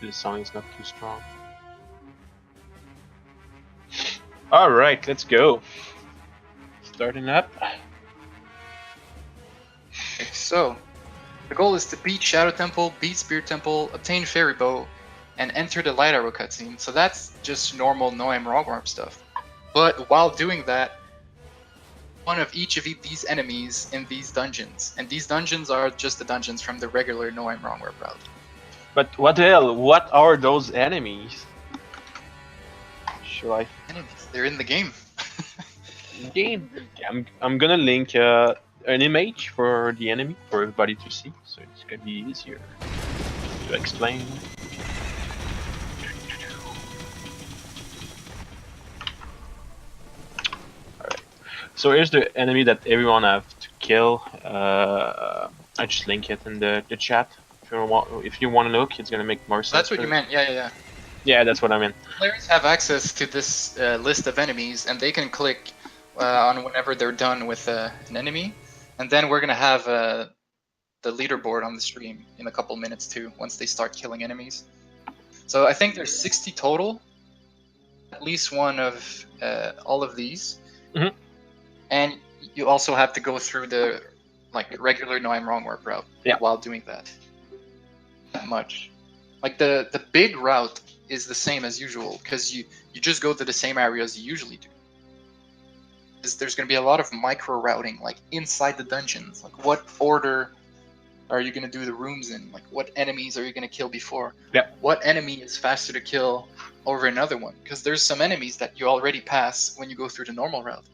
hopefully the sound is not too strong. Alright, let's go. Starting up. Okay, so, the goal is to beat Shadow Temple, beat Spirit Temple, obtain Fairy Bow, and enter the Light Arrow cutscene. So that's just normal Noem Rogwarp stuff. But while doing that, one of each of these enemies in these dungeons. And these dungeons are just the dungeons from the regular Noem Rogwarp route. But what the hell? What are those enemies? Should I? Enemies, they're in the game. Game. Yeah, I'm gonna link an image for the enemy for everybody to see, so it's gonna be easier to explain. Alright. So here's the enemy that everyone have to kill. I just link it in the chat. If you want to look, it's gonna make more sense. That's what you meant. Yeah. Yeah, that's what I meant. Players have access to this list of enemies, and they can click on whenever they're done with an enemy, and then we're gonna have the leaderboard on the stream in a couple minutes too, once they start killing enemies. So I think there's 60 total, at least one of all of these, and you also have to go through the regular Noem Rogwarp route while doing that. That much. Like the big route is the same as usual, because you just go to the same areas you usually do. There's going to be a lot of micro routing, like inside the dungeons. Like, what order are you going to do the rooms in? Like, what enemies are you going to kill before? What enemy is faster to kill over another one? Because there's some enemies that you already pass when you go through the normal route.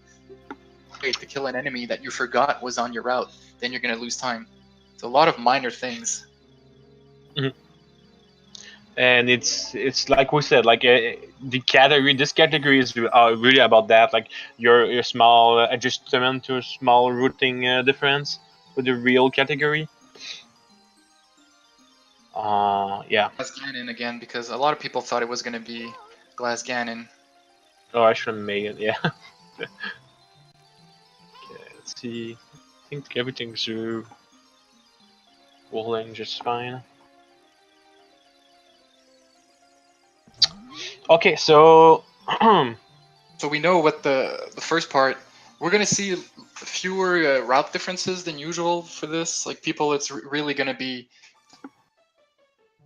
Wait to kill an enemy that you forgot was on your route, then you're going to lose time. So a lot of minor things. And it's like we said, like the category. This category is really about that, like your small adjustment to a small routing difference with the real category. Yeah. Glass Ganon again, because a lot of people thought it was going to be Glass Ganon. Oh, I should have made it. Yeah. Okay, let's see. I think everything's rolling just fine. Okay, so so we know what the first part. We're gonna see fewer route differences than usual for this. Like people, it's really gonna be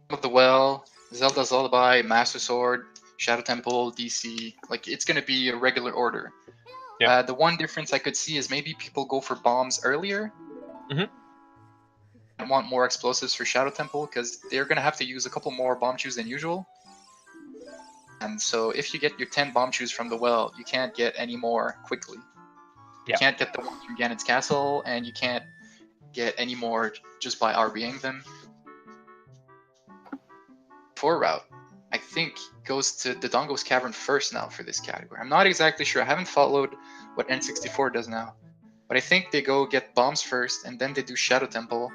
of the Well, Zelda's Lullaby, Master Sword, Shadow Temple, DC. Like it's gonna be a regular order. Yeah. The one difference I could see is maybe people go for bombs earlier. I want more explosives for Shadow Temple because they're gonna have to use a couple more bomb chews than usual. And so if you get your 10 bomb chews from the Well, you can't get any more quickly. You can't get the ones from Ganon's Castle, and you can't get any more just by RBing them. 4 route, I think, goes to the Dongo's Cavern first now for this category. I'm not exactly sure. I haven't followed what N64 does now. But I think they go get bombs first, and then they do Shadow Temple.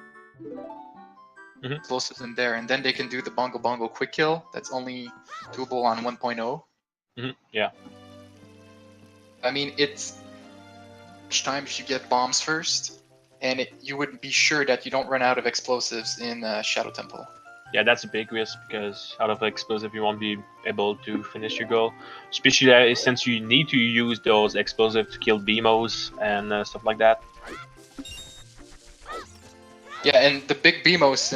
Explosives in there, and then they can do the Bongo Bongo quick kill. That's only doable on 1.0. Yeah. I mean, it's each time if you get bombs first, and you would be sure that you don't run out of explosives in Shadow Temple. Yeah, that's a big risk because out of explosive you won't be able to finish your goal, especially since you need to use those explosives to kill BMOs and stuff like that. Yeah, and the big BMOs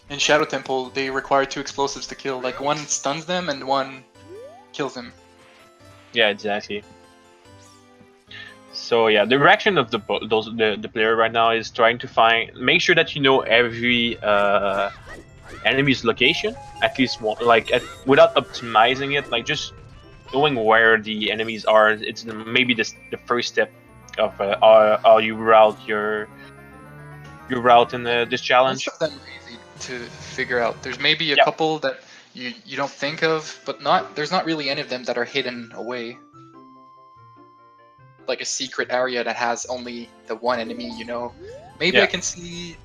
in Shadow Temple, they require 2 explosives to kill. Like, one stuns them and one kills them. Yeah, exactly. So yeah, the direction of the player right now is trying to make sure that you know every enemy's location, at least one, without optimizing it, like just knowing where the enemies are. It's maybe the first step of how you route your route in this challenge. Most of them are easy to figure out. There's maybe a couple that you don't think of, but there's not really any of them that are hidden away. Like a secret area that has only the one enemy, you know. Maybe I can see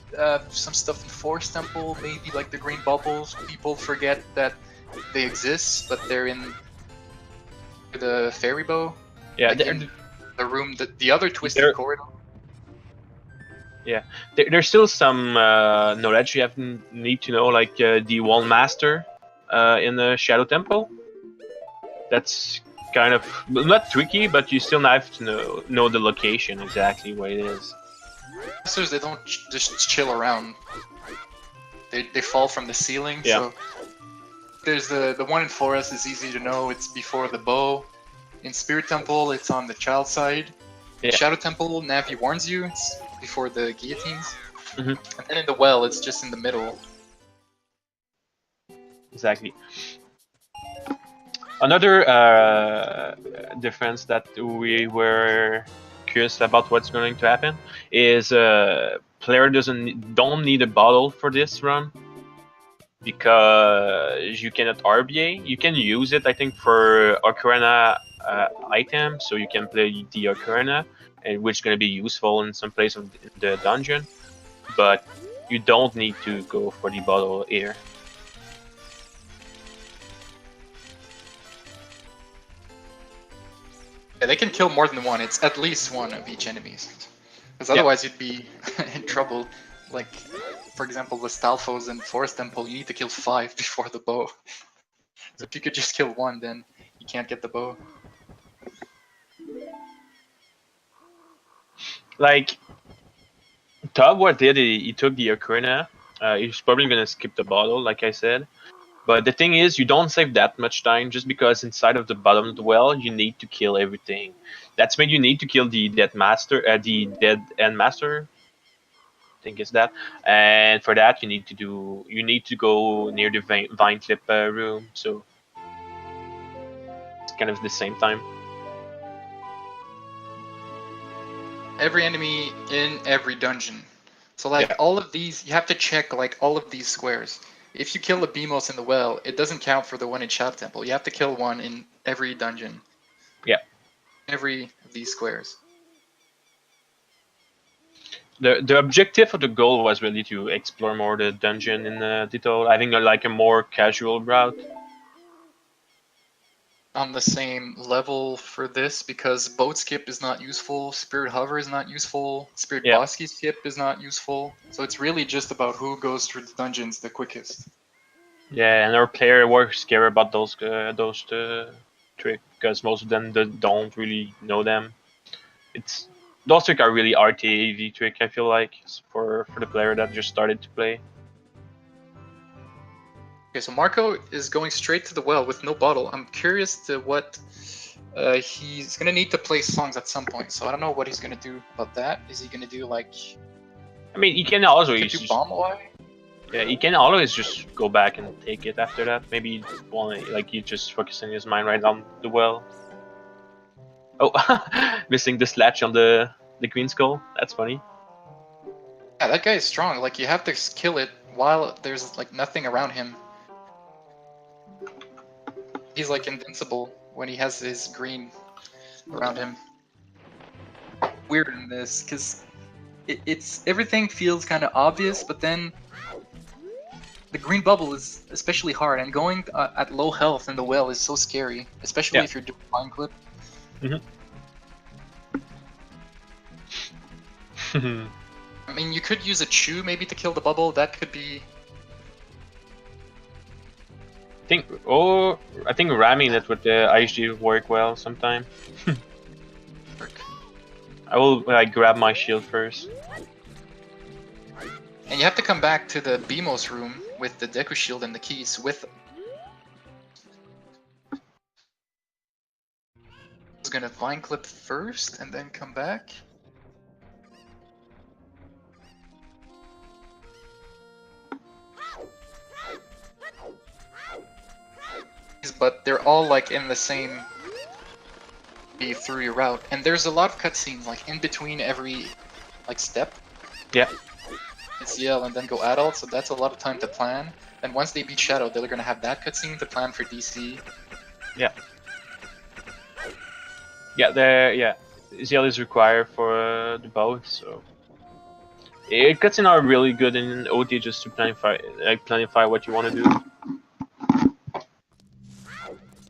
some stuff in Forest Temple, maybe like the green bubbles. People forget that they exist, but they're in the Fairy Bow. Yeah, like in the room, the other twisted corridor. Yeah, there's still some knowledge you have need to know, like the Wall Master in the Shadow Temple. That's kind of not tricky, but you still have to know the location exactly where it is. Masters, they don't just chill around. They fall from the ceiling. Yeah. So there's the one in Forest is easy to know. It's before the bow. In Spirit Temple, it's on the child side. Yeah. Shadow Temple, Navi warns you. It's before the guillotines. Mm-hmm. And then in the well, it's just in the middle. Exactly. Another difference that we were curious about what's going to happen is player don't need a bottle for this run because you cannot RBA. You can use it, I think, for Ocarina item, so you can play the Ocarina, and which is going to be useful in some place of the dungeon, but you don't need to go for the bottle here. Yeah, they can kill more than one. It's at least one of each enemy. Because otherwise you'd be in trouble. Like, for example, the Stalfos in Forest Temple, you need to kill 5 before the bow. So if you could just kill 1, then you can't get the bow. Like, Todd, what did he took the Ocarina. He's probably gonna skip the bottle, like I said. But the thing is, you don't save that much time just because inside of the bottom of the well, you need to kill everything. That's when you need to kill the dead master, the dead end master. I think it's that. And for that, you need to go near the vine clip room. So it's kind of the same time. Every enemy in every dungeon. So like Yeah. all of these, you have to check like all of these squares. If you kill a Beamos in the well, it doesn't count for the one in Shadow Temple. You have to kill one in every dungeon. Yeah. Every of these squares. The objective of the goal was really to explore more the dungeon in detail. I think like a more casual route. On the same level for this because boat skip is not useful, spirit hover is not useful, spirit Yeah. bosky skip is not useful. So it's really just about who goes through the dungeons the quickest. Yeah, and our player were scared about those tricks because most of them don't really know them. It's those tricks are really RTAV trick. I feel like for the player that just started to play. Okay, so Marco is going straight to the well with no bottle. I'm curious to what he's gonna need to play songs at some point. So I don't know what he's gonna do about that. Is he gonna do like? I mean, you can always do bomb away? yeah, you can always just go back and take it after that. Maybe like he just focusing his mind right on the well. Oh, missing the slatch on the green skull. That's funny. Yeah, that guy is strong. Like you have to kill it while there's like nothing around him. He's like invincible when he has his green around him. Weird in this because it's everything feels kind of obvious, but then the green bubble is especially hard, and going at low health in the well is so scary, especially if you're doing Vine Clip. I mean, you could use a chew maybe to kill the bubble. That could be. I think ramming it with the ISG work well sometime. I will like grab my shield first. And you have to come back to the Beamos room with the Deku shield and the keys with. I was gonna Vine Clip first and then come back. But they're all like in the same through your route, and there's a lot of cutscenes like in between every like step. Yeah. It's yell and then go adult, so that's a lot of time to plan. And once they beat Shadow, they're gonna have that cutscene to plan for DC. Yeah. ZL is required for the both, so cutscenes are really good in OT just to planify what you want to do.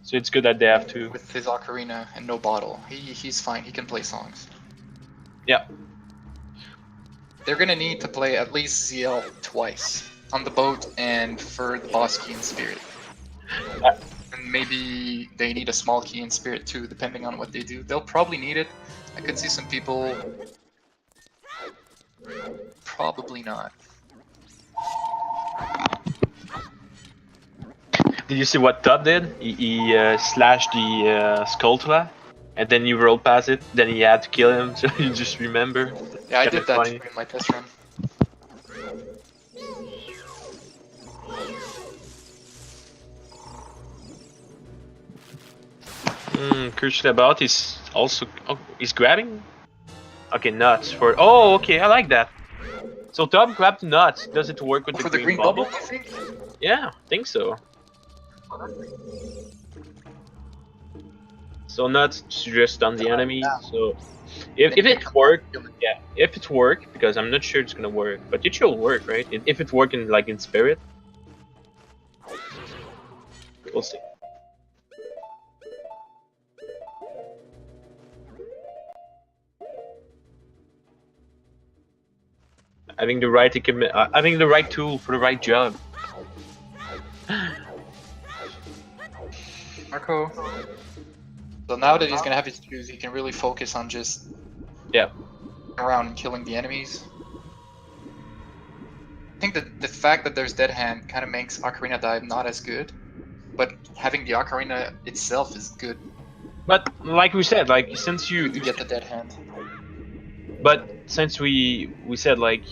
So it's good that they have to. With his Ocarina and no bottle, he's fine. He can play songs. Yeah. they're gonna need to play at least ZL twice on the boat and for the boss key in spirit. And maybe they need a small key in spirit too, depending on what they do. They'll probably need it. I could see some people. Probably not. Did you see what Todd did? He slashed the Skulltula, and then you rolled past it. Then he had to kill him, so you just remember. Yeah, I Kinda did that funny. too in my test run. Crucial about is also he's grabbing. Okay, nuts for. Oh, okay, I like that. So Todd grabbed the nuts. Does it work with For the the green green bubble, bubble? I think? Yeah, I think so. So nuts just on the enemy. So if it worked, yeah, if it worked, because I'm not sure it's gonna work, but it should work, right? If it work in like in spirit, we'll see. Having the right equipment, having the right tool for the right job. Marco. So now that he's gonna have his shoes, he can really focus on just around and killing the enemies. I think that the fact that there's Dead Hand kind of makes Ocarina Dive not as good, but having the Ocarina itself is good. But like we said, like since you get the Dead Hand. But since we said like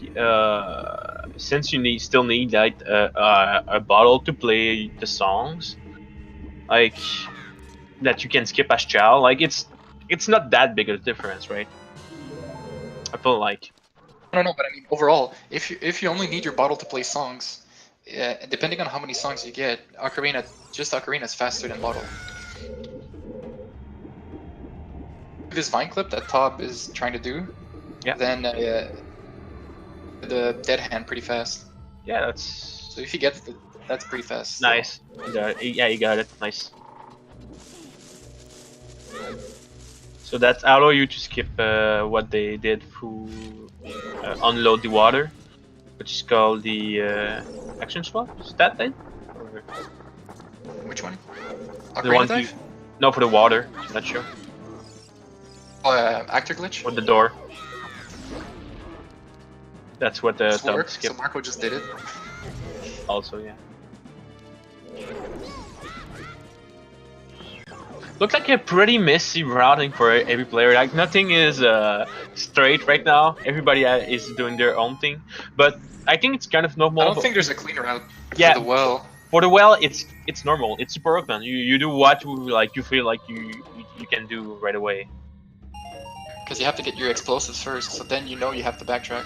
since you still need like a bottle to play the songs, like that you can skip as child, like it's not that big of a difference, right? I feel like. No, but I mean overall, if you only need your bottle to play songs, depending on how many songs you get, Ocarina is faster than bottle. This vine clip that Tob is trying to do, then the Dead Hand pretty fast. Yeah, that's. So if he gets that's pretty fast. Nice. Yeah, you got it. Nice. So that's allow you to skip what they did through unload the water, which is called the action swap. Is that it? Which one? The one Dive? No, for the water. Not sure. Oh, actor glitch? Or the door. That's what the Work, skip. so Marco just did it. Also, yeah. Looks like a pretty messy routing for every player. Like nothing is straight right now. Everybody is doing their own thing, but I think it's kind of normal. I don't think there's a clean route for the well. For the well, it's normal. It's super open. You do what you feel like you can do right away. Because you have to get your explosives first, so then you know you have to backtrack.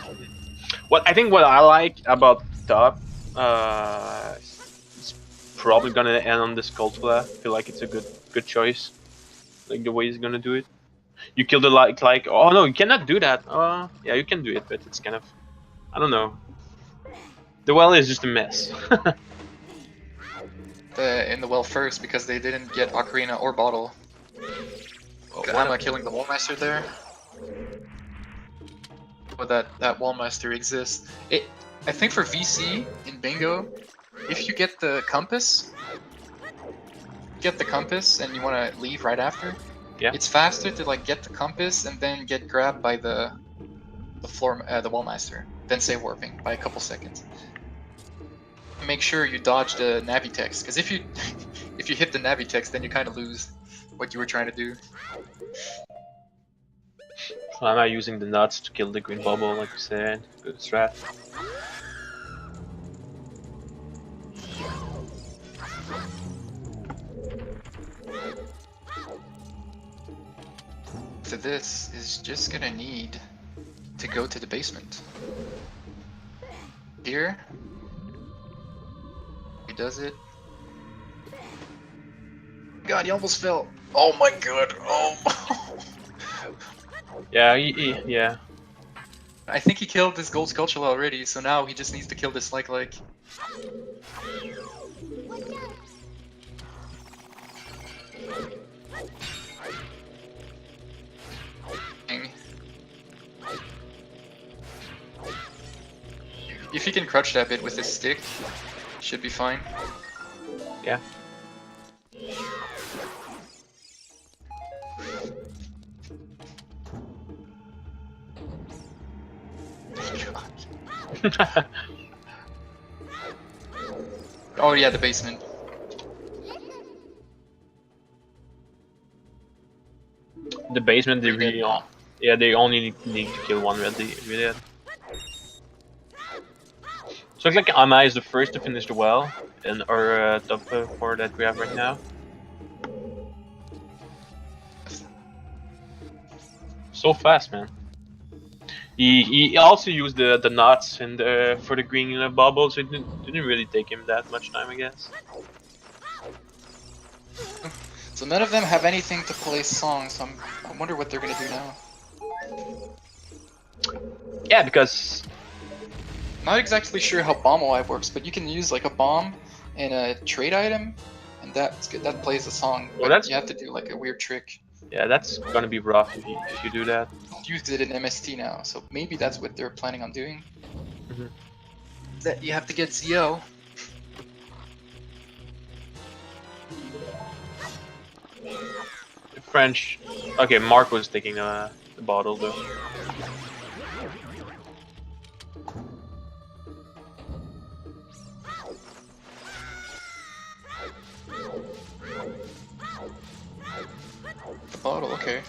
What I like about Top, it's probably gonna end on this Skulltula. I feel like it's a good choice, like the way he's gonna do it. You kill the like oh no, you cannot do that. Yeah, you can do it, but it's kind of, I don't know. The well is just a mess. In the well first because they didn't get Ocarina or bottle. I'm killing the Wallmaster there. But that Wallmaster exists. I think for VC in Bingo, if you get the compass, and you want to leave right after, it's faster to like get the compass and then get grabbed by the Wallmaster, then say warping by a couple seconds. Make sure you dodge the Navi text, because if you hit the Navi text, then you kind of lose what you were trying to do. So am I using the nuts to kill the green bubble, like you said? Good strat. So this is just gonna need to go to the basement. Here, he does it. God, he almost fell. Oh my god! Oh. Yeah, yeah. I think he killed this gold sculpture already, so now he just needs to kill this like. if he can crouch that bit with his stick, should be fine. Yeah. Oh yeah, the basement. The basement, they Pretty really dead. yeah, they only need to kill one red dead. So it's like Ama is the first to finish the well in our top 4 that we have right now. So fast, man. He also used the knots and for the green bubbles. It didn't really take him that much time, I guess. So none of them have anything to play songs, so I wonder what they're gonna do now. Yeah, because Not exactly sure how bomb eye works, but you can use like a bomb and a trade item, and that plays a song. Well, But that's you have to do like a weird trick. yeah, that's gonna be rough if you do that. Use it in MST now, so maybe that's what they're planning on doing. Mhm. That you have to get ZO. French. Okay, Mark was taking the bottle though. The bottle, okay.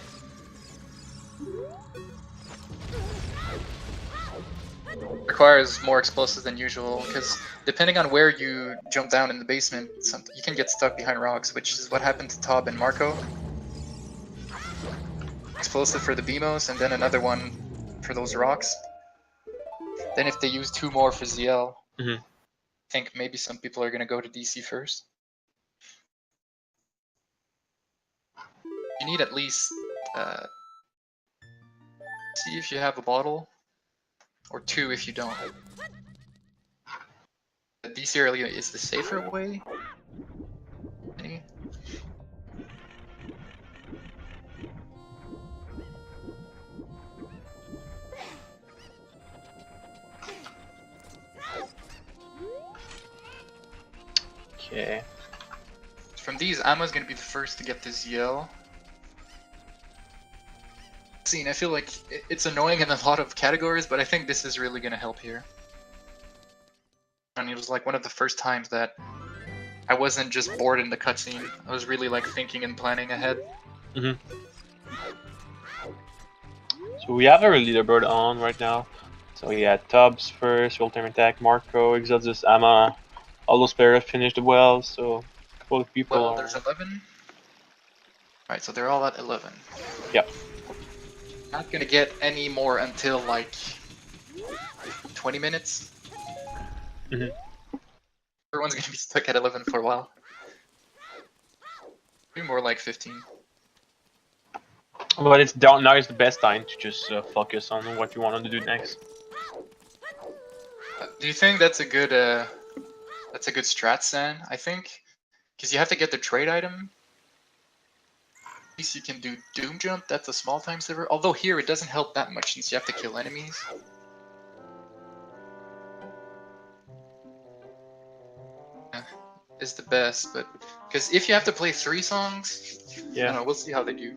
Requires more explosives than usual, because depending on where you jump down in the basement, you can get stuck behind rocks, which is what happened to Tob and Marco. Explosive for the BMOs, and then another one for those rocks. Then if they use 2 more for ZL, I think maybe some people are going to go to DC first. You need at least, see if you have a bottle, or 2 if you don't. DC early is the safer way. Any? Okay. From these, Amma's going to be the first to get this ZL. Scene, I feel like it's annoying in a lot of categories, but I think this is really going to help here. And it was like one of the first times that I wasn't just bored in the cutscene. I was really like thinking and planning ahead. So we have our leaderboard on right now. So yeah, Tubbs first, Ultimate Attack, Marco, Exodus, Ama. All those players finished well, so a couple of people Well, are. there's 11. Alright, so they're all at 11. Yep. Not gonna get any more until like 20 minutes. Everyone's gonna be stuck at 11 for a while. Maybe more like 15. But it's down now. Is the best time to just focus on what you want to do next. Do you think that's a good strat, San? I think, because you have to get the trade item. At least you can do Doom Jump. That's a small time saver. Although here it doesn't help that much since you have to kill enemies. Yeah, is the best, but because if you have to play 3 songs, I don't know, we'll see how they do.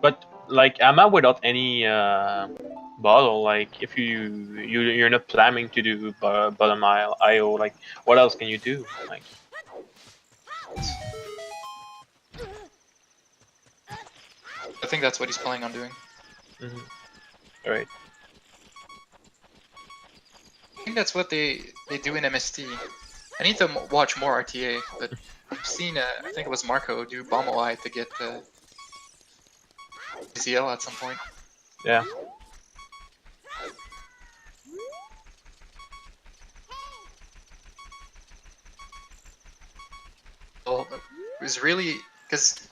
But like Ama without any bottle, like if you're not planning to do bottom aisle IO, like what else can you do? Like I think that's what he's planning on doing. All right. I think that's what they do in MST. I need to watch more RTA, but I've seen, I think it was Marco do Bomb Eye to get ZL at some point. Yeah. Well, it was really because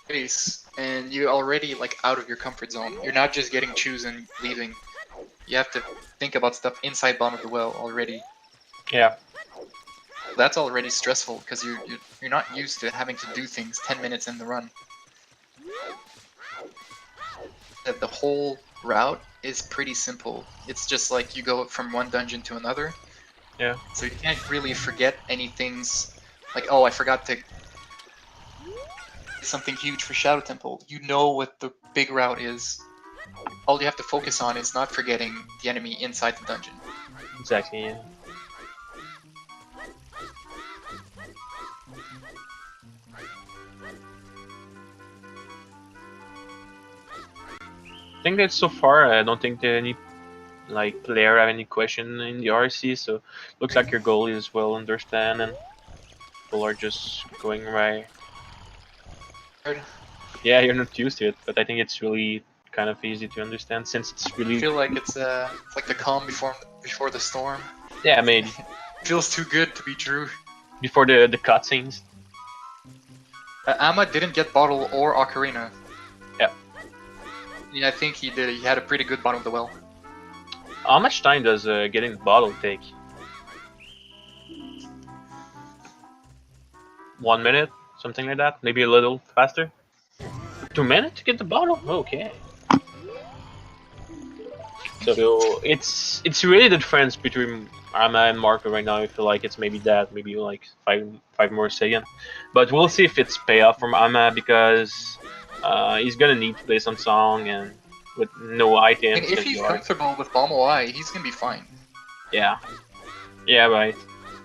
base, and you're already like out of your comfort zone. You're not just getting choose and leaving. You have to think about stuff inside Bomb of the Well already. Yeah. That's already stressful because you're not used to having to do things 10 minutes in the run. The whole route is pretty simple. It's just like you go from one dungeon to another. Yeah. So you can't really forget any things like, oh, I forgot to do something huge for Shadow Temple. You know what the big route is. All you have to focus on is not forgetting the enemy inside the dungeon. Exactly. Yeah. I think that so far, I don't think that any like player have any question in the RC. So looks like your goal is well understand and people are just going right. Yeah, you're not used to it, but I think it's really kind of easy to understand since it's I really feel like it's like the calm before the storm. yeah maybe Feels too good to be true. before the cutscenes. Amma didn't get bottle or ocarina. Yeah. Yeah, I think he did. He had a pretty good bottom of the well. How much time does getting the bottle take? 1 minute, something like that. Maybe a little faster. 2 minutes to get the bottle. Okay. So it's really the difference between Amma and Marco right now. I feel like it's maybe that, maybe like five more seconds. But we'll see if it's payoff from Amma because he's gonna need to play some song and with no items, And it's if gonna be he's hard. comfortable with Bomb OI, he's gonna be fine. Yeah. Yeah, right.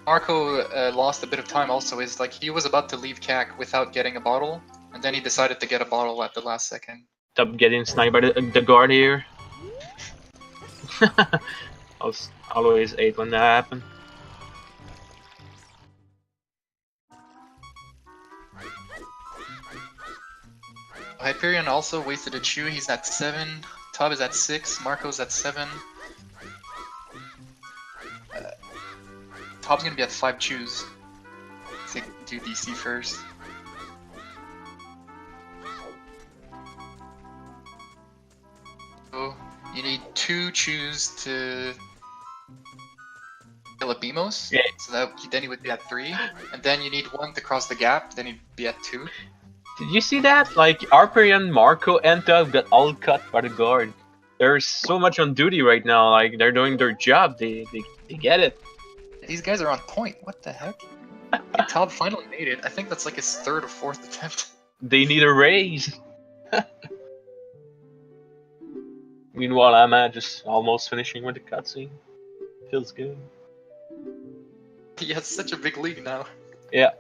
Marco lost a bit of time also. Is like he was about to leave CAC without getting a bottle, and then he decided to get a bottle at the last second. Top getting sniped by the guard here. I was always hate when that happened. Hyperion also wasted a chew. He's at 7. Tob is at 6. Marco's at 7. Tob's gonna be at 5 chews. To do DC first. So you need 2 chews to kill a Beamos. Yeah. So that then he would be at 3. And then you need 1 to cross the gap. Then he'd be at 2. Did you see that? Like Arperian, Marco, and Tub got all cut by the guard. They're so much on duty right now. Like they're doing their job. They get it. These guys are on point. What the heck? And Tob finally made it. I think that's like his 3rd or 4th attempt. They need a raise. Meanwhile, I'm just almost finishing with the cutscene. Feels good. He has such a big league now. Yeah.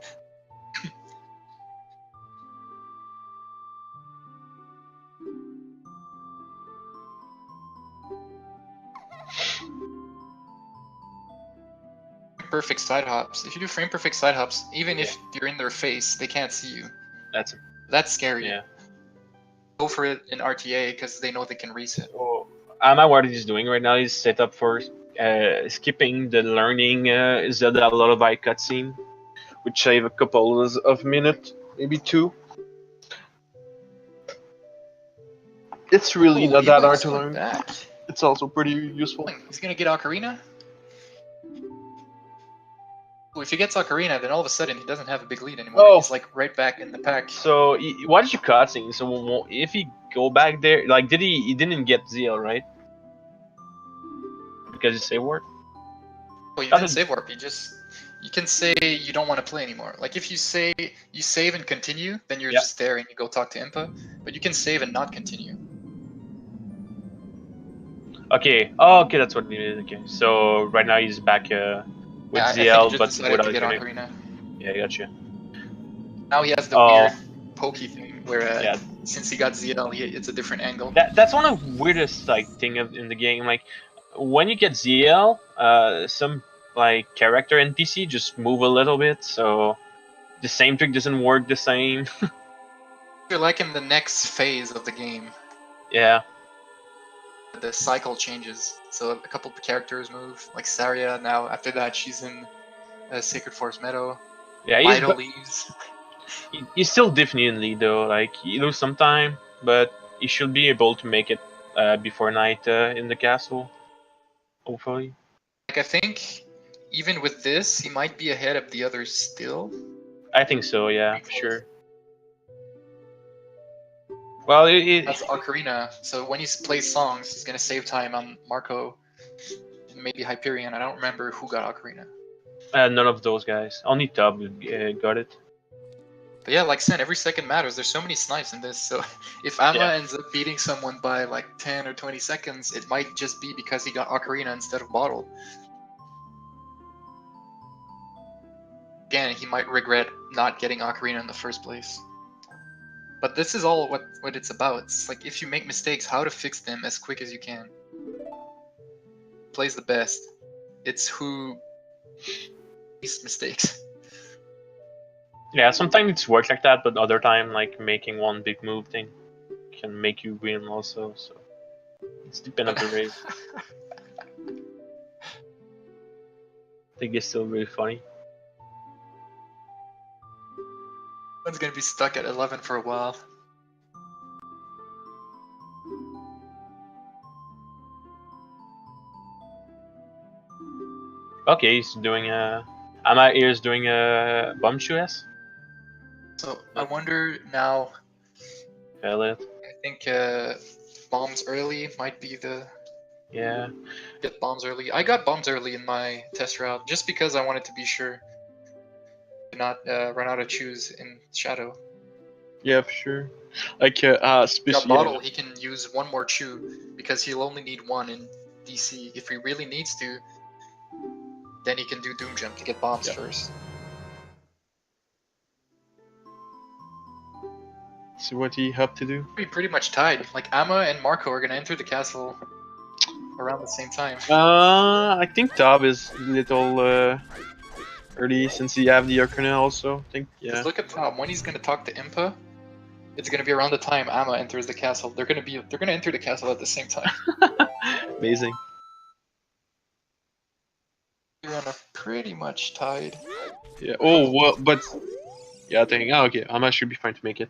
Perfect side hops. If you do frame perfect side hops, even if you're in their face, they can't see you. That's scary. Yeah. Go for it in RTA because they know they can reset. So Ama, what he's doing right now is set up for skipping the learning Zelda Lullaby cutscene, which save a couple of minutes, maybe 2. It's really not that hard to learn. Back. It's also pretty useful. He's gonna get Ocarina? Well, if he gets Ocarina, then all of a sudden he doesn't have a big lead anymore. Oh. He's like right back in the pack. So what is your cutscene? So if he go back there, like he didn't get Zeal, right? Because it's save warp? Well, you didn't save warp, you can say you don't want to play anymore. Like if you say you save and continue, then you're just there and you go talk to Impa. But you can save and not continue. Okay. Oh, okay, that's what it is. Okay. So right now he's back with ZL, but without Ocarina. Yeah, I gotcha. Now he has the weird pokey thing where since he got ZL, it's a different angle. That's one of the weirdest thing in the game. Like when you get ZL, some like character NPC just move a little bit, so the same trick doesn't work the same. You're like in the next phase of the game. Yeah. The cycle changes, so a couple of characters move. Like Saria now. After that, she's in Sacred Forest Meadow. Yeah, Lido leaves. He's still definitely though. Like he loses some time, but he should be able to make it before night in the castle. Hopefully. Like I think, even with this, he might be ahead of the others still. I think so. Yeah, for sure. Well, That's Ocarina. So when he plays songs, he's gonna save time on Marco and maybe Hyperion. I don't remember who got Ocarina. none of those guys. Only Tub got it. But yeah, like Sen, every second matters. There's so many snipes in this, so if Amma Yeah. ends up beating someone by like 10 or 20 seconds, it might just be because he got Ocarina instead of Bottle. Again, he might regret not getting Ocarina in the first place. But this is all what it's about. It's like if you make mistakes, how to fix them as quick as you can. Plays the best. It's who makes mistakes. Yeah, sometimes it's works like that, but other time, like making one big move thing can make you win also. So it's depend of the race. I think it's still really funny. One's gonna be stuck at 11 for a while. Okay, he's doing a. Ama here is doing a bomb S. So I wonder now. Elliot. I think bombs early might be the Yeah. get bombs early. I got bombs early in my test route just because I wanted to be sure to not run out of chews in Shadow. Yeah, for sure. Like Got especially Bottle, he can use one more chew because he'll only need one in DC. If he really needs to, then he can do Doom Jump to get bombs first. See what he have to do. Be pretty much tied. Like Amma and Marco are gonna enter the castle around the same time. I think Tab is a little early since he have the Ocarina also. I think yeah. Look at Tom. When he's gonna talk to Impa, it's gonna be around the time Amma enters the castle. They're gonna enter the castle at the same time. Amazing. They're pretty much tied. Yeah. Oh well, but yeah, I think okay. Ama should be fine to make it.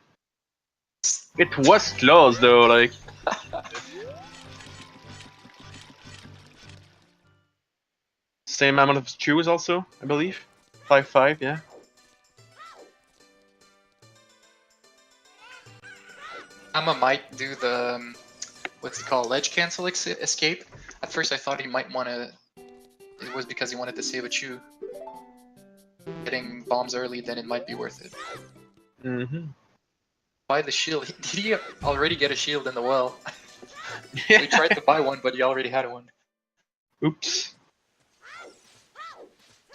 It was close though, like. Same amount of chews also, I believe. 5-5, yeah. Amma might do the what's it called, ledge cancel escape. At first, I thought he might want to. It was because he wanted to save a chew. Getting bombs early, then it might be worth it. Mm-hmm. Buy the shield. Did he already get a shield in the well? He tried to buy one, but he already had one. Oops.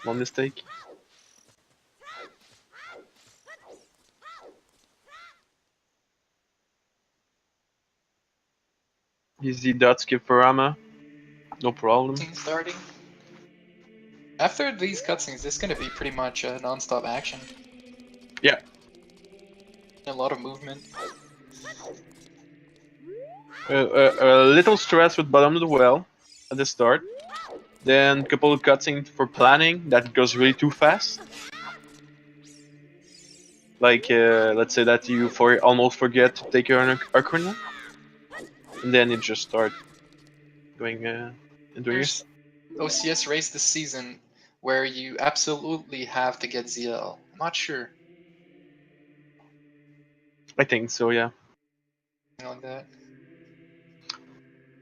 One mistake. Easy dot skip for Ama. No problem. Scene starting. After these cutscenes, this is gonna be pretty much non-stop action. Yeah. A lot of movement. A little stress with bottom of the well at the start. Then a couple of cutscenes for planning that goes really too fast. Like let's say that you almost forget to take your Ocarina, and then it just start going and doing it. There's OCS race this season where you absolutely have to get ZL. I'm not sure. I think so, yeah. Like that.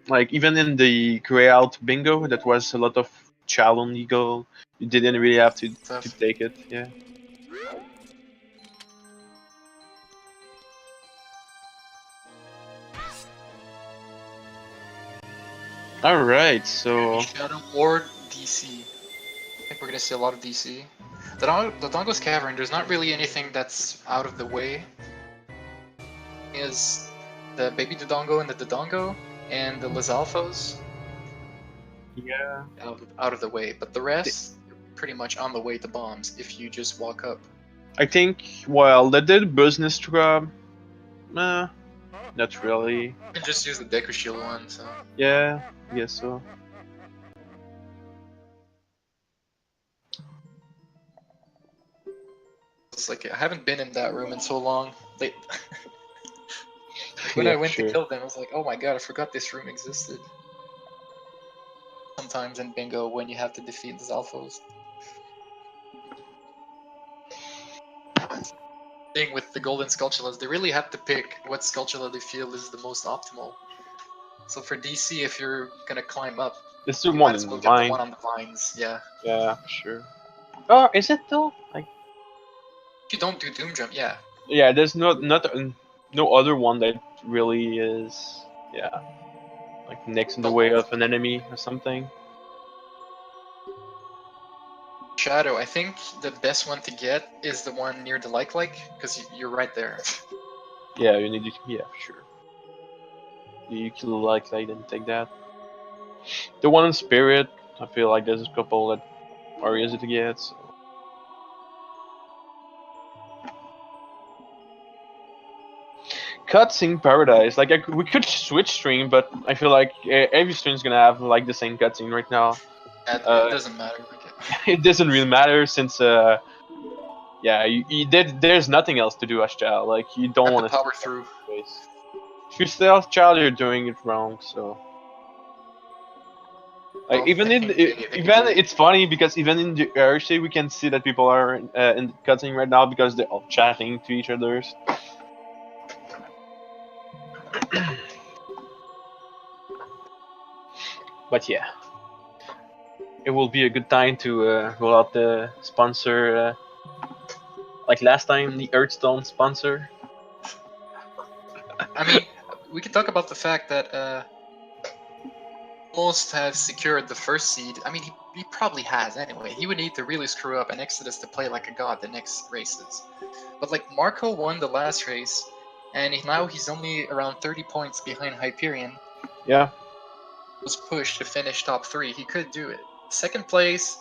Like even in the Grey Out bingo, that was a lot of Chalon Eagle. You didn't really have to take it, yeah. All right, so Shadow or DC. I think we're gonna see a lot of DC. The Dongo's Cavern. There's not really anything that's out of the way. Is the baby Dodongo and the Dodongo and the Lizalfos. Yeah. Out of the way, but the rest pretty much on the way to bombs if you just walk up. I think well they did business job. Not really. You can just use the Deku Shield one, so. Yeah, I guess so. It's like I haven't been in that room in so long. When I went to kill them, I was like, oh my god, I forgot this room existed. Sometimes in bingo when you have to defeat the Zalfos. thing with the golden Skulltulas. They really have to pick what Skulltula they feel is the most optimal. So for DC, if you're gonna climb up, It's the you one might as in well the get the vine. one on the vines. Yeah. Yeah, for sure. Oh, is it though? Like, If you don't do Doom Jump, yeah. yeah, there's no other one that really is, yeah, like next in the way of an enemy or something. Shadow, I think the best one to get is the one near the like, because you're right there. Yeah, you need to, yeah, for sure. You kill like and take that. The one in spirit, I feel like there's a couple that are easy to get. So. Cutscene paradise. Like we could switch stream, but I feel like every stream's gonna have like the same cutscene right now. It doesn't matter. It doesn't really matter since yeah, there's nothing else to do as child. Like you don't Have to want to power through. if you're still as child, you're doing it wrong. So. Like Well, even I in think they can even do it. it's funny because even in the RC we can see that people are in the cutscene right now because they're all chatting to each others. But yeah, it will be a good time to roll out the sponsor. Like last time, the Earthstone sponsor. I mean, we can talk about the fact that almost have secured the first seed. I mean, he probably has anyway. He would need to really screw up an Exodus to play like a god the next races. But like Marco won the last race, and now he's only around 30 points behind Hyperion. Yeah. Was pushed to finish top 3. He could do it. Second place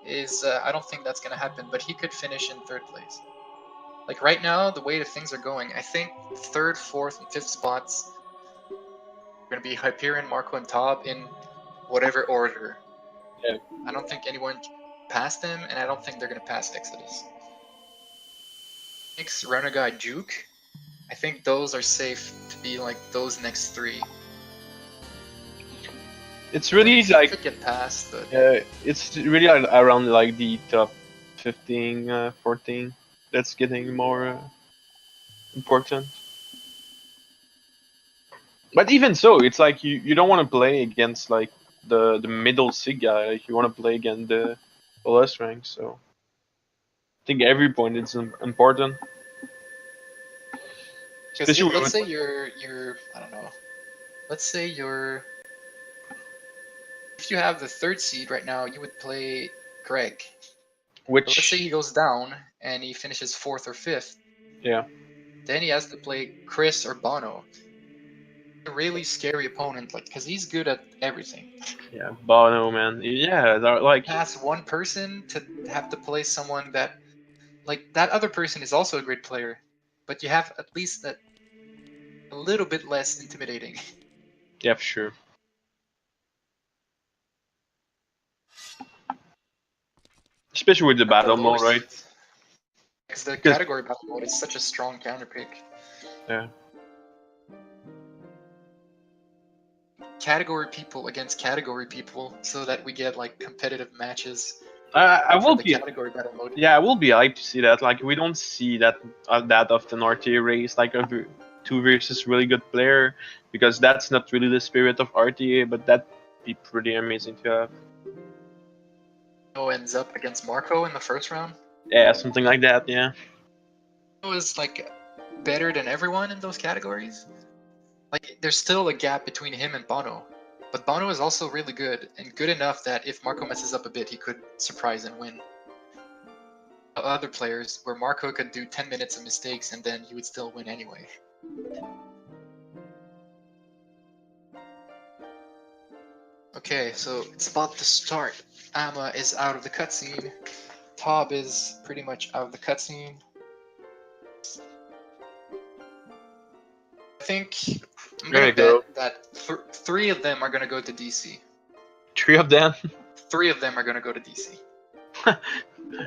is I don't think that's gonna happen, but he could finish in third place. Like right now, the way that things are going, I think third, fourth, and fifth spots are gonna be Hyperion, Marco, and Tob in whatever order. Yeah. I don't think anyone passed them, and I don't think they're gonna pass Exodus. Next, Renegade, Juke. I think those are safe to be like those next 3. It's really He like could get past, but it's really around like the top 15, 14 that's getting more important. But even so, it's like you don't want to play against like the middle sig guy. Like you want to play against the less rank. So I think every point is important. because Especially let's when, say you're I don't know. Let's say you're if you have the third seed right now, you would play Greg. But let's say which he goes down and he finishes 4th or 5th. yeah. Then he has to play Chris or Bono. A really scary opponent, like because he's good at everything. Yeah, Bono, man. Yeah, they're like Pass one person to have to play someone that, like that other person is also a great player, but you have at least that a little bit less intimidating. yeah, for sure. Especially with the At the battle lower mode, right? seeds, because the Because category battle mode is such a strong counter pick. yeah, Category people against category people, so that we get like competitive matches I for will the be. category battle mode. Yeah, I will be hyped to see that. Like we don't see that that often RTA race, like a two versus really good player, because that's not really the spirit of RTA. But that'd be pretty amazing to have. Ends up against Marco in the first round. Yeah, something like that. Yeah. Was like better than everyone in those categories. Like there's still a gap between him and Bono, but Bono is also really good and good enough that if Marco messes up a bit, he could surprise and win. Other players where Marco could do 10 minutes of mistakes and then he would still win anyway. Okay, so it's about to start. Amma is out of the cutscene. Tob is pretty much out of the cutscene. I think I'm gonna bet that 3 of them are gonna go to DC. 3 of them. 3 of them are gonna go to DC.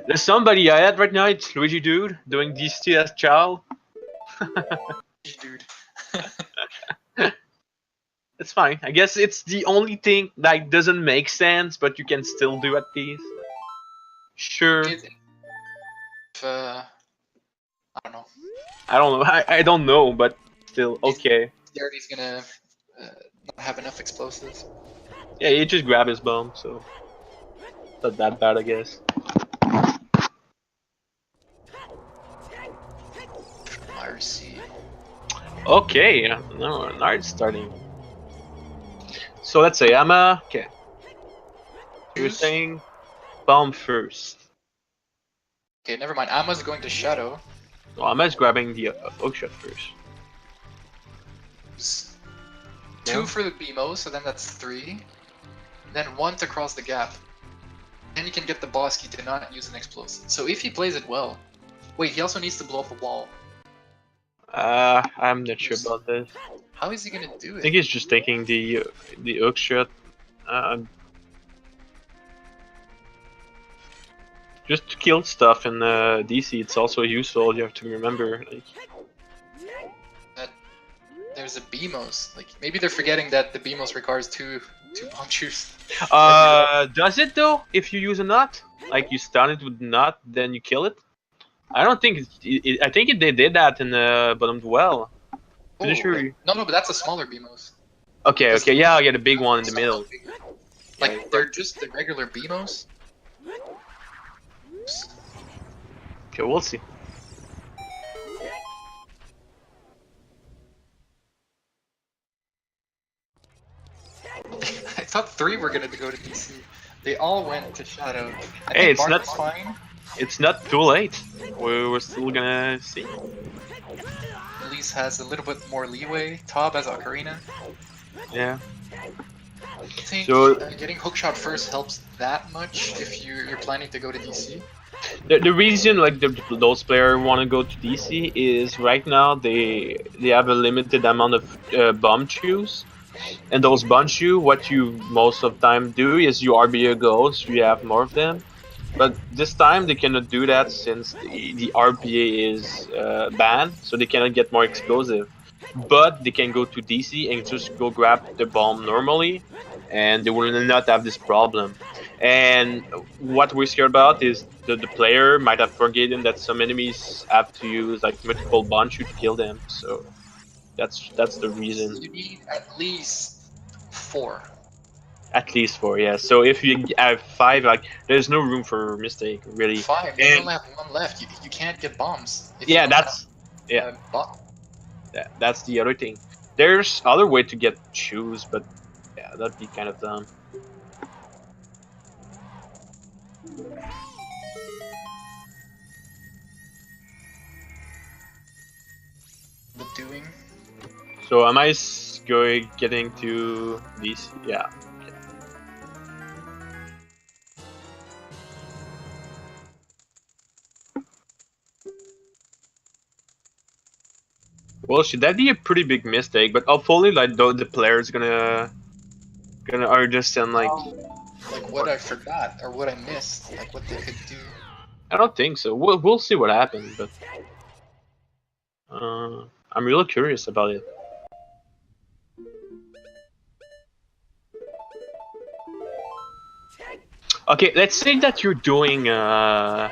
There's somebody I had right now. It's Luigi Dude doing DC as child. Dude. It's fine. I guess it's the only thing that doesn't make sense, but you can still do at least. Sure. If I don't know. I don't know. I don't know, but still okay. Scared he's gonna not have enough explosives. Yeah, he just grabbed his bomb, so not that bad, I guess. RC. Okay, no, now it's starting. So let's say okay. You're Choose. saying bomb first. Okay, never mind. Amma's going to Shadow. So Ama's grabbing the hookshot first. Two Yeah. for the BMO, so then that's 3. Then 1 to cross the gap. Then you can get the boss key to not use an explosive. So if he plays it well... Wait, he also needs to blow up a wall. I'm not sure about this. How is he gonna do I it? think he's just taking the hookshot. Just to kill stuff in DC, it's also useful. You have to remember. Like, There's a BMOS. Like, maybe they're forgetting that the BMOS requires two bomb shoots. does it though? If you use a nut, like you stun it with nut, then you kill it. I don't think I think they did that in the bottom well. Pretty sure. Okay. No, but that's a smaller BMOS. Okay, yeah, I get a big one in the middle. Like, Yeah, they're just the regular BMOS. Okay, we'll see. I thought 3 were gonna go to DC. They all went to Shadow. I Hey, think it's not fine. It's not too late. We're still gonna see. Elise has a little bit more leeway. Tob has Ocarina. Yeah. I think So getting hookshot first helps that much if you're planning to go to DC. the reason like those players want to go to DC is right now they have a limited amount of bomb chews, and those bomb chew, what you most of the time do is you RBA goals, you have more of them. But this time they cannot do that since the RPA is banned, so they cannot get more explosive. But they can go to DC and just go grab the bomb normally, and they will not have this problem. And what we're scared about is the player might have forgotten that some enemies have to use like multiple Banshu to kill them. So that's the reason. You need at least 4. At least 4, yeah. So if you have 5, like there's no room for mistake, really. 5. Then you only have 1 left. You can't get bombs. If Yeah, you that's that's the other thing. There's other way to get shoes, but yeah, that'd be kind of dumb. doing. So am I going getting to these? Yeah. Okay. Well, should that be a pretty big mistake? But hopefully, like the players gonna are just like. Like what I forgot or what I missed, like what they could do. I don't think so. We'll see what happens, but I'm really curious about it. Okay, let's say that you're doing no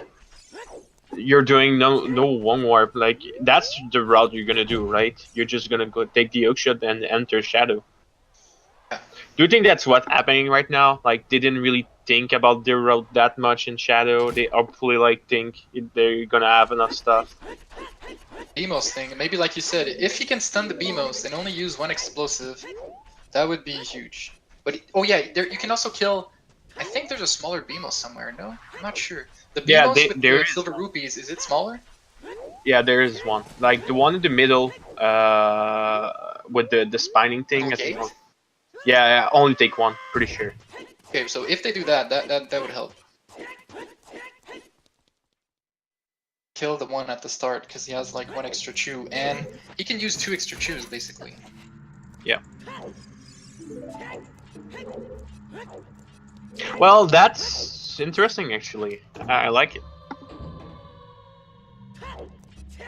one warp, like that's the route you're gonna do, right? You're just gonna go take the hookshot and enter Shadow. Do you think that's what's happening right now? Like they didn't really think about their route that much in Shadow. They hopefully like think they're gonna have enough stuff. BMOS thing, maybe like you said, if he can stun the BMOS and only use 1 explosive, that would be huge. But oh yeah, you can also kill. I think there's a smaller BMOS somewhere. No, I'm not sure. The BMOS with the silver rupees, is it smaller? Yeah, there is one. Like the one in the middle, with the spinning thing. Okay. Yeah, only take 1, pretty sure. Okay, so if they do that would help. Kill the one at the start because he has like 1 extra chew, and he can use 2 extra chews basically. Yeah. Well, that's interesting actually. I like it.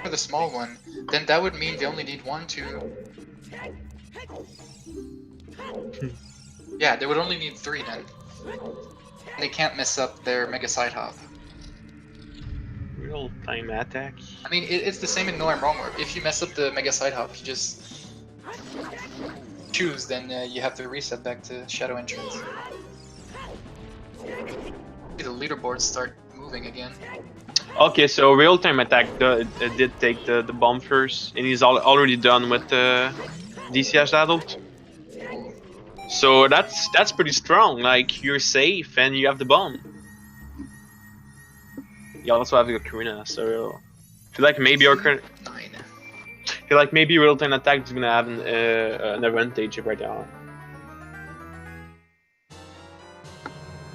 For the small one, then that would mean they only need 1, 2. Yeah, they would only need 3 then. They can't mess up their Mega Side Hop. Real time attack. I mean, it's the same in No I'm Wrong. Where if you mess up the Mega Side Hop, you just choose, then you have to reset back to Shadow Entrance. See the leaderboards start moving again. Okay, so real time attack did take the bomb first, and he's already done with the DCS adult. So that's pretty strong. Like you're safe and you have the bomb. You also have the Ocarina, so I feel like maybe Ocarina. 9. I feel like maybe real time attack is gonna have an advantage right now.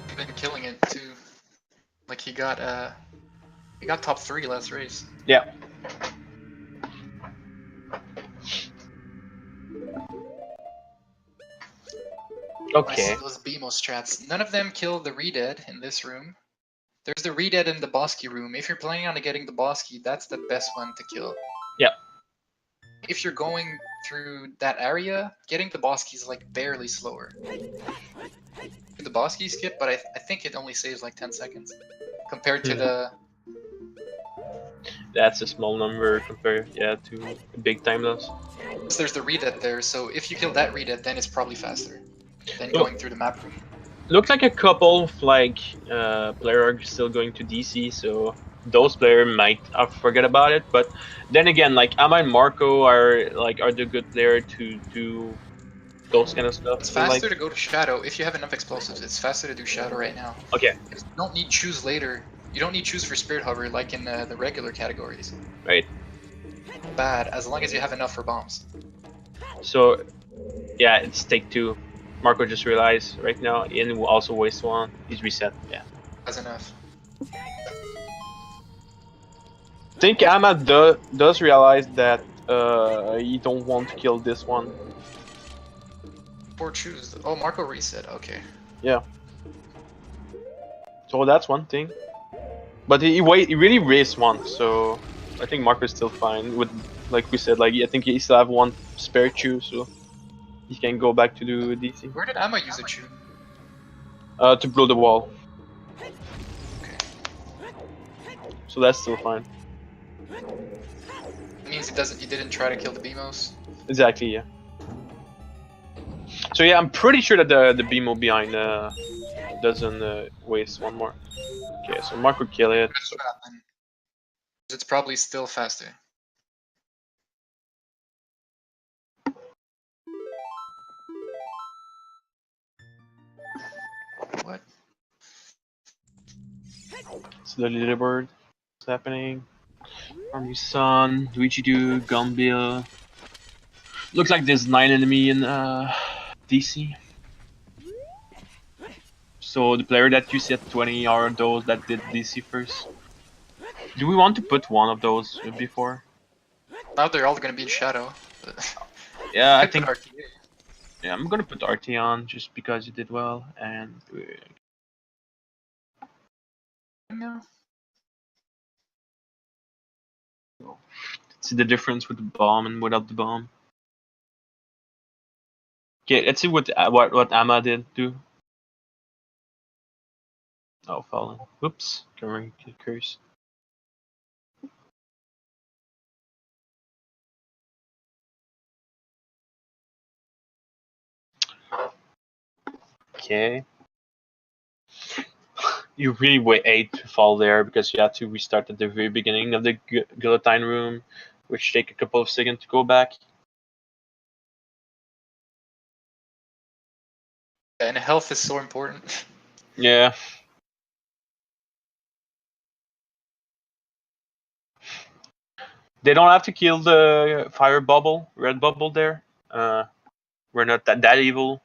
He's been killing it too. Like he got top 3 last race. Yeah. Okay. Those BMO strats. None of them kill the Redead in this room. There's the Redead in the Bosky room. If you're planning on getting the Bosky, that's the best one to kill. Yeah. If you're going through that area, getting the Bosky is like barely slower. The Bosky skip, but I think it only saves like 10 seconds compared to the. That's a small number compared, to big time loss. There's the Redead there, so if you kill that Redead, then it's probably faster than going through the map room. Looked like a couple of player are still going to DC, so those players might forget about it. But then again, like Amma and Marco are the good player to do those kind of stuff. It's So, faster to go to Shadow if you have enough explosives. It's faster to do Shadow right now. Okay. You don't need choose later. You don't need choose for Spirit Hover like in the regular categories. Right. Bad, as long as you have enough for bombs. So, yeah, it's take 2. Marco just realized right now, and will also waste 1. He's reset. Yeah. That's enough. I think Amma does realize that you don't want to kill this one. Or choose. Oh, Marco reset. Okay. Yeah. So that's one thing. But he really raised 1, so I think Marco's still fine with, like we said, I think he still have 1 spare chew, so he can go back to do DC. Where did Amma use a chew? To blow the wall. Okay. So that's still fine. It means he didn't try to kill the BMOs. Exactly, yeah. So yeah, I'm pretty sure that the BMO behind doesn't waste 1 more. Okay, so Marco kill it. It's probably still faster. What? So the leaderboard is happening. Army Sun, Luigi Do, Gumbill. Looks like there's 9 enemy in DC. So the player that you see at 20 are those that did DC first. Do we want to put one of those before? Now they're all gonna be in Shadow. Yeah, I think. RTA. Yeah, I'm gonna put RT on just because you did well, and No. see the difference with the bomb and without the bomb. Okay, let's see what Amma did do. Oh, fallen. Whoops, camera curse. Okay. You really hate to fall there because you have to restart at the very beginning of the guillotine room, which take a couple of seconds to go back. And health is so important. Yeah. They don't have to kill the fire bubble, red bubble there. We're not that evil.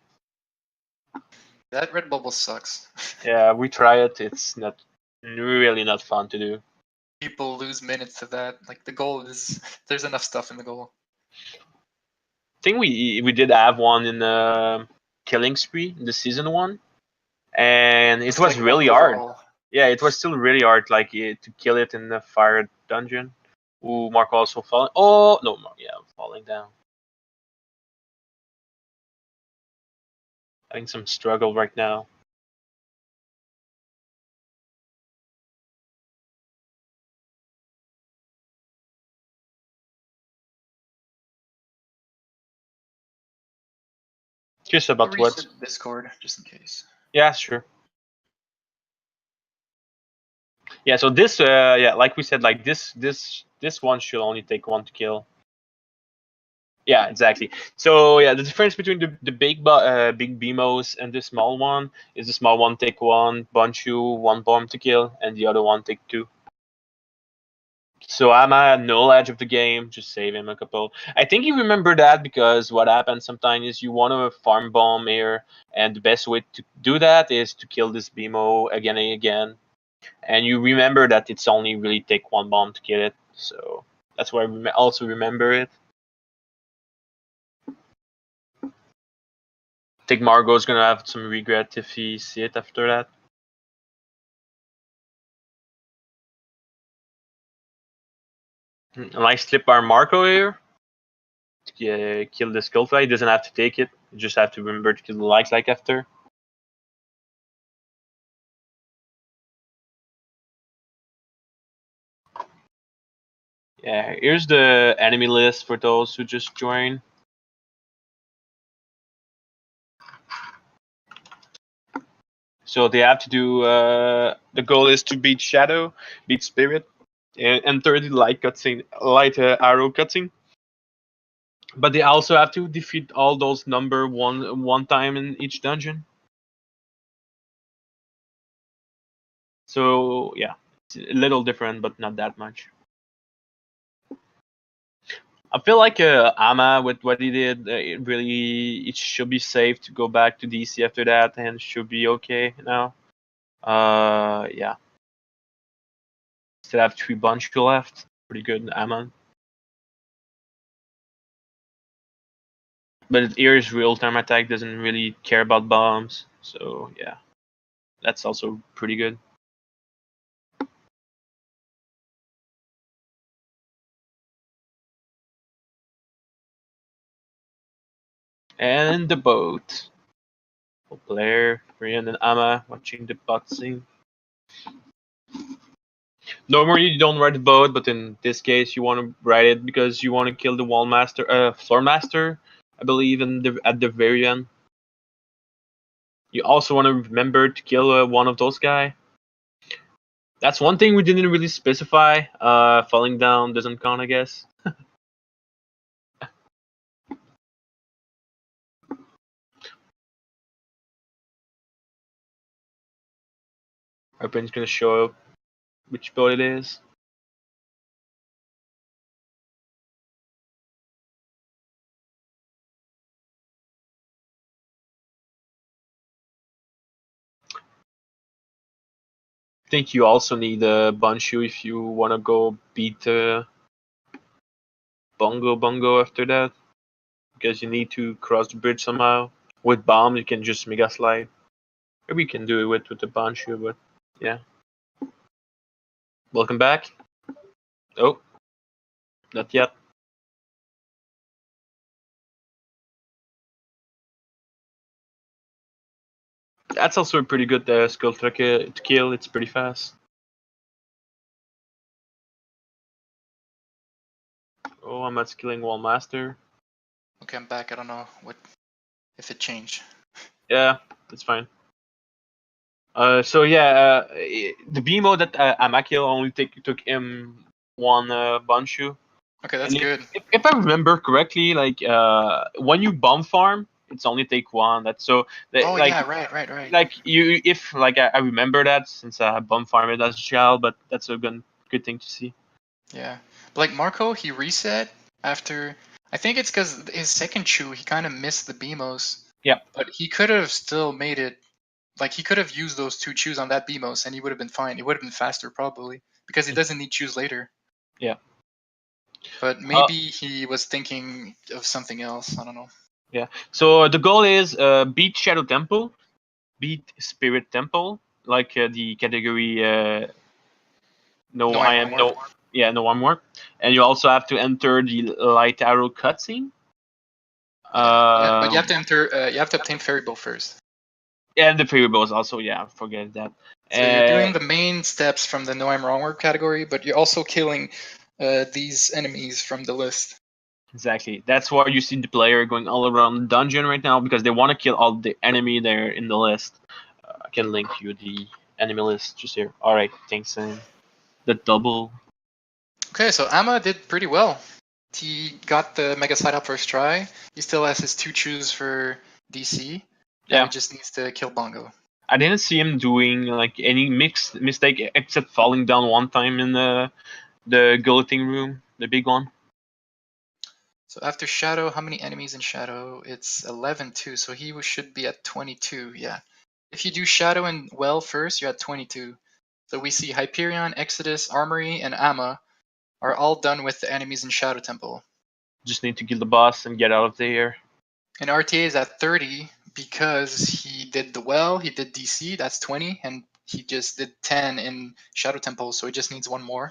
That red bubble sucks. Yeah, we try it. It's really not fun to do. People lose minutes to that. Like the goal is, there's enough stuff in the goal. I think we did have one in the killing spree, the season 1, and it was really hard. Yeah, it was still really hard, to kill it in the fire dungeon. Ooh, Mark also falling. Oh no, yeah, falling down. Having some struggle right now. Curious about what? Reset Discord, just in case. Yeah, sure. Yeah, so this, yeah, like we said, like this one should only take one to kill. Yeah, exactly. So yeah, the difference between the big BMOs and the small one is the small one take one Bunchu, one bomb to kill, and the other one take two. So I'm at no edge of the game, just save him a couple. I think you remember that because what happens sometimes is you want to farm bomb here, and the best way to do that is to kill this BMO again and again. And you remember that it's only really take one bomb to kill it, so that's why I also remember it. I think Margot's gonna have some regret if he see it after that. A nice slip by Marco here to kill the Skullfly. He doesn't have to take it, you just have to remember to kill the like after. Yeah, here's the enemy list for those who just joined. So they have to do. The goal is to beat Shadow, beat Spirit, and enter the light cutscene, light arrow cutscene. But they also have to defeat all those number one time in each dungeon. So yeah, it's a little different, but not that much. I feel like Ama with what he did, it should be safe to go back to DC after that, and should be okay now. Yeah. Still have 3 bunch left. Pretty good, Ama. But Ear's real-time attack doesn't really care about bombs, so yeah, that's also pretty good. And the boat. Player, Brian and Ama watching the boxing. Normally you don't ride the boat, but in this case you want to ride it because you want to kill the wall master, floor master, I believe, at the very end. You also want to remember to kill one of those guys. That's one thing we didn't really specify. Falling down doesn't count, I guess. Our pin's gonna show up which boat it is. I think you also need a Banshu if you want to go beat Bongo after that, because you need to cross the bridge somehow. With bomb, you can just mega slide. Maybe you can do it with the Banshu, but yeah. Welcome back. Oh, not yet. That's also a pretty good skull truck to kill. It's pretty fast. Oh, I'm at killing Wall Master. Okay, I'm back. I don't know if it changed. Yeah, that's fine. So yeah, the BMO that Amakil only took him one Banshu. Okay, that's And good. if I remember correctly, like when you bomb farm, it's only take one. That's so. Oh Like, yeah, right. like you, if like I remember that since I bomb farmed as a child, but that's a good thing to see. Yeah, but like Marco, he reset after. I think it's because his second chew, he kind of missed the BMOs. Yeah. But he could have still made it. Like he could have used those 2 chews on that BMOS, and he would have been fine. It would have been faster probably because he doesn't need chews later. Yeah. But maybe he was thinking of something else. I don't know. Yeah. So the goal is beat Shadow Temple, beat Spirit Temple, like the category no armor, and you also have to enter the light arrow cutscene. Yeah, but you have to enter. You have to obtain Fairy Bow first. And the Fairy Bow is also, yeah, forget that. So you're doing the main steps from the No I'm Wrong Word category, but you're also killing these enemies from the list. Exactly. That's why you see the player going all around the dungeon right now because they want to kill all the enemy there in the list. I can link you the enemy list just here. All right, thanks, Sam. The double. Okay, so Amma did pretty well. He got the Mega Side up first try. He still has his 2 choose for DC. Now he Yeah, just needs to kill Bongo. I didn't see him doing like any mixed mistake except falling down one time in the guillotine room, the big one. So after Shadow, how many enemies in Shadow? It's 11 too, so he should be at 22, yeah. If you do Shadow and Well first, you're at 22. So we see Hyperion, Exodus, Armory, and Amma are all done with the enemies in Shadow Temple. Just need to kill the boss and get out of there. And RTA is at 30 because he did the Well, he did DC, that's 20, and he just did 10 in Shadow Temple, so he just needs one more.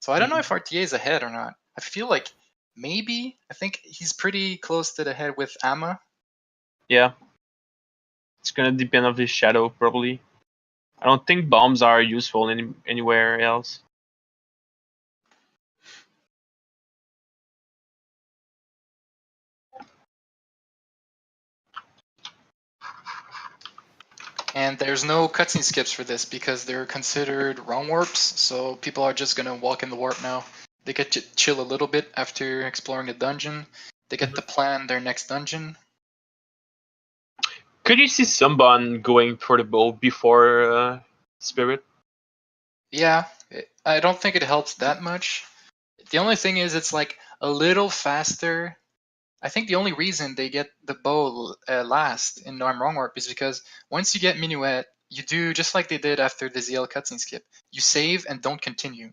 So I don't know if RTA is ahead or not. I feel like maybe. I think he's pretty close to the head with Amma. Yeah, it's gonna depend on his shadow probably. I don't think bombs are useful anywhere else. And there's no cutscene skips for this because they're considered wrong warps, so people are just gonna walk in the warp now. They get to chill a little bit after exploring the dungeon. They get to plan their next dungeon. Could you see someone going for the bow before Spirit? Yeah, I don't think it helps that much. The only thing is it's like a little faster. I think the only reason they get the bow last in No I'm Wrong Warp is because once you get Minuet, you do just like they did after the ZL cutscene skip. You save and don't continue.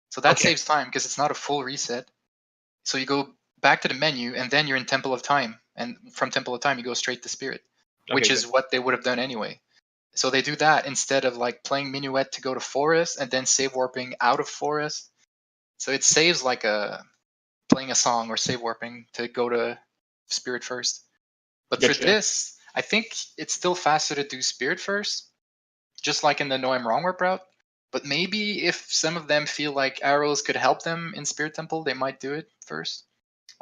So that Okay. saves time because it's not a full reset. So you go back to the menu and then you're in Temple of Time. And from Temple of Time, you go straight to Spirit, which Okay, is good. what they would have done anyway. So they do that instead of like playing Minuet to go to Forest and then save warping out of Forest. So it saves like playing a song or save warping to go to Spirit first. But for Gotcha. this, I think it's still faster to do Spirit first, just like in the No I'm Wrong Warp route. But maybe if some of them feel like arrows could help them in Spirit Temple, they might do it first.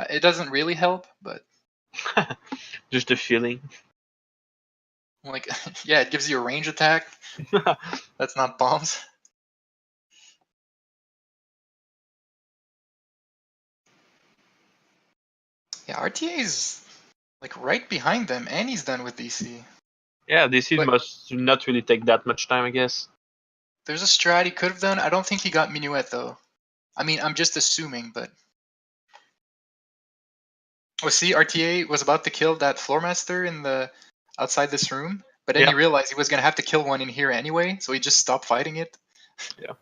It doesn't really help, but Just a feeling. like, yeah, it gives you a range attack. That's not bombs. Yeah, RTA is like right behind them, and he's done with DC. Yeah, this But must not really take that much time, I guess. there's a strat he could have done. I don't think he got Minuet though. I mean, I'm just assuming, but oh, see, RTA was about to kill that floor master in the outside this room, but then he Yeah. realized he was gonna have to kill one in here anyway, so he just stopped fighting it. Yeah.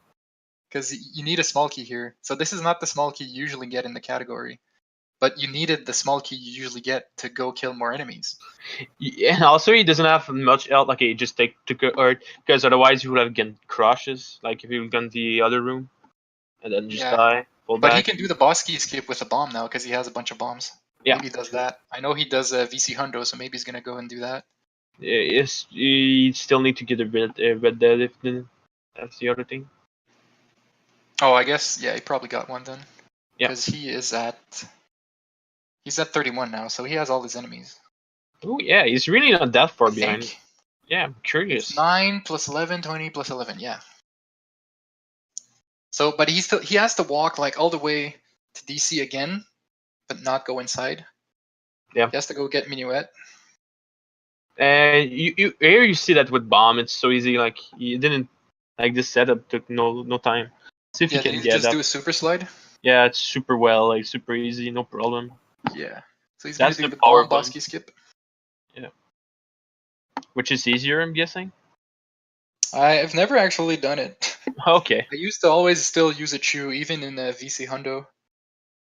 Because you need a small key here. So this is not the small key you usually get in the category, but you needed the small key you usually get to go kill more enemies. And also, he doesn't have much else. Like, he just take to or because otherwise he would have gotten crushes. Like if he would gone the other room and then just Yeah, die, fall but he back. can do the boss key skip with a bomb now because he has a bunch of bombs. Yeah. Maybe he does that. I know he does VC Hundo, so maybe he's gonna go and do that. Yes, you still need to get a red deadlift. Then that's the other thing. Oh, I guess yeah, he probably got one then Yeah. because he's at 31 now, so he has all his enemies. Oh yeah, he's really not that far I behind. think Yeah, I'm it's curious. 9 plus 11, 20 plus 11. Yeah. So, but he has to walk like all the way to DC again, but not go inside. Yeah. He has to go get Minuet. And you here you see that with bomb, it's so easy. Like you didn't like this setup took no time. See if you Yeah, did can he get just that. do a super slide? Yeah, it's super well, like super easy, no problem. Yeah. So he's gonna That's do the the power bomb bomb. Bosky skip. Yeah, which is easier, I'm guessing. I've never actually done it. Okay. I used to always still use a Chew, even in a VC Hundo.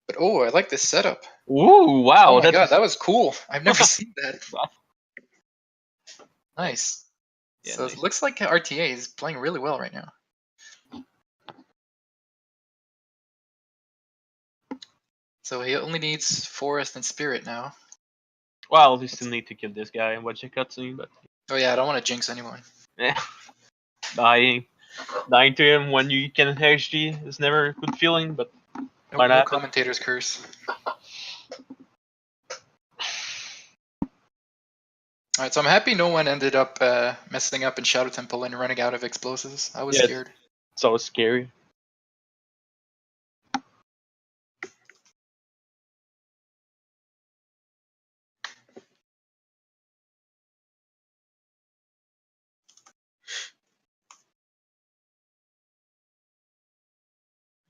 But oh, I like this setup. Ooh, Oh wow, my that god, was that was cool. I've never seen that. wow. Nice. Yeah, So it nice. looks like RTA is playing really well right now. So he only needs Forest and Spirit now. Well, we still need to kill this guy and watch the cutscene, but Oh yeah, I don't want to jinx anyone. yeah, dying, dying to him when you can HD is never a good feeling, but No, might no happen. commentator's curse. All right, so I'm happy no one ended up messing up in Shadow Temple and running out of explosives. I was Yeah, scared. it's always scary.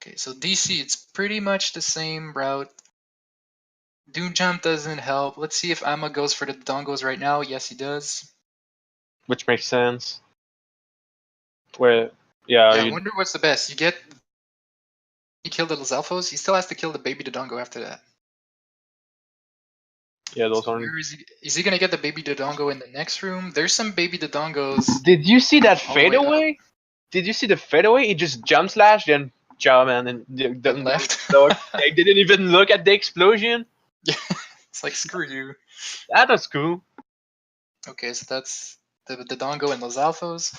Okay, so DC, it's pretty much the same route. Doom Jump doesn't help. Let's see if Amma goes for the dongos right now. Yes, he does. Which makes sense. Where, yeah, Yeah, I wonder what's the best. You kill the Lizalfos, he still has to kill the baby Dodongo after that. yeah, those So aren't. where is he? Is he gonna get the baby Dodongo in the next room? There's some baby Dodongos Did you see that all the way up fadeaway? Did you see the fadeaway? He just jump slash, then ciao, man, and and left. they didn't even look at the explosion. Yeah, it's like screw you. That was cool. Okay, so that's the Dodongo and Lizalfos.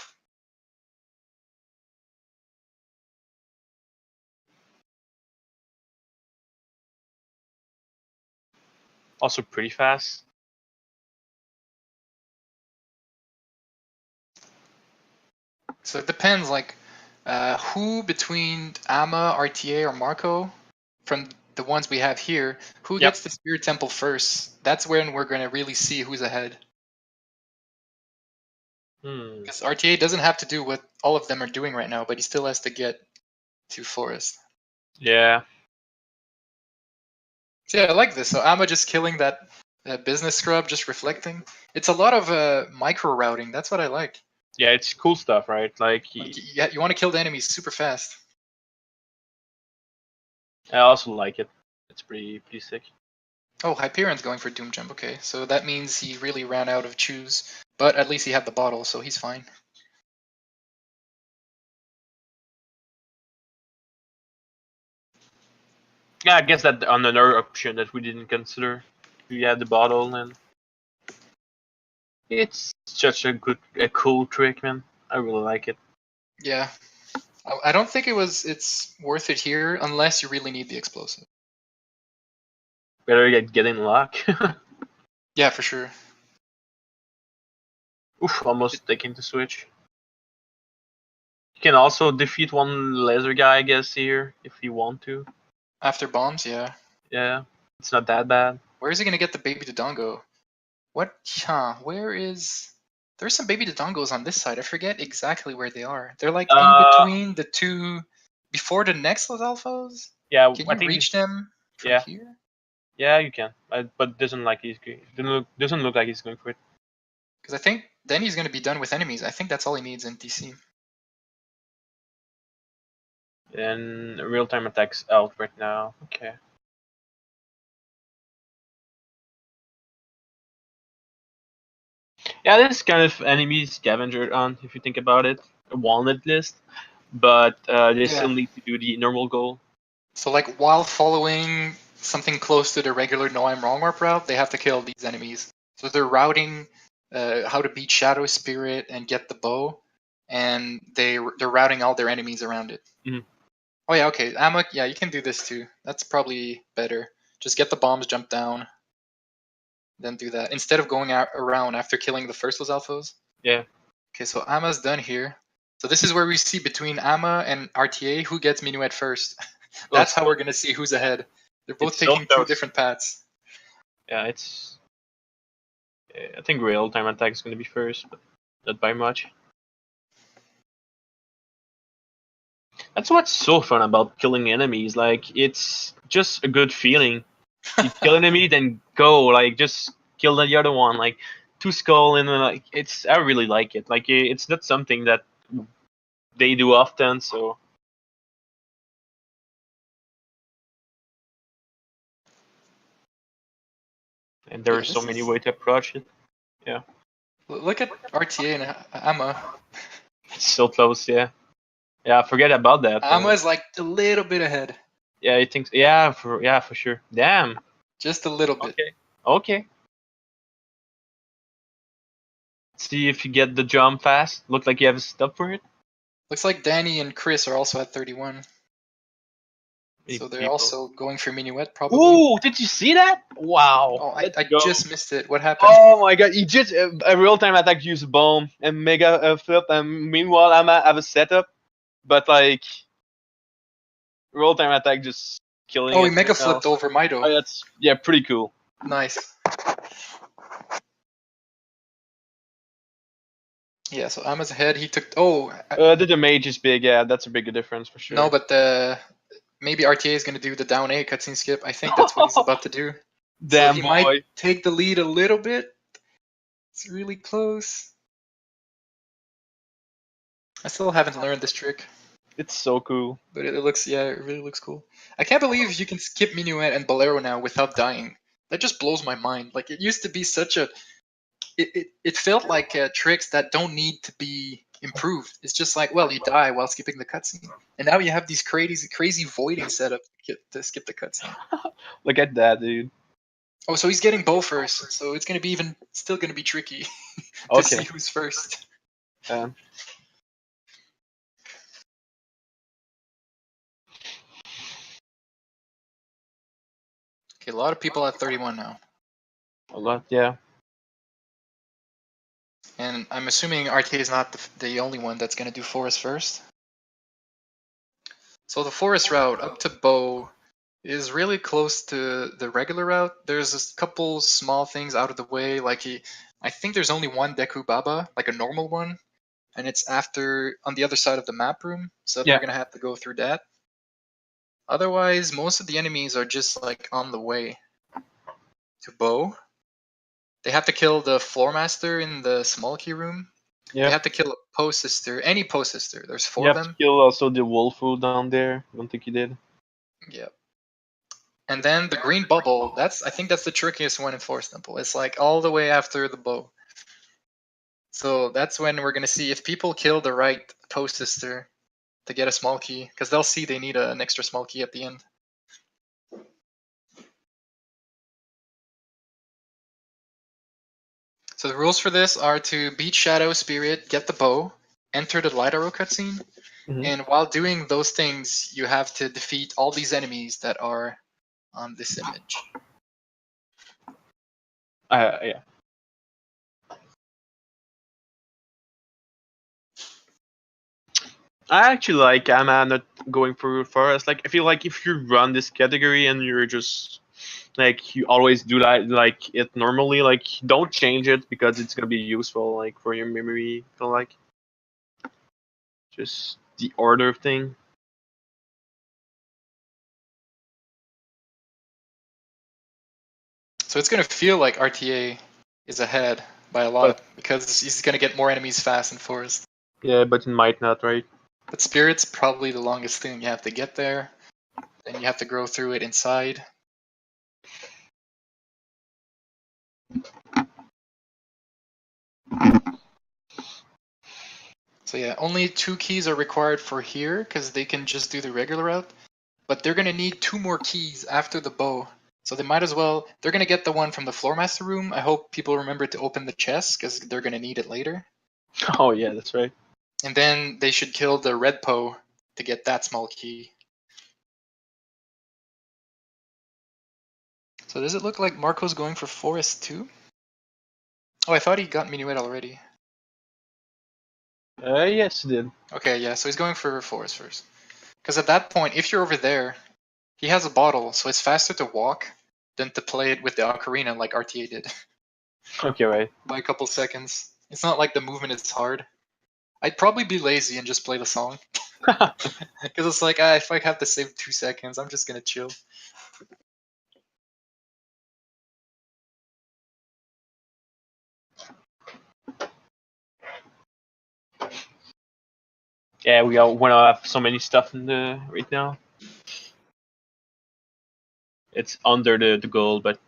Also pretty fast. So it depends, like, who between Amma, RTA, or Marco, from the ones we have here, who Yep. gets the Spirit Temple first? That's when we're going to really see who's ahead. Because RTA doesn't have to do what all of them are doing right now, but he still has to get to Forest. Yeah. So yeah, I like this. So Amma just killing that business scrub, just reflecting. It's a lot of micro routing. That's what I like. Yeah, it's cool stuff, right? Like, You want to kill the enemies super fast. I also like it. It's pretty sick. Oh, Hyperion's going for Doom Jump. Okay, so that means he really ran out of choose, but at least he had the bottle, so he's fine. Yeah, I guess that on another option that we didn't consider. We had the bottle, and it's such a cool trick, man. I really like it. Yeah, I don't think it's worth it here unless you really need the explosive. Better get in luck. Yeah, for sure. Oof, almost taking the switch. You can also defeat one laser guy, I guess, here if you want to. After bombs, yeah. Yeah, it's not that bad. Where is he gonna get the baby Dodongo? What? Huh? Where is? There's some baby Dodongos on this side. I forget exactly where they are. They're like in between the two, before the next Los Alphos. Yeah, Can I you think reach them from yeah, here? yeah, you can. But doesn't look like he's going for it. Because I think then he's gonna be done with enemies. I think that's all he needs in DC. And real time attacks out right now. Okay. Yeah, this is kind of enemy scavenger on if you think about it, a wanted list, but they still Yeah. need to do the normal goal. So like while following something close to the regular No I'm Wrong warp route, they have to kill these enemies. So they're routing how to beat Shadow Spirit and get the bow, and they're routing all their enemies around it. Mhm. Oh yeah, okay. Amok, yeah, you can do this too. That's probably better. Just get the bombs, jump down, then do that instead of going out around after killing the first Los Alphos. Yeah. Okay, so Amma's done here. So this is where we see between Amma and RTA who gets Minuet first. Well, That's how we're gonna see who's ahead. They're both it's so taking two close. different paths. Yeah, it's. I think real time attack is going to be first, but not by much. That's what's so fun about killing enemies. Like, it's just a good feeling. You kill an enemy, then go. Like, just kill the other one. Like, two skull, and then, like, it's. I really like it. Like, it's not something that they do often. So and there Yeah, are so this many is. ways to approach it. Yeah, Look at RTA and Amma. it's so close. Yeah, yeah. Forget about that. Amma is like a little bit ahead, Yeah, I think. Yeah, for sure. Damn. just a little bit. Okay. Okay. See if you get the jump fast. Look like you have a stop for it. Looks like Danny and Chris are also at 31. So they're People. also going for minuet, probably. Ooh, did you see that? Wow. Oh, I Let's go. just missed it. What happened? Oh my god, he just a real time attack use a bomb and mega flip, and meanwhile I have a setup, but like real time attack just killing Oh, he it mega right now. flipped over Mido. Oh, that's pretty cool. Nice. Yeah, so Ama's ahead. He took. Oh, The mage is big, yeah, that's a bigger difference for sure. no, but maybe RTA is gonna do the down A cutscene skip. I think that's what he's about to do. Damn so he boy. might take the lead a little bit. It's really close. I still haven't learned this trick, It's so cool. but it looks, yeah, it really looks cool. I can't believe you can skip Minuet and Bolero now without dying. That just blows my mind. Like, it used to be such a. It felt like tricks that don't need to be improved. It's just like, well, you die while skipping the cutscene, and now you have these crazy voiding setup to skip the cutscene. Look at that, dude. Oh, so he's getting bow first, so it's gonna be still gonna be tricky to Okay. see who's first. Um, Okay, a lot of people at 31 now, a lot, yeah. and I'm assuming RT is not the only one that's gonna do forest first. So the forest route up to bow is really close to the regular route. There's a couple small things out of the way, like I think there's only one Deku Baba, like a normal one, and it's after on the other side of the map room, so Yeah. they're gonna have to go through that. Otherwise, most of the enemies are just like on the way to bow. They have to kill the floor master in the small key room. Yeah. They have to kill a post sister, any post sister. There's 4 You of have them. to kill also the wolfu down there. I don't think you did. Yep. And then the green bubble, I think that's the trickiest one in Forest Temple. It's like all the way after the bow. So that's when we're gonna see if people kill the right post sister to get a small key, because they'll see they need an extra small key at the end. So the rules for this are to beat Shadow Spirit, get the bow, enter the light arrow cutscene, and while doing those things, you have to defeat all these enemies that are on this image. Yeah. I actually like I'm not going for forest. Like I feel like if you run this category and you're just like you always do that like it normally, like don't change it because it's gonna be useful like for your memory. I feel like just the order thing. So it's gonna feel like RTA is ahead by a lot because he's gonna get more enemies fast in Forest. Yeah, but it might not, right? But Spirit's probably the longest thing. You have to get there, then you have to go through it inside. So yeah, only 2 keys are required for here because they can just do the regular route. But they're gonna need 2 more keys after the bow. So they might as well. They're gonna get the one from the floor master room. I hope people remember to open the chest because they're gonna need it later. Oh yeah, that's right. And then they should kill the red Poe to get that small key. So does it look like Marco's going for Forest too? Oh, I thought he got Minuet already. Yes, it did. Okay, yeah, so he's going for Forest first. Because at that point, if you're over there, he has a bottle, so it's faster to walk than to play it with the Ocarina like RTA did. Okay, right. By a couple seconds. It's not like the movement is hard. I'd probably be lazy and just play the song. Because it's like, if I have to save 2 seconds, I'm just gonna chill. Yeah, we all want to have so many stuff in the right now. It's under the goal, but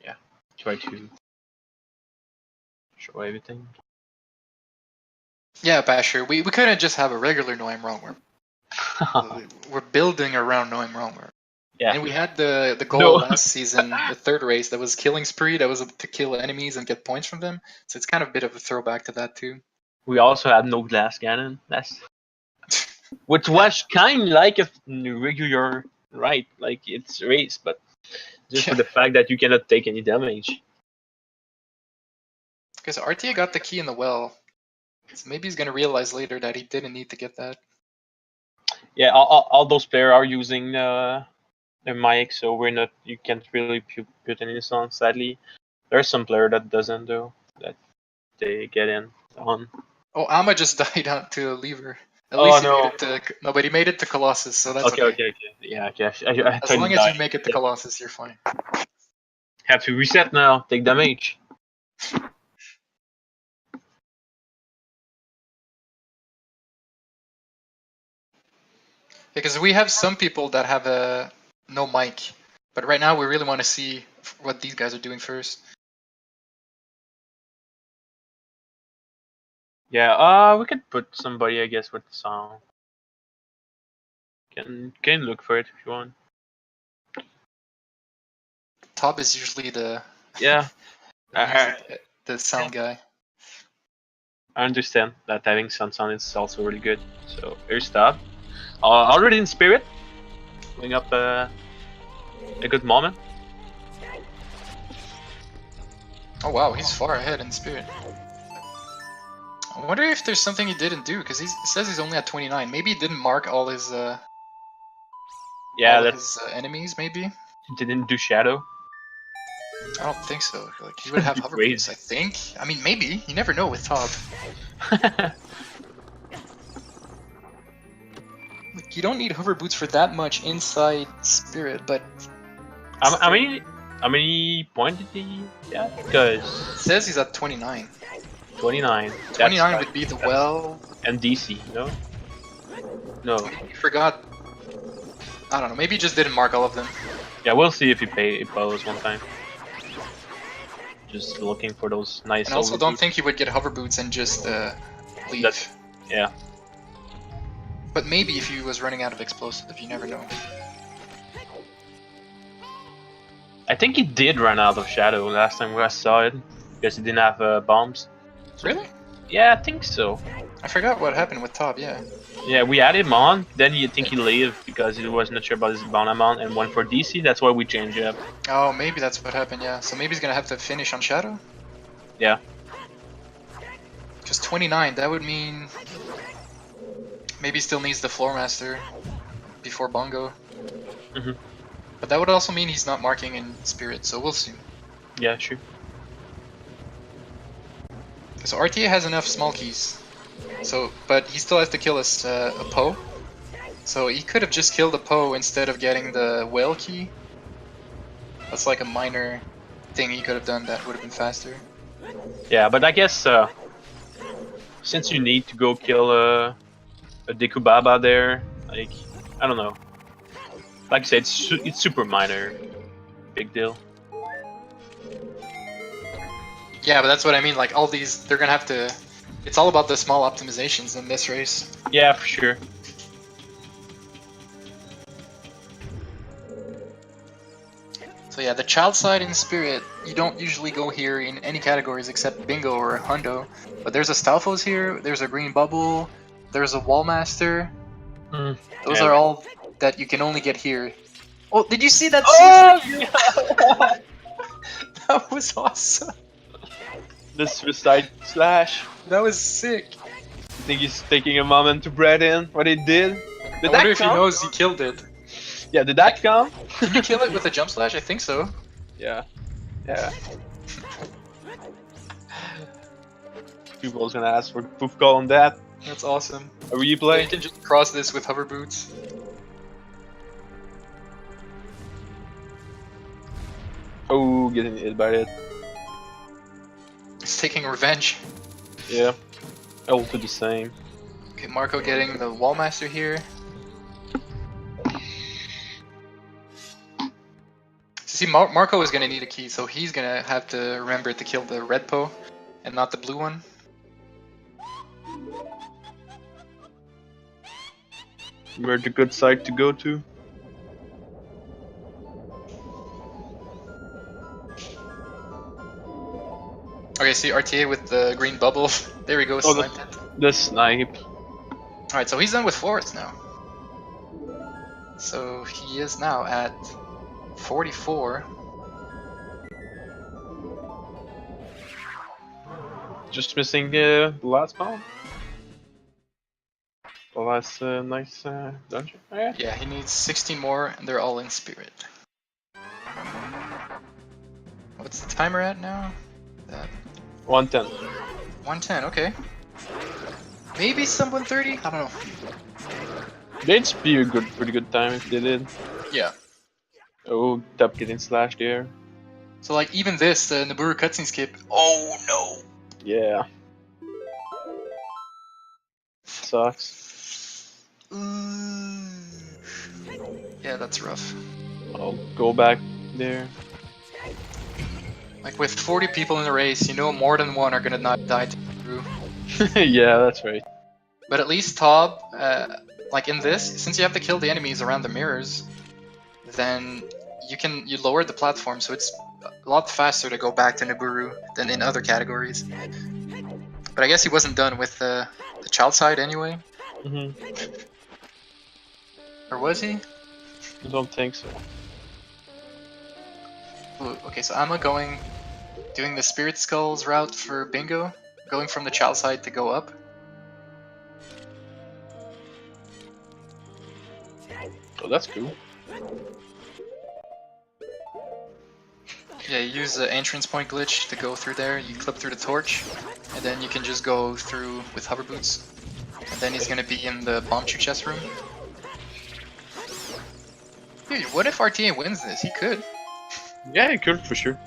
yeah, try to show everything. Yeah, Basher, we couldn't just have a regular No I'm Wrong worm. We're building around No I'm Wrong worm. Yeah. And we had the goal last season, the third race, that was Killing Spree, that was to kill enemies and get points from them. So it's kind of a bit of a throwback to that too. We also had no glass cannon. Which was kind of like a regular right. Like it's raised, but just for Yeah. the fact that you cannot take any damage. Because RTA got the key in the well. So maybe he's gonna realize later that he didn't need to get that. Yeah, all those players are using their mic, so we're not. You can't really put any song. Sadly, there's some player that doesn't though. That they get in on. Oh, Amma just died out to a lever. At Oh least he made no. it to no, but he made it to Colossus, so that's Okay, okay. okay, okay. Yeah, okay. I As thought he long as you died. make it to Yeah. Colossus, you're fine. Have to reset now. Take damage. Because we have some people that have no mic, but right now we really want to see what these guys are doing first. Yeah. We could put somebody, I guess, with the song. Can look for it if you want. Top is usually the Yeah. I, the sound guy. I understand that having sun sound is also really good. So here's Tab. Already in spirit. Going up a good moment. Oh wow, he's far ahead in spirit. I wonder if there's something he didn't do, because he says he's only at 29. Maybe he didn't mark all his Yeah, that enemies. Maybe didn't do shadow. I don't think so. Like he would have Be hover crazy. boots. I think. I mean, maybe. You never know with Top. Like, you don't need hover boots for that much inside spirit, but how many points did he get? Because it says he's at 29. 29. 29 would be the well. And DC, no? No. Maybe he forgot. I don't know. Maybe he just didn't mark all of them. Yeah, we'll see if he pose one time. Just looking for those nice. And also, overboots. don't think he would get hover boots and just leave. Yeah. But maybe if he was running out of explosive, you never know. I think he did run out of shadow last time I saw it because he didn't have bombs. Really? Yeah, I think so. I forgot what happened with Top. Yeah. Yeah, we had him on. Then you think he left because he was not sure about his bomb amount and went for DC. That's why we changed it up. Oh, maybe that's what happened. Yeah. So maybe he's gonna have to finish on shadow. Yeah. Just 29. That would mean maybe he still needs the floor master before Bongo. Mhm. But that would also mean he's not marking in spirit. So we'll see. Yeah, sure. So RTA has enough small keys. So, but he still has to kill a Poe. So he could have just killed the Poe instead of getting the whale key. That's like a minor thing he could have done that would have been faster. Yeah, but I guess since you need to go kill a Dekubaba there, like I don't know. Like I said, it's super minor, big deal. Yeah, but that's what I mean. Like all these, they're gonna have to. It's all about the small optimizations in this race. Yeah, for sure. So yeah, the child side in Spirit, you don't usually go here in any categories except Bingo or Hundo. But there's a Stalfos here, there's a Green Bubble, there's a Wallmaster. Those are all that you can only get here. Oh, did you see that? Oh, yeah. That was awesome. The suicide slash. That was sick. I think he's taking a moment to breathe in what he did. I wonder if he knows he killed it. Yeah, did that count? Can you kill it with a jump slash? I think so. Yeah. Yeah. People's gonna ask for poof call on that. That's awesome. A replay. You can just cross this with hover boots. Oh, getting hit by it. He's taking revenge. Yeah. I'll do the same. Okay, Marco getting the Wallmaster here. See, Marco is gonna need a key, so he's gonna have to remember to kill the red Poe and not the blue one. Where's the good side to go to? Okay, see RTA with the green bubble. There we go, Oh, sniped it. the snipe. Alright, so he's done with Florets now. So he is now at 44. Just missing the last bound. The last nice dungeon. Oh, yeah. Yeah, he needs 16 more, and they're all in spirit. What's the timer at now? 110. 110, okay. Maybe some 130? I don't know. They'd be a pretty good time if they did. Yeah. Oh, Dub getting slashed there. So like even this, the Nibiru cutscene skip. Oh no. Yeah. Sucks. Yeah, that's rough. I'll go back there. Like with 40 people in the race, you know more than one are gonna not die to Nibiru. Yeah, that's right. But at least Tob, like in this, since you have to kill the enemies around the mirrors, then you lower the platform, so it's a lot faster to go back to Nibiru than in other categories. But I guess he wasn't done with the child side anyway, or was he? I don't think so. Ooh, okay, so I'm doing the Spirit Skulls route for Bingo, going from the child side to go up. Oh, that's cool. Yeah, you use the entrance point glitch to go through there, you clip through the torch, and then you can just go through with hover boots. And then he's gonna be in the bomb shoot chest room. Dude, what if RTA wins this? He could. Yeah, it could for sure.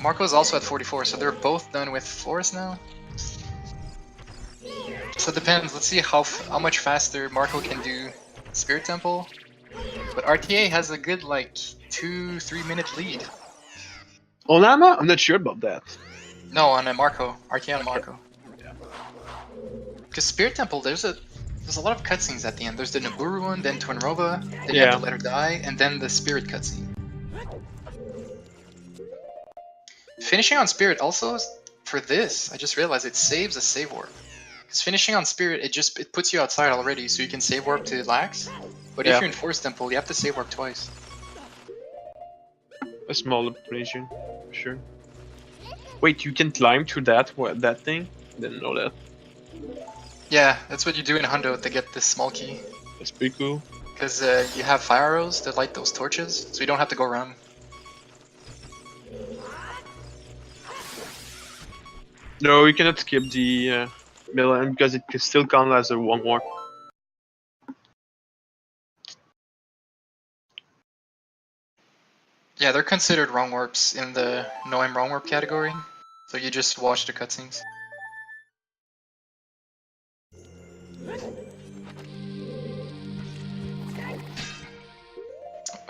Marco's also at 44, so they're both done with Forest now. So it depends. Let's see how much faster Marco can do Spirit Temple. But RTA has a good like 2-3 minute lead. On Amma? I'm not sure about that. No, on Marco. RTA on Marco. Yeah. Because Spirit Temple, there's a lot of cutscenes at the end. There's the Nibiru one, then Twinrova, then you have to let her die, and then the Spirit cutscene. Finishing on Spirit also, for this, I just realized it saves a save warp. Because finishing on Spirit, it puts you outside already, so you can save warp to Lax. But if you're in Forest Temple, you have to save warp twice. A small operation, sure. Wait, you can climb through that thing? Didn't know that. Yeah, that's what you do in Hundo to get this small key. That's pretty cool. Because you have fire arrows that light those torches, so you don't have to go around. No, you cannot skip the middle because it can still count as a one warp. Yeah, they're considered wrong warps in the No I'm Wrong Warp category, so you just watch the cutscenes.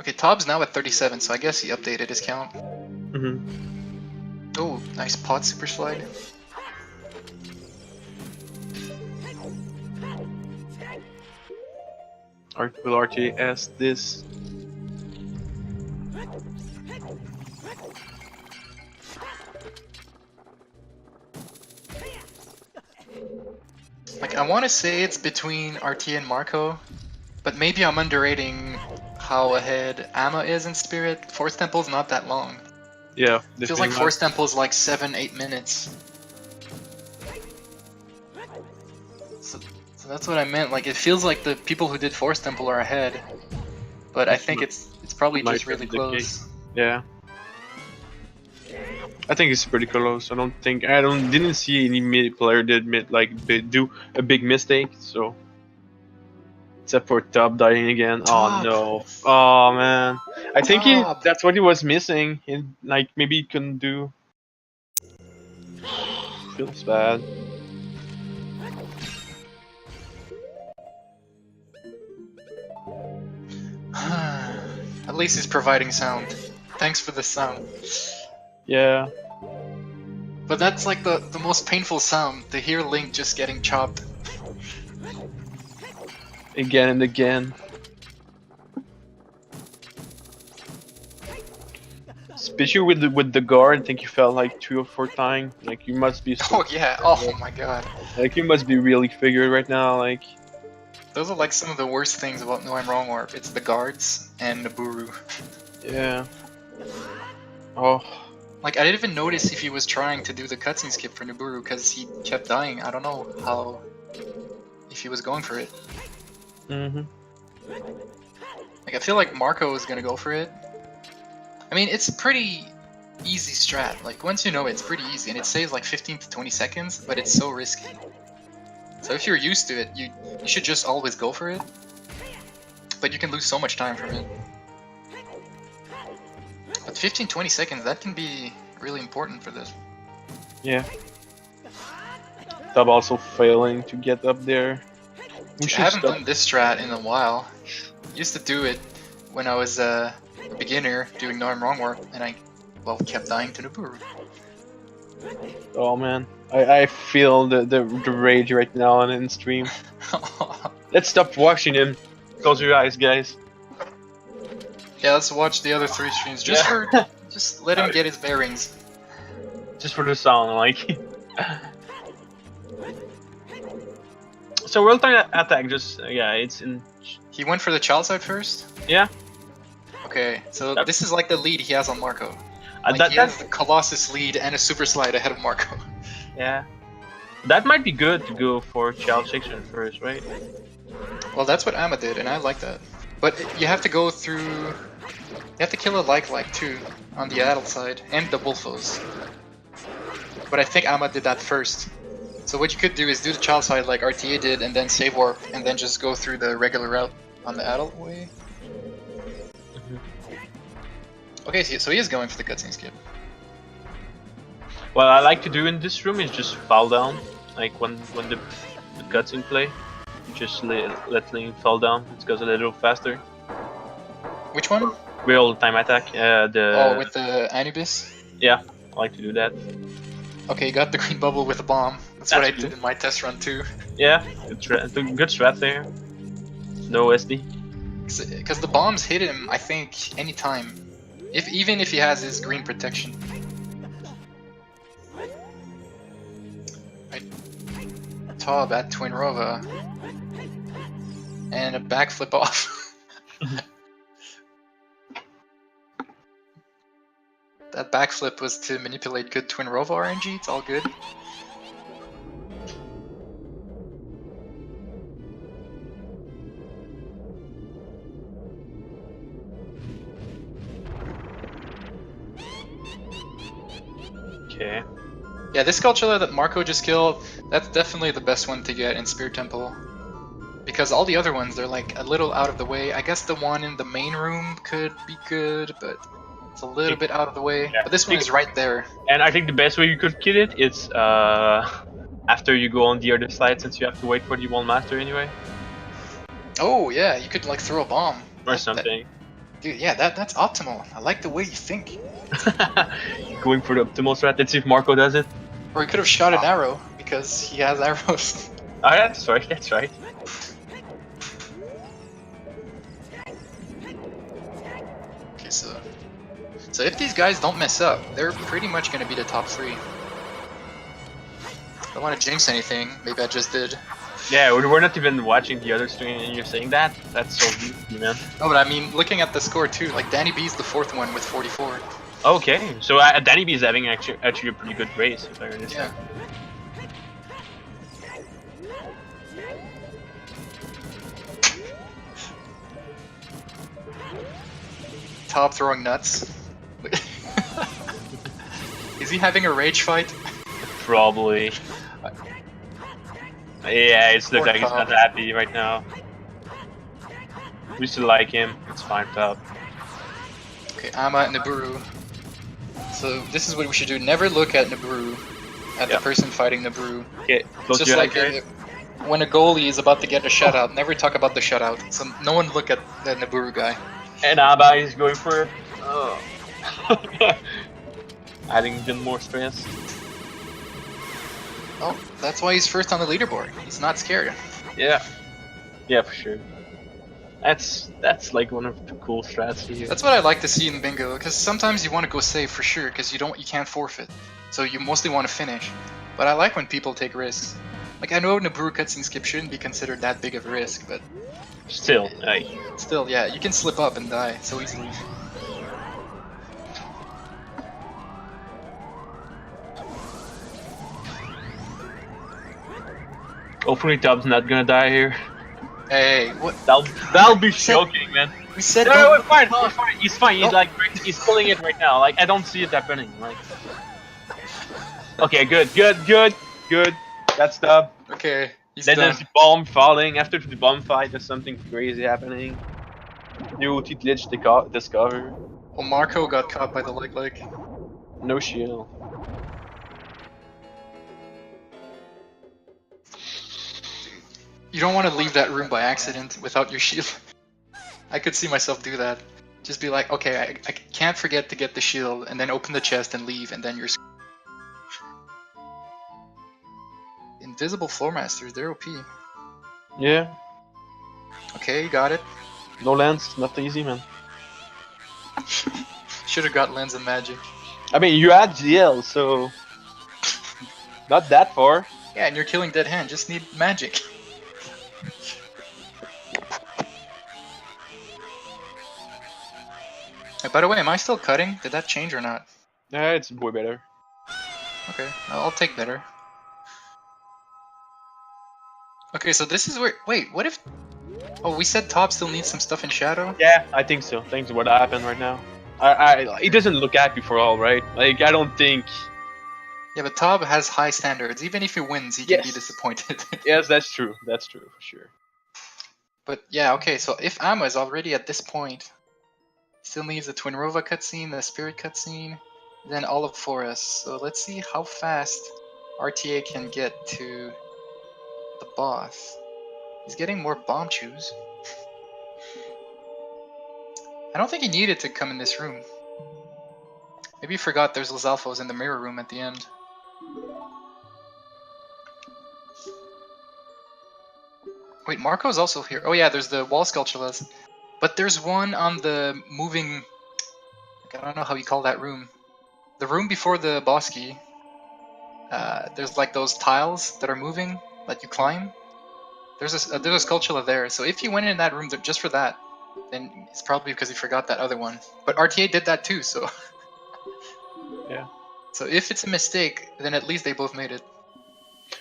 Okay, Tob's now at 37, so I guess he updated his count. Oh, nice pot super slide. Will RTA ask this? Like, I want to say it's between RT and Marco, but maybe I'm underrating how ahead Amma is in Spirit. Force Temple's not that long. Yeah. It feels like Force Temple's like 7-8 minutes. So that's what I meant. Like, it feels like the people who did Force Temple are ahead, but I think it's probably just really close. Yeah. I think it's pretty close. I didn't see any player did do a big mistake. So, except for Tub dying again. Top. Oh no! Oh man! I think that's what he was missing. Like maybe he couldn't do. Feels bad. At least he's providing sound. Thanks for the sound. Yeah. But that's like the most painful sound, to hear Link just getting chopped. Again and again. Especially with the guard, I think you felt like 3 or 4 times. Like you must be. Oh yeah! Oh my god! Like you must be really figured right now. Like. Those are like some of the worst things about No I'm Wrong Warp. It's the guards and Naburu. Yeah. Oh. Like, I didn't even notice if he was trying to do the cutscene skip for Naburu because he kept dying. I don't know how... if he was going for it. Mm-hmm. Like, I feel like Marco is gonna go for it. I mean, it's a pretty easy strat. Like, once you know it, it's pretty easy, and it saves like 15 to 20 seconds, but it's so risky. So if you're used to it, you should just always go for it. But you can lose so much time from it. But 15-20 seconds, that can be really important for this. Yeah. Tab also failing to get up there. Dude, I haven't done this strat in a while. Used to do it when I was a beginner doing No I'm Wrong Warp, and I, well, kept dying to Naburu. Oh man, I feel the rage right now on in stream. Let's stop watching him. Close your eyes, guys. Yeah, let's watch the other 3 streams just for just let him get his bearings. Just for the sound, like. So World Time Attack just yeah, it's in. He went for the child side first? Yeah. Okay, so this is like the lead he has on Marco. Like he that's has the Colossus lead and a super slide ahead of Marco. yeah. That might be good to go for child section first, right? Well, that's what Amma did, and I like that. But you have to go through... You have to kill a like too, on the adult side, and the Wolfos. But I think Amma did that first. So what you could do is do the child side like RTA did, and then save warp, and then just go through the regular route on the adult way. Okay, so he is going for the cutscene skip. What I like to do in this room is just fall down, like when the cutscene play, just let Link fall down. It goes a little faster. Which one? Real time attack. Oh, with the Anubis? Yeah, I like to do that. Okay, you got the green bubble with a bomb. That's what I did in my test run too. Yeah, good strat there. No SD. Because the bombs hit him, I think, anytime. Even if he has his green protection. Right. Tob at Twin Rova. And a backflip off. That backflip was to manipulate good Twin Rova RNG, it's all good. Okay. Yeah, this Skulltula that Marco just killed, that's definitely the best one to get in Spirit Temple. Because all the other ones, they're like a little out of the way. I guess the one in the main room could be good, but it's a little bit out of the way. Yeah. But this one is right there. And I think the best way you could kill it is after you go on the other side, since you have to wait for the one master anyway. Oh yeah, you could like throw a bomb. Or something. Dude, yeah, that's optimal. I like the way you think. Going for the optimal strat. Let's see if Marco does it. Or he could have shot an arrow, because he has arrows. Oh yeah, that's right, that's right. Okay, so if these guys don't mess up, they're pretty much going to be the top 3. I don't want to jinx anything, maybe I just did. Yeah, we're not even watching the other stream and you're saying that? That's so easy, man. No, but I mean, looking at the score too, like Danny B's the 4th one with 44. Okay, so Danny B is having actually a pretty good race, if I understand. Yeah. Top throwing nuts. Is he having a rage fight? Probably. Yeah, it looks like he's not happy right now. We still like him. It's fine, Top. Okay, Amma and Naburu. So this is what we should do. Never look at Naburu, at the person fighting Naburu. Okay, it's just like when a goalie is about to get a shutout, never talk about the shutout. So no one look at the Naburu guy. And Abba is going for... Oh. Adding even more stress. Oh, that's why he's first on the leaderboard. He's not scared. Yeah. Yeah, for sure. That's like one of the cool strats here. That's what I like to see in bingo, because sometimes you want to go save for sure, because you can't forfeit. So you mostly want to finish. But I like when people take risks. Like, I know Naburu cutscene skip shouldn't be considered that big of a risk, but Still, like, still, yeah, you can slip up and die so easily. hopefully Tub's not gonna die here. Hey, what? That'll be shocking, man. We said No, don't no, look we're fine. up. We're fine. He's fine. He's No. like he's pulling it right now. Like I don't see it happening. Like. Okay, good. That's Tub. Okay, he's Then done. there's the bomb falling. After the bomb fight, there's something crazy happening. New OT glitch discover. Oh, Marco got caught by the leg. No shield. You don't want to leave that room by accident without your shield. I could see myself do that. Just be like, okay, I can't forget to get the shield, and then open the chest and leave, and then you're Invisible Floor Masters, they're OP. Yeah. Okay, got it. No lens. Not easy, man. Should have got Lens and Magic. I mean, you had GL, so not that far. Yeah, and you're killing Dead Hand, just need Magic. By the way, am I still cutting? Did that change or not? Yeah, it's way better. Okay, I'll take better. Okay, so this is where... Wait, what if... Oh, we said Top still needs some stuff in Shadow? Yeah, I think so. Thanks to what happened right now. It doesn't look happy for all, right? Like, I don't think... Yeah, but Tob has high standards. Even if he wins, he can be Yes. disappointed. Yes, that's true. That's true, for sure. But yeah, okay, so if Amma is already at this point, still needs the Twin Rova cutscene, the Spirit cutscene, then all of Forest. So let's see how fast RTA can get to the boss. He's getting more bomb chews. I don't think he needed to come in this room. Maybe he forgot there's Lizalfos in the mirror room at the end. Wait, Marco's also here. Oh yeah, there's the wall sculptures. But there's one on the moving... I don't know how you call that room. The room before the boss key. There's like those tiles that are moving, that you climb. There's a sculpture there, so if he went in that room just for that, then it's probably because he forgot that other one. But RTA did that too, so... Yeah. So if it's a mistake, then at least they both made it.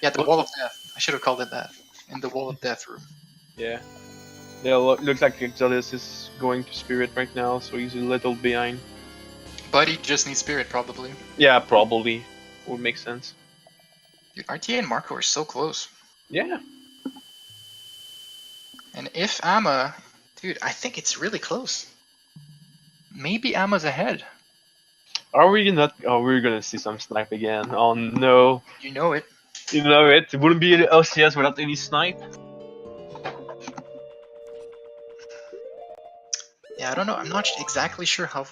Yeah, the Wall of Death. I should have called it that. In the Wall of Death room. Yeah. Yeah, looks like Exodus is going to Spirit right now, so he's a little behind. But he just needs Spirit, probably. Yeah, probably. Would make sense. Dude, RTA and Marco are so close. Yeah. And if Amma... Dude, I think it's really close. Maybe Amma's ahead. Are we not... Oh, we're gonna see some snipe again. Oh no. You know it. You know it. It wouldn't be an LCS without any snipe. Yeah, I don't know. I'm not exactly sure how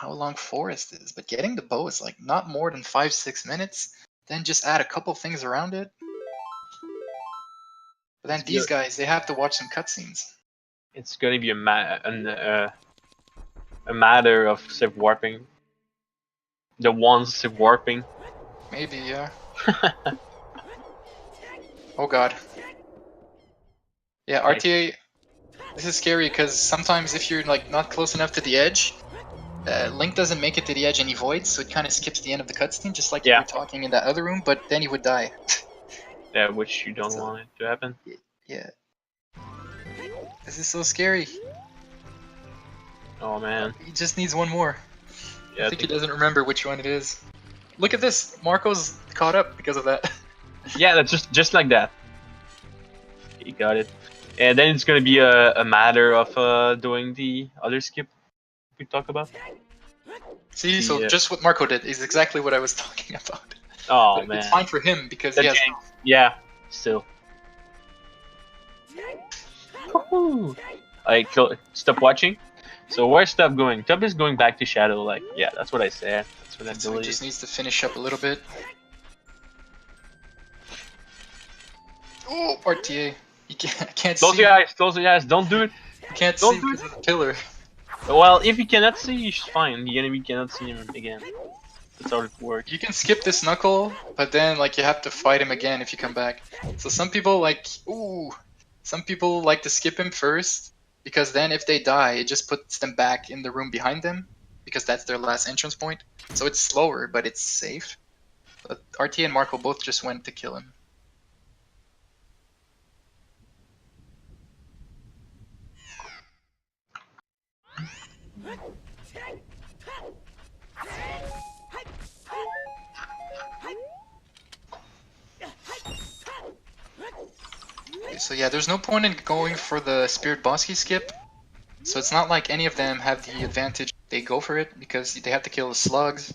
long Forest is, but getting the bow is like not more than 5-6 minutes. Then just add a couple things around it. But then these guys, they have to watch some cutscenes. It's gonna be a matter of Civ warping. The ones Civ warping. Maybe, yeah. Oh god. Yeah, RTA, this is scary because sometimes if you're like not close enough to the edge, Link doesn't make it to the edge and he voids, so it kind of skips the end of the cutscene, just like you were talking in that other room, but then he would die. Yeah, which you don't want it to happen. Yeah. This is so scary. Oh man. He just needs one more. Yeah, I think he doesn't remember which one it is. Look at this! Marco's caught up because of that. Yeah, that's just like that. He got it. And then it's gonna be a matter of doing the other skip we talked about. See, so just what Marco did is exactly what I was talking about. Oh but man. it's fine for him because he has... Yeah, still. Alright, stop watching. So where's Tub going? Tub is going back to Shadow, like, yeah, that's what I said. That's what I So believe. he just needs to finish up a little bit. Oh, RTA. He can't see. Close your eyes, don't do it. He can't Don't see do because of the pillar. Well, if he cannot see, he's fine. The enemy cannot see him again. That's how it works. You can skip this knuckle, but then like you have to fight him again if you come back. So some people like to skip him first because then if they die, it just puts them back in the room behind them because that's their last entrance point. So it's slower, but it's safe. But RT and Marco both just went to kill him. Okay, so yeah, there's no point in going for the Spirit Boss Key skip. So it's not like any of them have the advantage. They go for it because they have to kill the slugs,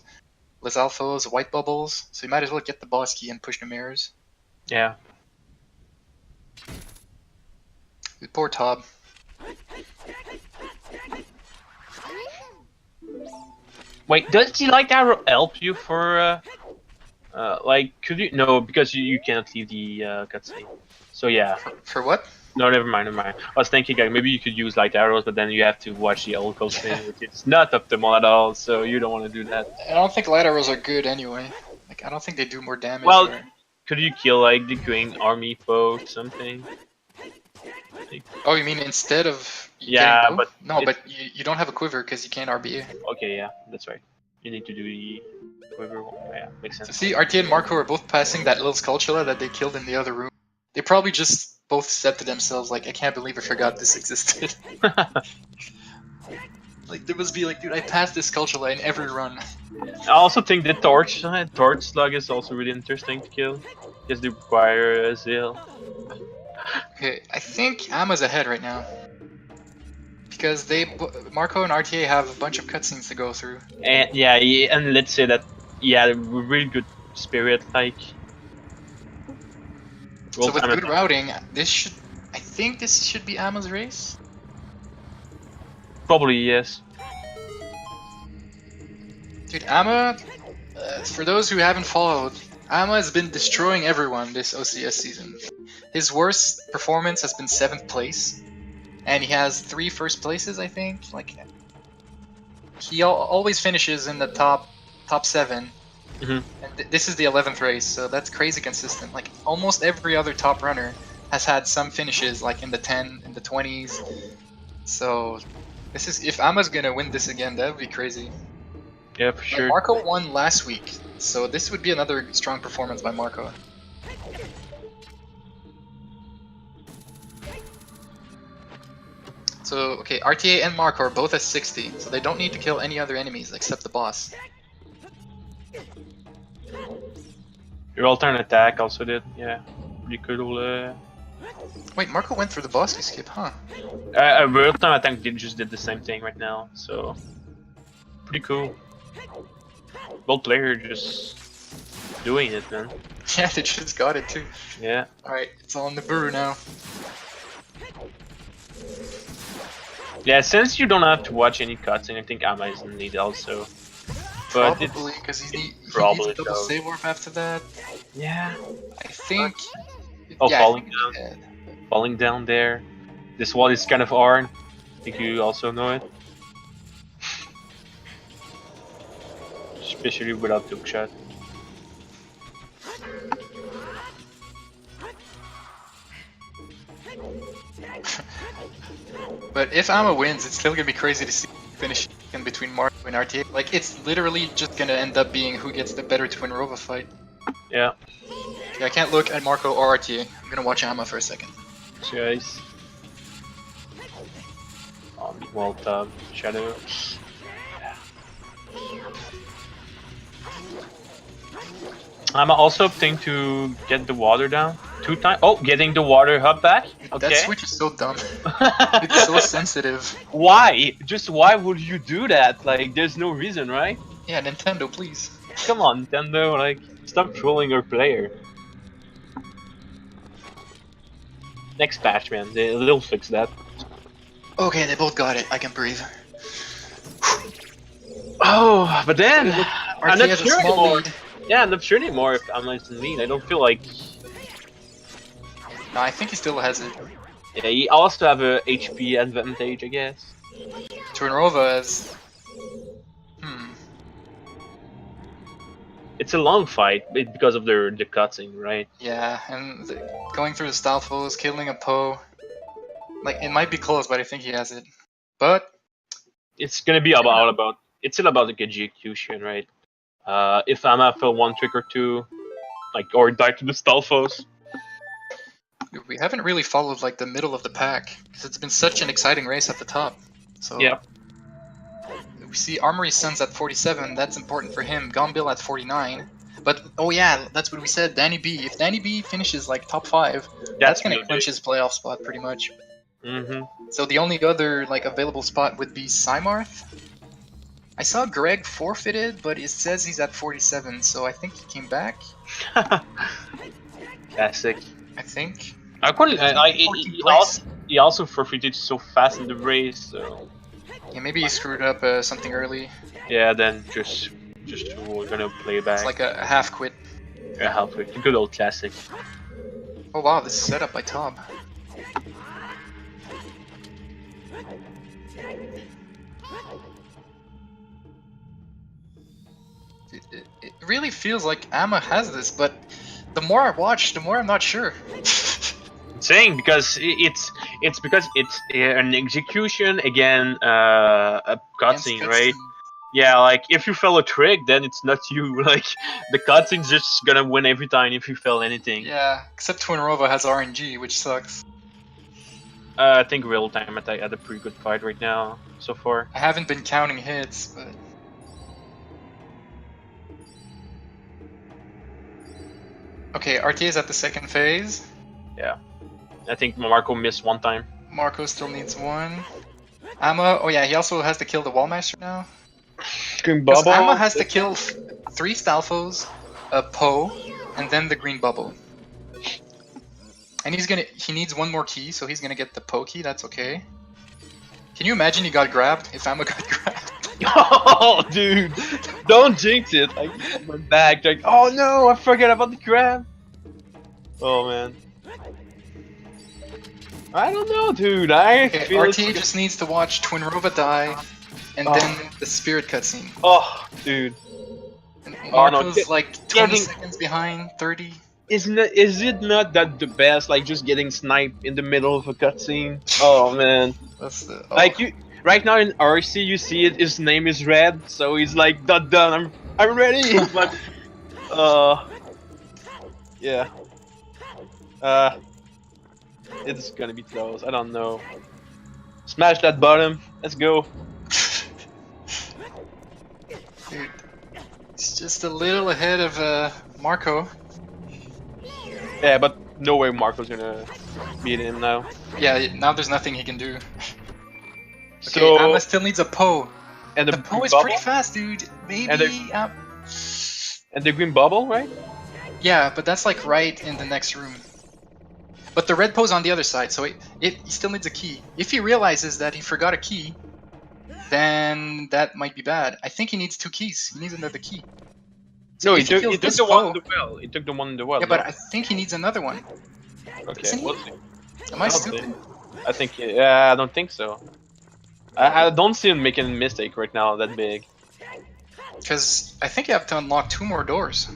Lizalfos, white bubbles. So you might as well get the boss key and push the mirrors. Yeah. Poor Tob. Wait, does the light arrow help you for like could you no because you cannot leave the cutscene. So yeah. For what? No, never mind, never mind. I was thinking like maybe you could use light arrows, but then you have to watch the old cutscene, which is not optimal at all. So you don't want to do that. I don't think light arrows are good anyway. Like I don't think they do more damage. Well, or... could you kill like the green army foe or something? Oh, you mean instead of yeah, but no, but you don't have a quiver because you can't RBA. Okay, yeah, that's right. You need to do the quiver. Yeah, makes sense. So see, RT and Marco are both passing that little Skulltula that they killed in the other room. They probably just both said to themselves, like, I can't believe I forgot this existed. Like, there must be like, dude, I passed this Skulltula in every run. I also think the torch slug is also really interesting to kill. Just to require a zeal. Okay, I think Amma's ahead right now. Because Marco and RTA have a bunch of cutscenes to go through. And yeah, and let's say that, yeah, really good spirit, like. So with good routing, I think this should be Amma's race? Probably, yes. Dude, Amma, for those who haven't followed, Amma has been destroying everyone this OCS season. His worst performance has been 7th place, and he has 3 first places, I think. Like, he always finishes in the top 7. Mm-hmm. And this is the 11th race, so that's crazy consistent. Like, almost every other top runner has had some finishes, like in the 10, in the 20s. So, this is if Amma's gonna win this again, that would be crazy. Yeah, for sure. Marco won last week, so this would be another strong performance by Marco. So, okay, RTA and Marco are both at 60, so they don't need to kill any other enemies except the boss. Your alternate attack also did, yeah. Pretty cool. Wait, Marco went through the boss skip, huh? Real time attack just did the same thing right now, so pretty cool. Both players just doing it, man. Yeah, they just got it too. Yeah. Alright, it's on the brew now. Yeah, since you don't have to watch any cutscene, I think Amma is in the lead also. But probably, because he needs probably a double save warp after that. Yeah. I think... Oh, yeah, falling down. Falling down there. This wall is kind of hard. I think you also know it. Especially without hook shot. But if Amma wins, it's still gonna be crazy to see finish in between Marco and RTA. Like, it's literally just gonna end up being who gets the better Twin Rova fight. Yeah. Okay, I can't look at Marco or RTA. I'm gonna watch Amma for a second. Guys. On the wall top, shadow. I'm also opting to get the water down 2 times. Oh, getting the water hub back. Okay. That switch is so dumb. It's so sensitive. Why? Just why would you do that? Like, there's no reason, right? Yeah, Nintendo, please. Come on, Nintendo. Like, stop trolling your player. Next patch, man. They'll fix that. Okay, they both got it. I can breathe. Oh, but then I'm not has sure a small anymore. lead. Yeah, I'm not sure anymore if I'm in the lead. I don't feel like. No, I think he still has it. Yeah, he also have a HP advantage, I guess. Twin Rova is... it's a long fight because of the cutscene, right? Yeah, and going through the Stalfos, killing a Poe. Like, it might be close, but I think he has it. But It's gonna be about it's still about the execution, right? If Amma fell one trick or two, like or died to the Stalfos. we haven't really followed like the middle of the pack because it's been such an exciting race at the top. So Yeah. we see Armory Sun's at 47. That's important for him. Gombil at 49. But oh yeah, that's what we said. Danny B. If Danny B finishes like top 5, that's gonna really clinch big. his playoff spot pretty much. Mm-hmm. So the only other like available spot would be Cymarth. I saw Greg forfeited, but it says he's at 47, so I think he came back. Classic. I think. I couldn't. 14th place. He also forfeited so fast in the race, so Yeah, maybe he screwed up something early. yeah. Then just we're gonna play back. It's like a half quit. Yeah, halfway. The good old classic. Oh wow, this is set up by Tom. It really feels like Amma has this, but the more I watch, the more I'm not sure. Saying because it's because it's an execution again, a cutscene, right? Yeah, like if you fell a trick, then it's not you. Like the cutscene's just gonna win every time if you fell anything. Yeah, except Twinrova has RNG, which sucks. I think real time attack had a pretty good fight right now so far. I haven't been counting hits, but okay, RTA is at the second phase. Yeah, I think Marco missed one time. Marco still needs one. Amma, oh yeah, he also has to kill the Wallmaster now. Green Because bubble. Amma has to kill 3 Stalfos, a Poe, and then the green bubble. And he needs one more key, so he's gonna get the Poe key, that's okay. Can you imagine he got grabbed, if Amma got grabbed? Oh, dude, don't jinx it. I went back, like, oh no, I forgot about the grab. Oh man. I don't know, dude. Okay, feel RT it's- just needs to watch Twinrova die, and then the spirit cutscene. Oh, dude. And Oh, no, Marco's like 20 getting- seconds behind, 30. Is it not that the best? Like just getting sniped in the middle of a cutscene. Oh man. That's the Like you right now in RC, you see it. His name is red, so he's like done. I'm ready. But yeah. It's gonna be close. I don't know. Smash that bottom. Let's go. Dude, it's just a little ahead of Marco. Yeah, but no way Marco's gonna beat him now. Yeah, now there's nothing he can do. Okay, So Amma still needs a Poe. and The Poe is bubble? pretty fast, dude. Maybe. And the green bubble, right? Yeah, but that's like right in the next room. But the red Poe's on the other side, so he still needs a key. If he realizes that he forgot a key, then that might be bad. I think he needs 2 keys. He needs another key. No, he if he took, kills he took this the one Poe- in the well. He took the one in the well. Yeah, but no? I think he needs another one. Okay, Isn't he? we'll see. Am I I'll stupid? I think, yeah, I don't think so. I don't see him making a mistake right now that big. Because I think you have to unlock 2 more doors.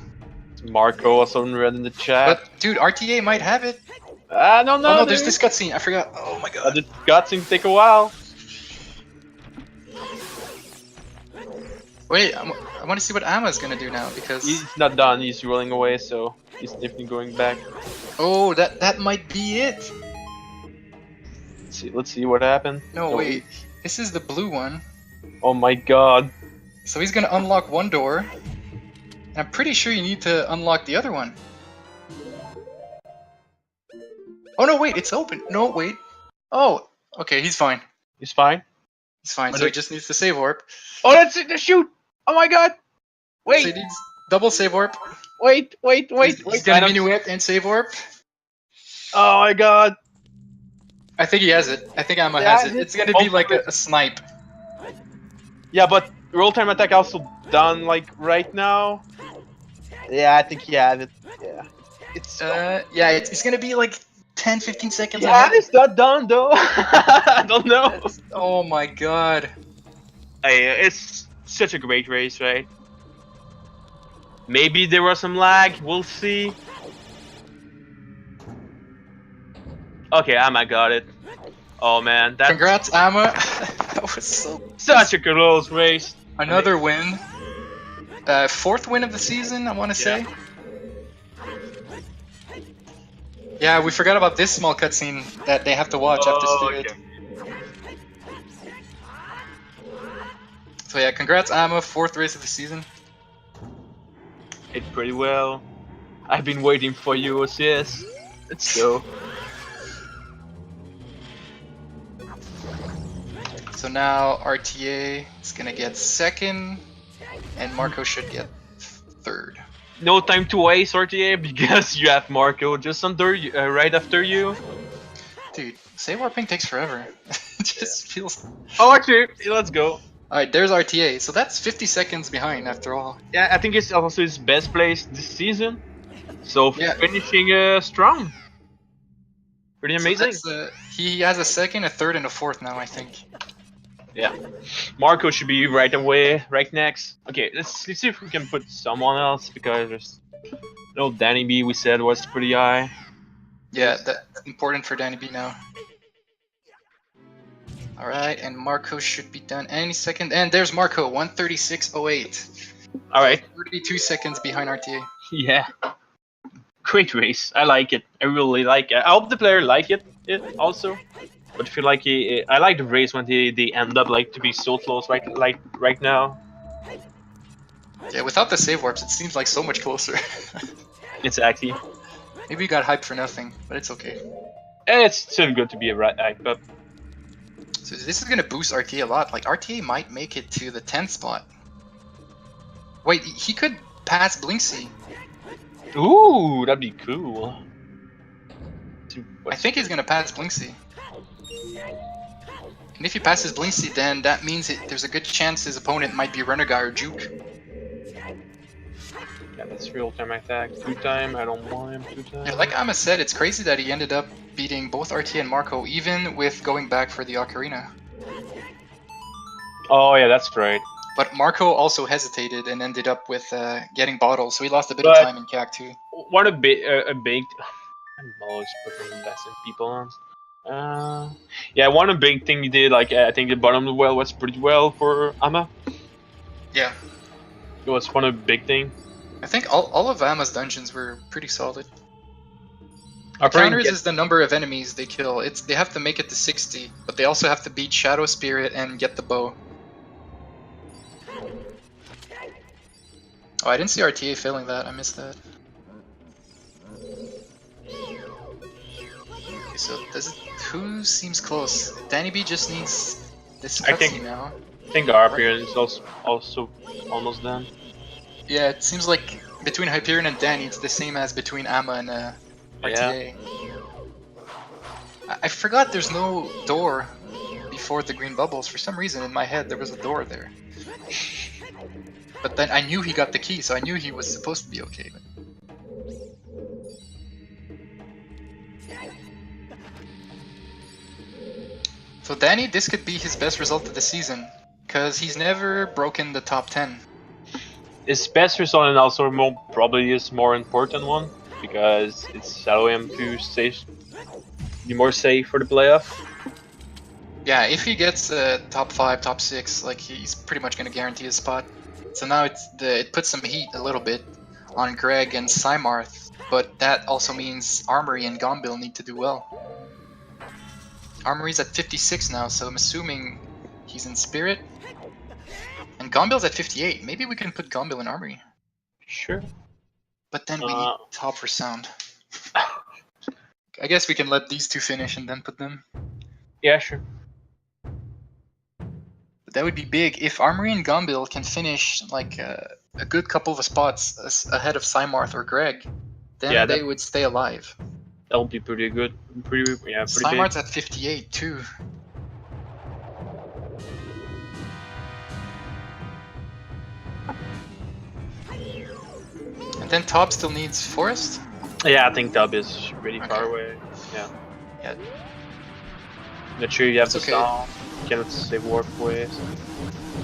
Marco also read in the chat. But dude, RTA might have it. I don't know. Oh no, there's dude. this cutscene. I forgot. Oh my god. The cutscene take a while. Wait, I want to see what Amma's gonna do now because He's not done. He's rolling away, so he's definitely going back. oh, that might be it. Let's see what happened. No, wait. This is the blue one. Oh my god. So he's gonna unlock one door. And I'm pretty sure you need to unlock the other one. Oh no, wait, it's open. No, wait. Oh, okay, he's fine. He's fine. He's fine. But So he it- just needs to save warp. Oh, that's it. The shoot. Oh my god. So Wait. he needs double save warp. Wait. He's gonna minuet and save warp. Oh my god. I think he has it. I think Amma Yeah, has it. It's gonna be like a snipe. Yeah, but roll time attack also done like right now. Yeah, I think he had it. Yeah. It's Yeah, it's gonna be like 10-15 seconds yeah, ahead. it's not done though. I don't know. Oh my god. Hey, it's such a great race, right? Maybe there was some lag. We'll see. Okay, Amma got it. Oh man, that's Congrats, Amma. That was so. such a close race. Another win. Fourth win of the season, I want to say. Yeah, we forgot about this small cutscene that they have to watch after Spirit. Okay. So yeah, congrats, Amma. Fourth race of the season. Did pretty well. I've been waiting for you, sis. Let's go. So now RTA is gonna get second, and Marco should get third. No time to waste, RTA, because you have Marco just under you, right after you. Dude, save warping takes forever. It just feels. Oh, actually, let's go. Alright, there's RTA. So that's 50 seconds behind after all. Yeah, I think it's also his best place this season. So Yeah. finishing strong. Pretty amazing. So he has a second, a third, and a fourth now, I think. Yeah. Marco should be right away, right next. Okay, let's see if we can put someone else because there's Danny B we said was pretty high. Yeah, that's important for Danny B now. Alright, and Marco should be done any second. And there's Marco, 136.08. Alright. 32 seconds behind RTA. Yeah. Great race. I like it. I really like it. I hope the player like it also. But I feel like I like the race when they end up like to be so close right now. Yeah, without the save warps, it seems like so much closer. Exactly. Maybe you got hyped for nothing, but it's okay. And it's still good to be a hype up. So this is gonna boost RTA a lot. Like RTA might make it to the 10th spot. Wait, he could pass Blinksy. Ooh, that'd be cool. I think he's gonna pass Blinksy. And if he passes Blinksy, then that means there's a good chance his opponent might be Renegar or Juke. Yeah, that's real time attack. 2-time, I don't want him 2-time. Yeah, like Amma said, it's crazy that he ended up beating both RTA and Marco, even with going back for the Ocarina. Oh yeah, that's right. But Marco also hesitated and ended up with getting bottles, so he lost a bit of time in CAC too. What a big. I'm always putting the best in people on. Yeah, one a big thing he did. Like I think the bottom of the well was pretty well for Amma. Yeah. It was one a big thing. I think all of Amma's dungeons were pretty solid. Counters is the number of enemies they kill. They have to make it to 60, but they also have to beat Shadow Spirit and get the bow. Oh, I didn't see RTA failing that. I missed that. Okay, so who seems close? Danny B just needs this cutscene now. I think Hyperion is also almost done. Yeah, it seems like between Hyperion and Danny, it's the same as between Amma and RTA. Yeah. I forgot there's no door before the green bubbles. For some reason in my head there was a door there. But then I knew he got the key, so I knew he was supposed to be okay. So Danny, this could be his best result of the season, because he's never broken the top 10. His best result and also probably his more important one, because it's allowing him to be more safe for the playoff. Yeah, if he gets top 5, top 6, like he's pretty much going to guarantee his spot. So now it puts some heat a little bit on Greg and Symarth, but that also means Armory and Gombil need to do well. Armory's at 56 now, so I'm assuming he's in Spirit. And Gombil's at 58. Maybe we can put Gombil in Armory. Sure. But then we need top for sound. I guess we can let these two finish and then put them. Yeah, sure. That would be big if Armory and Gombil can finish like a good couple of spots ahead of Symarth or Greg. Then they would stay alive. That would be pretty good. Pretty Symarth's big. at 58 too. And then Top still needs Forest? Yeah, I think Dub is really far away. Yeah. Not sure you have to stall. Cannot save warp waves.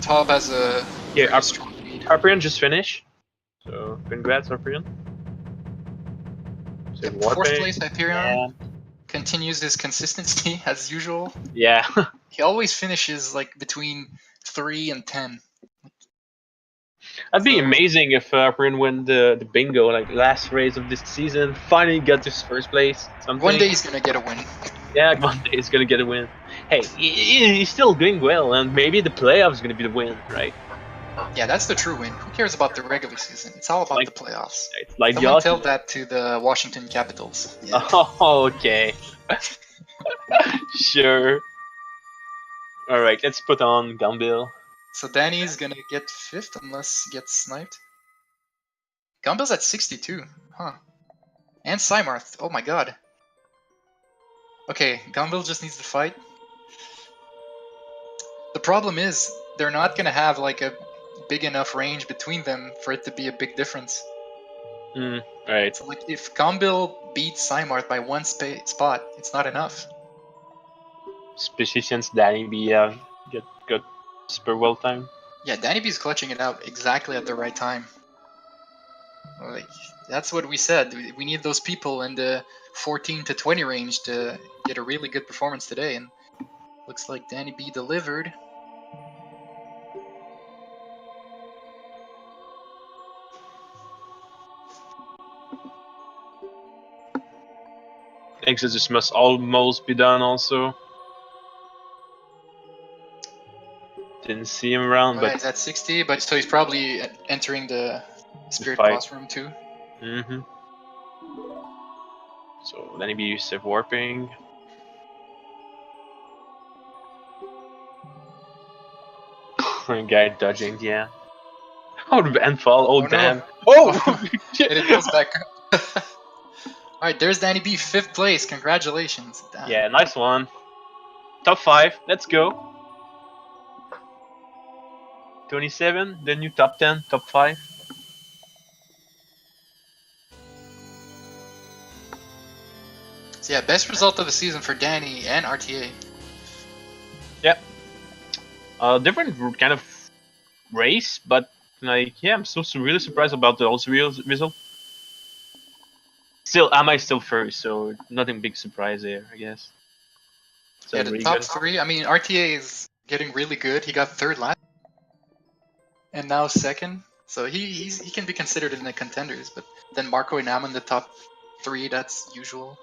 Top has a strong lead. Hyperion just finished. So congrats, Arperion. So Yep, Warping. fourth place Hyperion. Yeah. Continues his consistency as usual. Yeah. He always finishes like between 3 and 10. That'd be So- amazing if Arperion win the bingo, like last race of this season, finally got his first place. Something. One day he's gonna get a win. Yeah, one day he's gonna get a win. Hey, he's still doing well, and maybe the playoffs is gonna be the win, right? Yeah, that's the true win. Who cares about the regular season? It's all about Like- the playoffs. It's like Someone the tell that to the Washington Capitals. Yeah. Oh, okay. Sure. Alright, let's put on Gumbill. So Danny's gonna get 5th unless he gets sniped. Gumbill's at 62, huh? And Cymarth, oh my god. Okay, Gumbill just needs to fight. The problem is, they're not gonna have like a big enough range between them for it to be a big difference. Right. So like, if Gumbill beats Cymarth by one spot, it's not enough. Especially since Danny B got super well time. Yeah, Danny B's clutching it out exactly at the right time. Like, that's what we said. We need those people in the 14 to 20 range to get a really good performance today, and looks like Danny B delivered. Exodus must almost be done also. Didn't see him around, Right, but he's at 60, but so he's probably entering the Spirit fight. Boss room too. So Danny B used to warping. Guy dodging, yeah. Oh, the van fall. Oh, no. damn. Oh! And it goes back up. Alright, there's Danny B, 5th place. Congratulations. Damn. Yeah, nice one. Top 5. Let's go. 27. The new top 10, top 5. So yeah, best result of the season for Danny and RTA. Yep. Different kind of race, but like, yeah, I'm still really surprised about the also result. Still, am I still first? So nothing big surprise there, I guess. So Yeah, the really top good. 3. I mean, RTA is getting really good. He got 3rd last, and now 2nd. So he can be considered in the contenders. But then Marco Inam in the top 3. That's usual.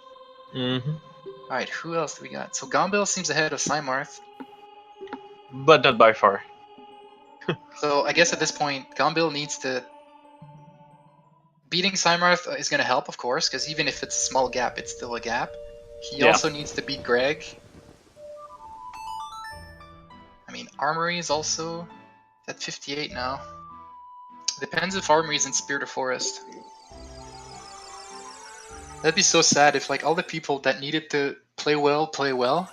Alright, who else do we got? So Gombil seems ahead of Cymarth. But not by far. So I guess at this point, Gombil needs to... Beating Cymarth is going to help, of course, because even if it's a small gap, it's still a gap. He also needs to beat Greg. I mean, Armory is also at 58 now. Depends if Armory is in Spirit of Forest. That'd be so sad if like all the people that needed to play well, play well.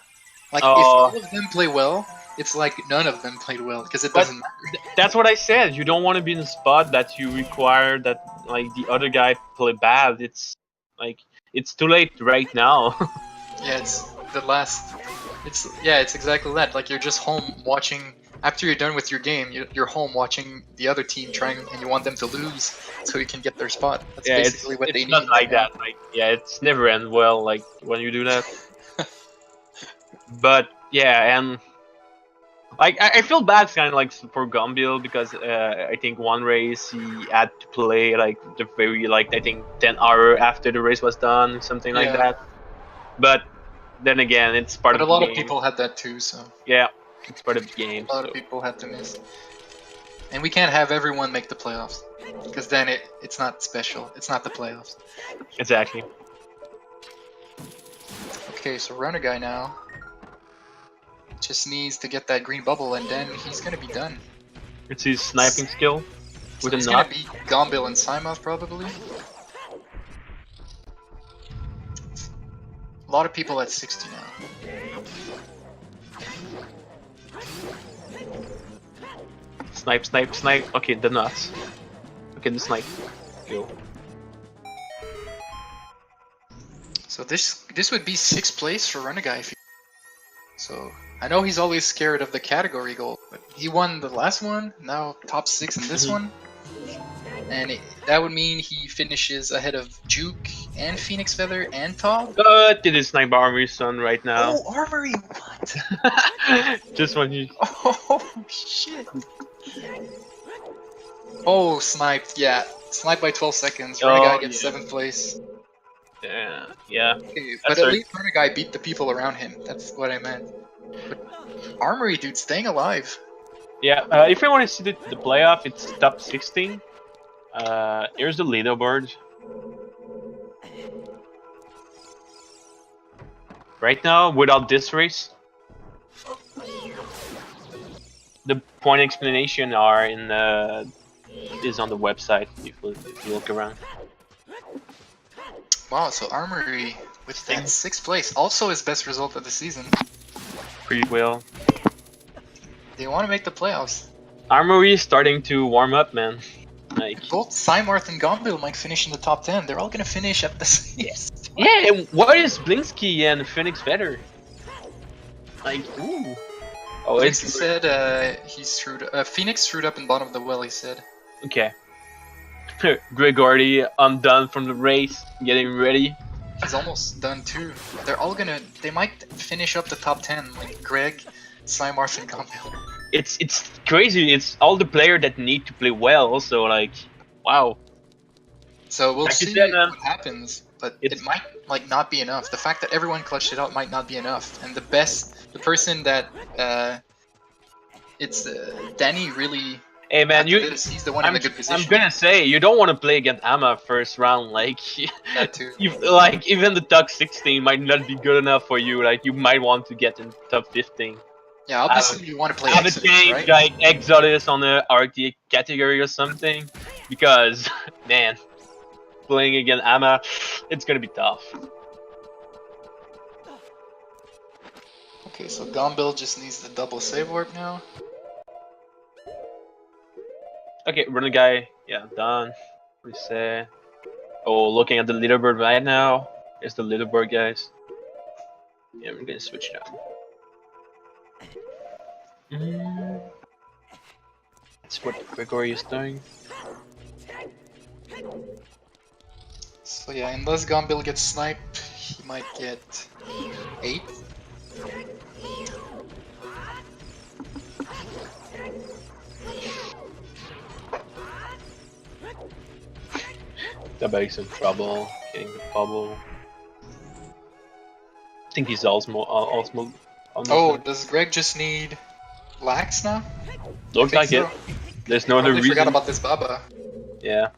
Like if all of them play well, it's like none of them played well because it doesn't matter. That's what I said. You don't want to be in a spot that you require that like the other guy play bad. It's like it's too late right now. Yeah, it's the last. It's exactly that. Like you're just home watching. After you're done with your game, you're home watching the other team trying, and you want them to lose so you can get their spot. That's basically what they need. It's not like that. Like it's never end well. Like when you do that. But yeah, and like I feel bad kind of like for Gumbill because I think one race he had to play like the very like I think 10 hours after the race was done, something like that. But then again, it's part of the game. But a lot of people had that too, so yeah, it's part of the game. A lot of people had to miss, and we can't have everyone make the playoffs because then it's not special. It's not the playoffs. Exactly. Okay, so Runner Guy now just needs to get that green bubble, and then he's gonna be done. It's his sniping skill. So he's gonna beat Gombil and Cymoth probably. A lot of people at 60 now. Snipe, snipe, snipe. Okay, the nuts. Okay, the snipe. Go. So this would be 6th place for Runner Guy. So I know he's always scared of the category goal, but he won the last one. Now top 6 in this one, and that would mean he finishes ahead of Juke and Phoenix Feather and Tob. Did his Sniper Armory son right now. Oh, Armory, what? Just when you. Oh, shit. Oh, sniped, yeah. Sniped by 12 seconds. Renegade gets 7th place. Yeah. Okay, but at least Renegade beat the people around him. That's what I meant. But Armory, dude, staying alive. Yeah, if you want to see the playoff, it's top 16. Here's the leaderboard. Right now, without this race, the point explanation are in is on the website if you look around. Wow, so Armory with that 6th place, also his best result of the season. Pretty well. They want to make the playoffs. Armory is starting to warm up, man. Like both Cymarth and Gombil might finish in the top 10. They're all gonna finish at the same spot. Yeah, and what is Blinsky and Phoenix better? Like, ooh. Oh, He said he screwed. Phoenix screwed up in bottom of the well. He said. Okay. Gregory, I'm done from the race. Getting ready. He's almost done too. They're all gonna. They might finish up the top 10, like Greg, Cymarth, and Gombil. It's crazy. It's all the players that need to play well. So like, wow. So we'll see what happens, but it might like not be enough. The fact that everyone clutched it out might not be enough, and the person that it's Danny really. Hey man, he's the one in a good position. I'm gonna say you don't want to play against Ama first round. Like, that too. Like even the top 16 might not be good enough for you. Like you might want to get in top 15. Yeah, obviously you want to play Exodus, right? Like Exodus on the RTA category or something, because man, playing against Ama, it's gonna be tough. Okay, so Gombil just needs the double save warp now. Okay, Renegade, yeah, done. What do you say? Oh, looking at the leaderboard right now. Here's the leaderboard, guys. Yeah, we're gonna switch it up. That's what Gregory is doing. So yeah, unless Gombil gets sniped, he might get 8. Diabetic's in trouble, getting the bubble. I think he's almost oh, does Greg just need lax now? Looks like it. There's no other reason. Forgot about this Baba. Yeah.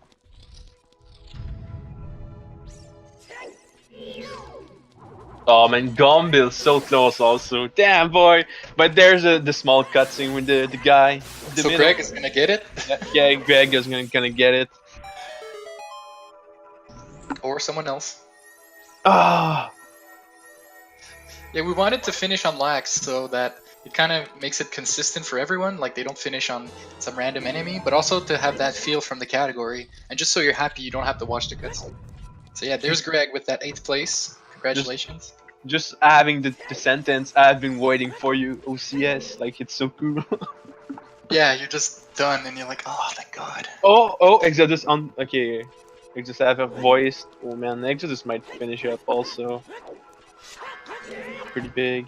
Oh man, Gombil's so close also. Damn boy! But there's the small cutscene with the guy. So middle. Greg is gonna get it? Yeah, Greg is gonna get it. Or someone else. Ah. Yeah, we wanted to finish on lax so that it kind of makes it consistent for everyone, like they don't finish on some random enemy, but also to have that feel from the category, and just so you're happy you don't have to watch the cutscene. So yeah, there's Greg with that 8th place. Congratulations. Just having the sentence, I've been waiting for you, OCS, like it's so cool. Yeah, you're just done and you're like, oh, thank God. Oh, Exodus on, okay. Exodus have a voice. Oh man, Exodus might finish up also. Pretty big.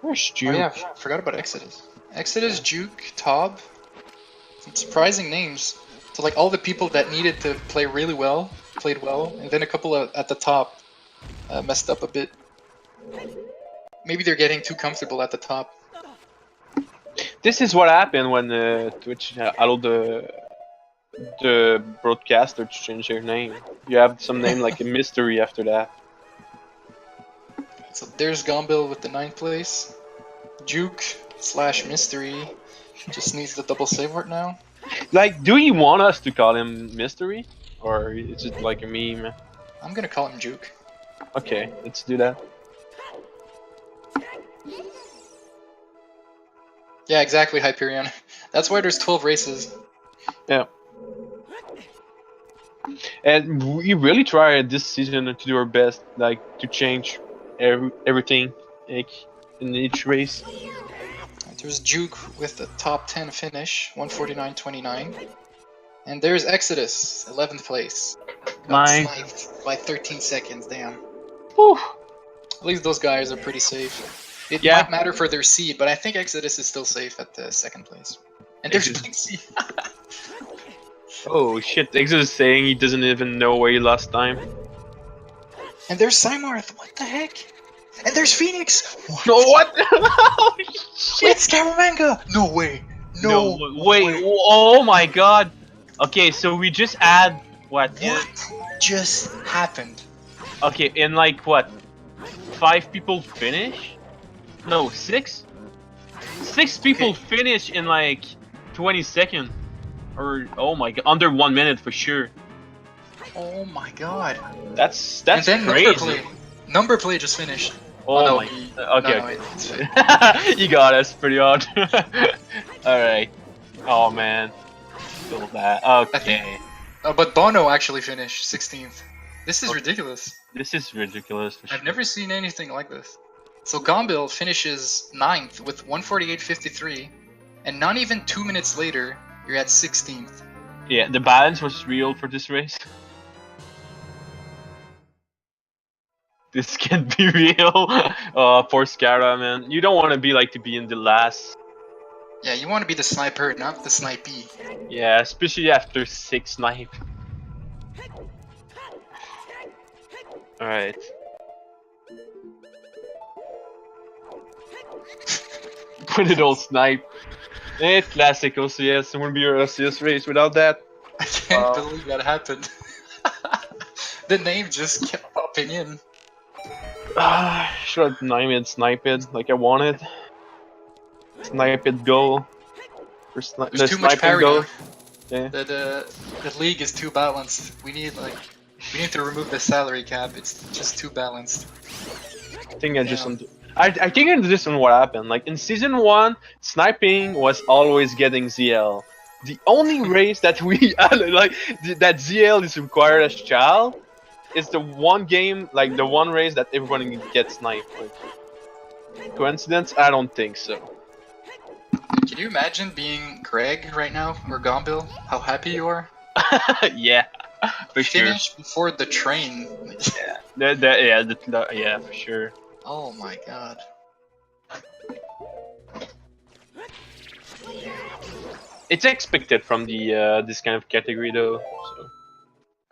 Where's Juke? Oh yeah, forgot about Exodus. Exodus, Juke, Tob. Some surprising names. So like all the people that needed to play really well, played well, and then a couple at the top messed up a bit. Maybe they're getting too comfortable at the top. This is what happened when Twitch allowed the broadcaster to change their name. You have some name like a mystery after that. So there's Gombil with the 9th place. Juke / mystery just needs the double save word now. Like, do you want us to call him mystery? Or is it like a meme? I'm gonna call him Juke. Okay, let's do that. Yeah, exactly, Hyperion. That's why there's 12 races. Yeah. And we really tried this season to do our best, like, to change everything, like, in each race. There's Juke with the top 10 finish, 149.29. And there's Exodus, 11th place. Got My. sniped by 13 seconds, damn. Whew. At least those guys are pretty safe. It Yeah. might matter for their seed, but I think Exodus is still safe at the 2nd place. And there's Pixie. Oh shit! Exodus is saying he doesn't even know where he lost time. And there's Cymarth, what the heck? And there's Phoenix! What? No, what? Oh, shit! It's Scaramanga! No way! No wait! way! Oh my god! Okay, so we just add what? What just happened? Okay, in like what? 5 people finish? No, 6? 6 people finish in like 20 seconds. Or oh my god, under 1 minute for sure. Oh my god. That's And then crazy. Number play just finished. Oh no, my. Okay. no, it's fine. You got us pretty hard. All right. Oh man. Feel that. Okay. But Bono actually finished 16th. This is ridiculous. This is ridiculous. For sure. I've never seen anything like this. So Gombil finishes 9th with 148.53, and not even 2 minutes later, you're at 16th. Yeah, the balance was real for this race. This can't be real. Poor Scara, man. You don't want to be in the last. Yeah, you want to be the sniper, not the snipee. Yeah, especially after 6 snipe. Alright. Put it all snipe. It's classic OCS. It wouldn't be your OCS race without that. I can't believe that happened. The name just kept popping in. Should have named it Snipe It like I wanted. Snipe It goal. There's too much parry. Goal. Yeah. The league is too balanced. We need to remove the salary cap. It's just too balanced. I think I think I understand what happened. Like in season 1, sniping was always getting ZL. The only race that we like that ZL is required as child is the one game, like the one race that everyone gets sniped. Like, coincidence? I don't think so. Can you imagine being Greg right now or Gombil? How happy you are? Yeah, for sure. Finish before the train. Yeah, yeah, for sure. Oh my god. It's expected from the this kind of category though. So.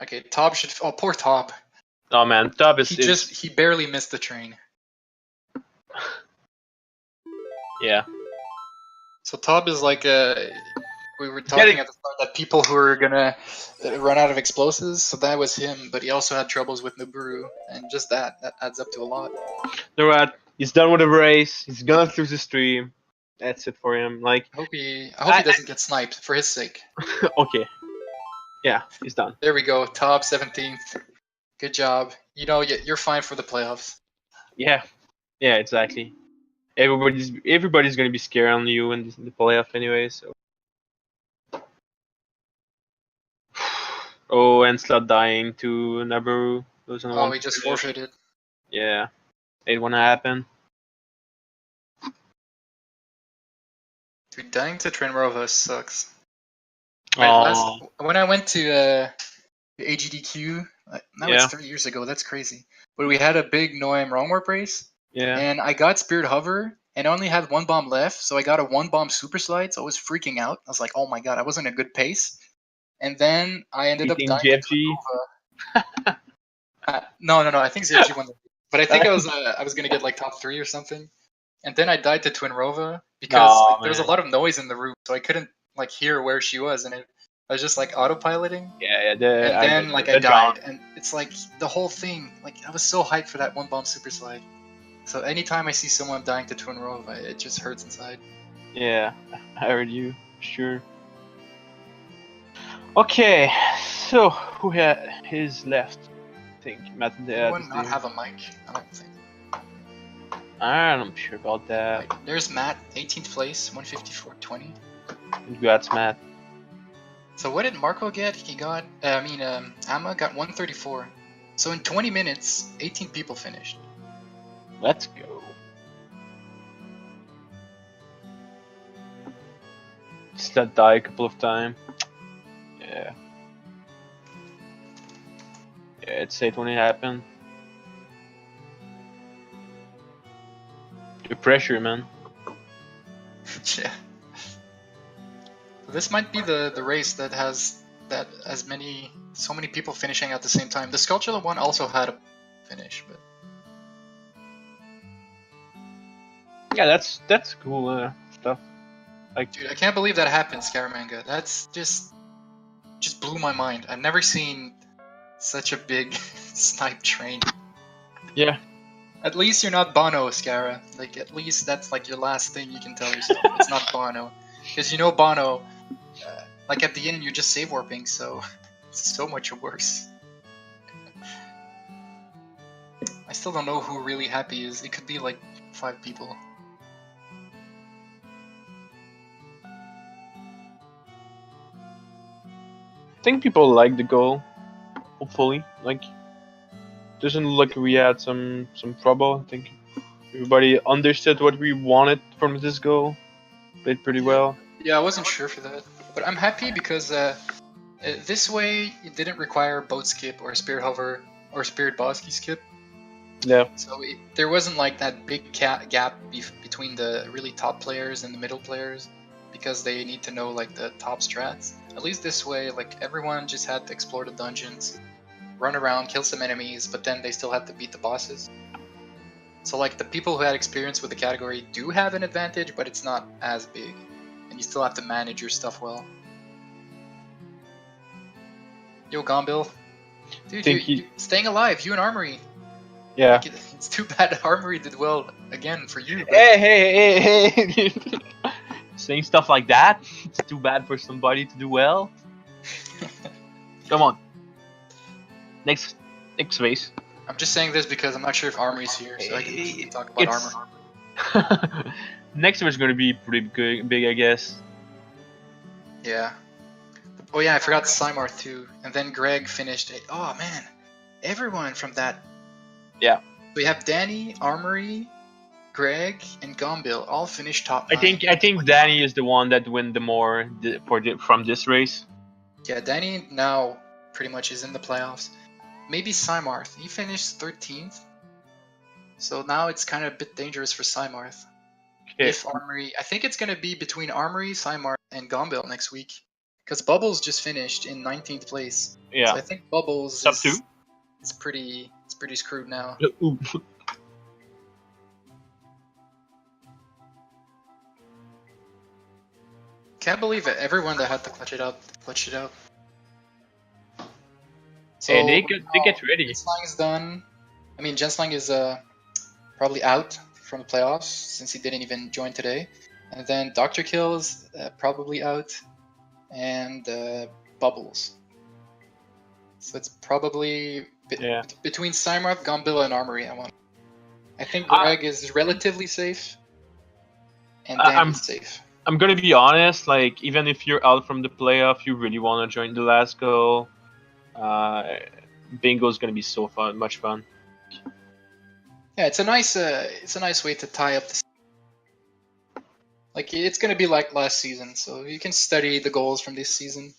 Okay, Tob should. Oh, poor Tob. Oh man, Tob is. He barely missed the train. Yeah. So Tob is like we were talking at the start that people who are gonna run out of explosives. So that was him, but he also had troubles with Naburu, and just that adds up to a lot. You know what? He's done with the race. He's gone through the stream. That's it for him. Like. I hope he doesn't get sniped for his sake. Okay. Yeah, he's done. There we go. Tob 17th. Good job. You know, you're fine for the playoffs. Yeah. Yeah, exactly. Everybody's gonna be scared on you in the playoff anyway. So. Oh, and Slot dying to Nabaru. Oh, he just forfeited. Yeah, it won't happen. Dude, dying to Trenrova sucks. Oh. When I went to AGDQ, now it's 3 years ago, that's crazy. But we had a big Noam Wrongwarp race. Yeah. And I got Spirit Hover, and I only had 1 bomb left, so I got a 1 bomb super slide, so I was freaking out. I was like, oh my god, I wasn't a good pace. And then I ended up dying GFG? No, I think ZFG won the but I think I was gonna get like top 3 or something. And then I died to Twinrova because there was a lot of noise in the room, so I couldn't like hear where she was, and I was just like autopiloting. Yeah. And then I died, and it's like the whole thing. Like I was so hyped for that 1 bomb super slide. So anytime I see someone dying to Twinrova, it just hurts inside. Yeah, I heard you. Sure. Okay, so who is left? I think Matt. Would not have a mic. I don't think. I'm not sure about that. Right. There's Matt, 18th place, 154.20. Congrats, Matt. So what did Marco get? He got, Amma got 134. So in 20 minutes, 18 people finished. Let's go. Just that die a couple of times. Yeah. I'd say it when it happened. The pressure, man. Yeah. This might be the race that has so many people finishing at the same time. The Skulltula one also had a finish, but Yeah, that's cool stuff. Like, dude, I can't believe that happened, Scaramanga. That's just blew my mind. I've never seen such a big snipe train. yeah, At least you're not Bono, Scara. Like, at least that's like your last thing you can tell yourself. It's not Bono. Because you know Bono, like at the end you're just save warping, so it's so much worse. I still don't know who really happy is. It could be like 5 people. I think people like the goal. Hopefully, like, doesn't look like we had some trouble. I think everybody understood what we wanted from this goal. Played pretty well. Yeah, I wasn't sure for that, but I'm happy because this way it didn't require boat skip or spirit hover or spirit bosky skip. Yeah. So there wasn't like that big gap between the really top players and the middle players because they need to know like the top strats. At least this way, like everyone just had to explore the dungeons, run around, kill some enemies, but then they still had to beat the bosses. So like the people who had experience with the category do have an advantage, but it's not as big, and you still have to manage your stuff well. Yo, Gombil, dude, you staying alive, you and Armory. Yeah. Like, it's too bad Armory did well again for you. But... Hey! Saying stuff like that. It's too bad for somebody to do well. Come on. Next race. I'm just saying this because I'm not sure if Armory's here, so I can talk about Armor. Next race is going to be pretty big, I guess. Yeah. Oh yeah, I forgot Cymarth too. And then Greg finished it. Oh man, everyone from that. Yeah. We have Danny, Armory, Greg, and Gombil all finished top 9. I think Danny is the one that win the more from this race. Yeah, Danny now pretty much is in the playoffs. Maybe Cymarth. He finished 13th. So now it's kind of a bit dangerous for Cymarth. Okay. If Armory, I think it's going to be between Armory, Cymarth, and Gombil next week. Because Bubbles just finished in 19th place. Yeah. So I think Bubbles is pretty screwed now. Can't believe it. Everyone that had to clutched it out. So hey, they get ready. Jenslang is done. I mean, Jenslang is probably out from the playoffs since he didn't even join today. And then Dr. Kill's probably out. And Bubbles. So it's probably between Cymarth, Gombil, and Armory. I think Greg is relatively safe. And Dan is safe. I'm gonna be honest, like, even if you're out from the playoff, you really want to join the last goal. Bingo is gonna be so fun, much fun. Yeah, it's a nice way to tie up the. Like, it's gonna be like last season, so you can study the goals from this season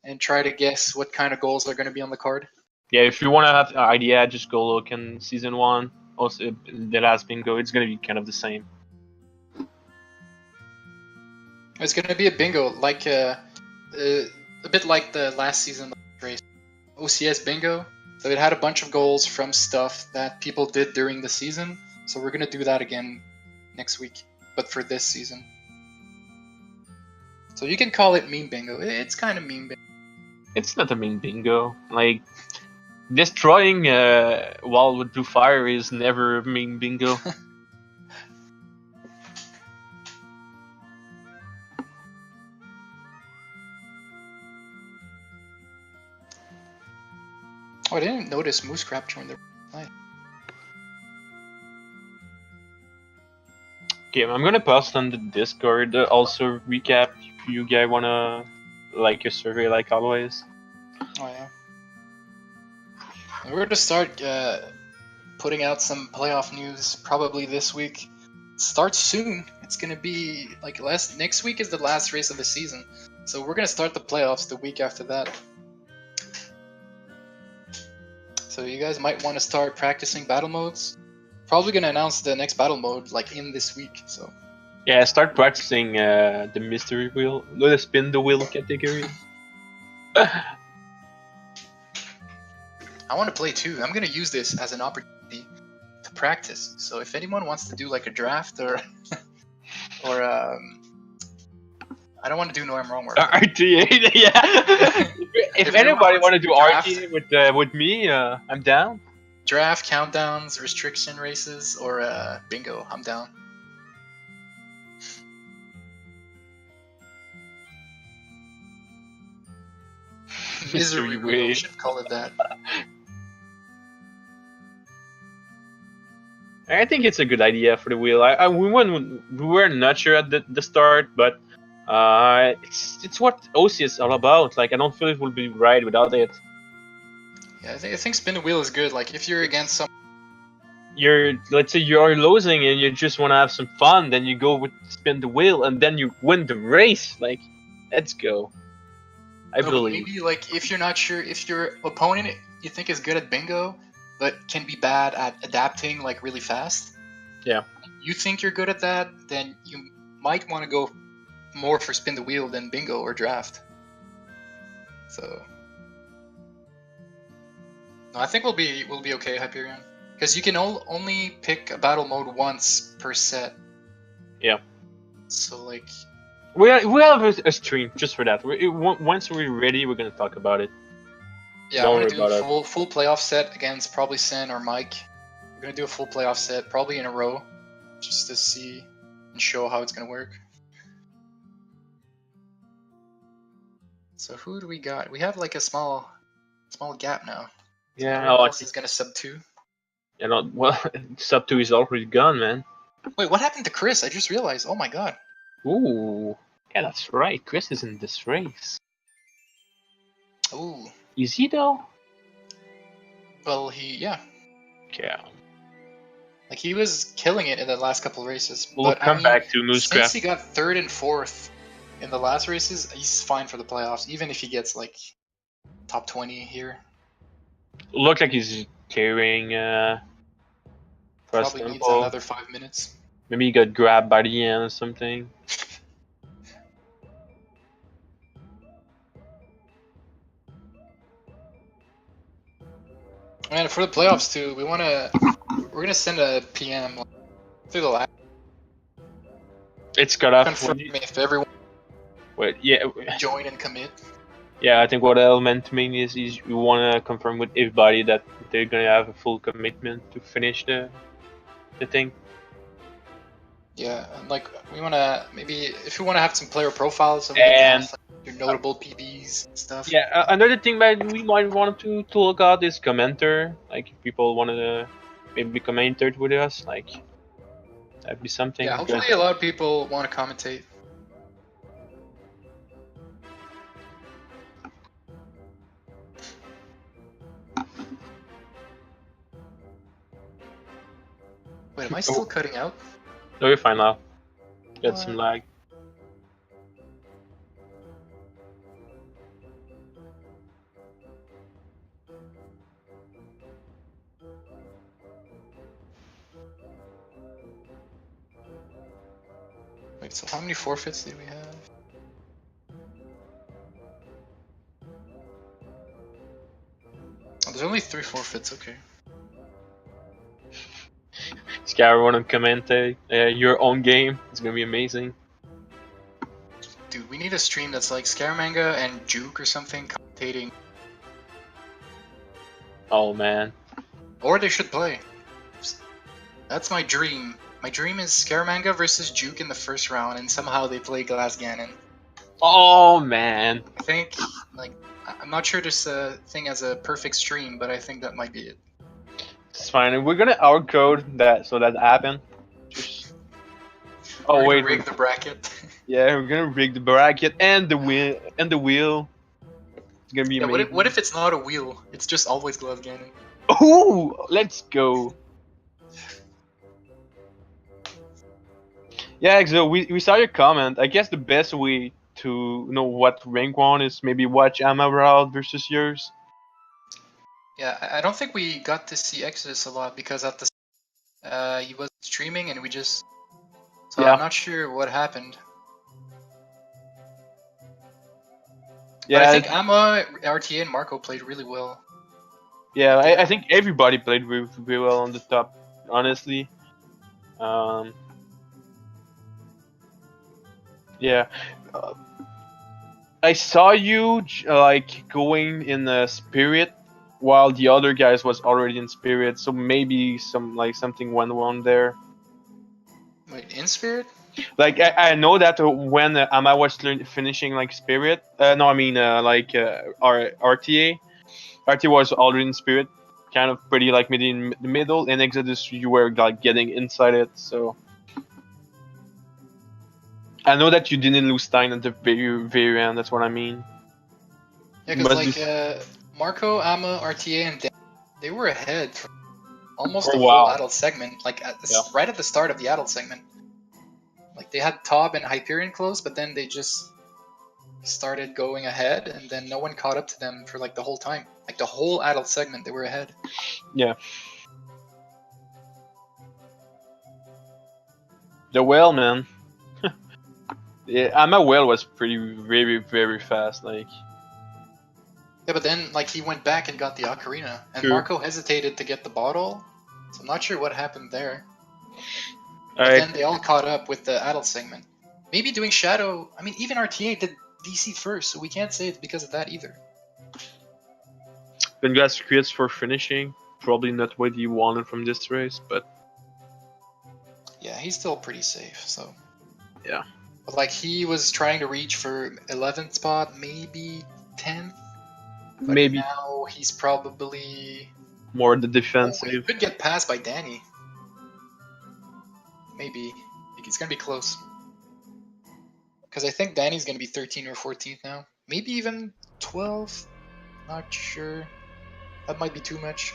and try to guess what kind of goals are gonna be on the card. Yeah, if you want to have an idea, just go look in season 1. Also, the last bingo, it's gonna be kind of the same. It's gonna be a bingo, like a bit like the last season race, OCS bingo. So it had a bunch of goals from stuff that people did during the season. So we're gonna do that again next week, but for this season. So you can call it meme bingo. It's kind of meme bingo. It's not a meme bingo. Like, destroying wall with blue fire is never a meme bingo. Oh, I didn't notice Moose Crab joined the night. Okay, I'm gonna post on the Discord also recap if you guys wanna like a survey like always. Oh yeah. And we're gonna start putting out some playoff news probably this week. Starts soon. It's gonna be like next week is the last race of the season, so we're gonna start the playoffs the week after that. So you guys might want to start practicing battle modes. Probably gonna announce the next battle mode like in this week. So Yeah, start practicing the mystery wheel, the spin the wheel category. I want to play too. I'm gonna use this as an opportunity to practice. So if anyone wants to do like a draft or I don't want to do No I'm Wrong work. RTA, yeah. If anybody want to do draft, RTA with me, I'm down. Draft, countdowns, restriction races, or bingo, I'm down. Misery wheel, should call it that. I think it's a good idea for the wheel. We were not sure at the start, but it's what OC is all about. Like I don't feel it will be right without it. Yeah, I think spin the wheel is good. Like if you're against some, let's say you're losing and you just want to have some fun, then you go with spin the wheel and then you win the race. Like, let's go. I believe. Maybe like if you're not sure if your opponent you think is good at bingo, but can be bad at adapting like really fast. Yeah. You think you're good at that, then you might want to go more for spin the wheel than bingo or draft. So no, I think we'll be okay, Hyperion, because you can only pick a battle mode once per set. Yeah. So like we have a stream just for that. Once we're ready, we're gonna talk about it. Yeah, I'm gonna do a full playoff set against probably Sen or Mike. We're gonna do a full playoff set, probably in a row, just to see and show how it's gonna work. So who do we got? We have like a small gap now. Yeah, who else is gonna sub 2? Yeah, no, well, sub 2 is already gone, man. Wait, what happened to Chris? I just realized. Oh my god. Ooh, yeah, that's right. Chris is in this race. Ooh. Is he though? Well, yeah. Yeah. Like he was killing it in the last couple races. We'll come back to Moosecraft. Since he got 3rd and 4th in the last races, he's fine for the playoffs, even if he gets like top 20 here. Looks like he's carrying Probably needs another 5 minutes. Maybe he got grabbed by the end or something. And for the playoffs too, we're gonna send a PM through the lab. It's cut off. Confirm if everyone join and commit. Yeah, I think what element mean is you want to confirm with everybody that they're gonna have a full commitment to finish the thing. Yeah, and like we wanna maybe if you wanna have some player profiles of your notable PBs and stuff. Yeah, another thing that we might want to look at is commenter. Like if people want to maybe commentate with us, like that'd be something. Yeah, hopefully a lot of people want to commentate. Wait, am I still cutting out? No, you're fine now. Got some lag. Wait, so how many forfeits do we have? Oh, there's only 3 forfeits, okay. Scar wanna commentate your own game. It's gonna be amazing. Dude, we need a stream that's like Scaramanga and Juke or something commentating. Oh man. Or they should play. That's my dream. My dream is Scaramanga versus Juke in the first round, and somehow they play Glass Ganon. Oh man. I think, like, I'm not sure this thing has a perfect stream, but I think that might be it. It's fine. We're gonna outcode that so that happen. Just... Oh wait. Rig the bracket. Yeah, we're gonna rig the bracket and the wheel It's gonna be amazing. What if it's not a wheel? It's just always Glass Ganon. Ooh, let's go. Yeah, so we saw your comment. I guess the best way to know what rank 1 is maybe watch Amaral versus yours. Yeah, I don't think we got to see Exodus a lot because at the he was streaming and we just. So Yeah. I'm not sure what happened. Yeah, But I think Amma, RTA, and Marco played really well. yeah. Like, I think everybody played very well on the top. Honestly, yeah. Uh, I saw you like going in the spirit while the other guys was already in spirit, so maybe something went wrong there. wait, in spirit? Like I know that when Amma was finishing like spirit, no, I mean our RTA. RTA was already in spirit, kind of pretty like maybe in the middle. In Exodus, you were like getting inside it, so I know that you didn't lose time at the very end. That's what I mean. Yeah, because Must like be Marco, Amma, RTA, and Dan, they were ahead for almost for the a whole while. adult segment. Like Yeah. right at the start of the adult segment, like they had Tob and Hyperion close, but then they just started going ahead, and then no one caught up to them for like the whole time. Like the whole adult segment, they were ahead. Yeah. The whale, man. Yeah, Amma whale was pretty very fast. Like Yeah, but then like he went back and got the Ocarina, and true. Marco hesitated to get the bottle, so I'm not sure what happened there. But Alright. then they all caught up with the adult segment. Maybe doing Shadow. I mean, even RTA did DC first, so we can't say it's because of that either. Then got Chris for finishing. Probably not what he wanted from this race, but Yeah, he's still pretty safe. So yeah. but like he was trying to reach for 11th spot, maybe 10th. But Maybe now he's probably. more the Oh, he defensive. could get passed by Danny. Maybe. It's gonna be close. Because I think Danny's gonna be 13 or 14th now. Maybe even 12th. Not sure. That might be too much.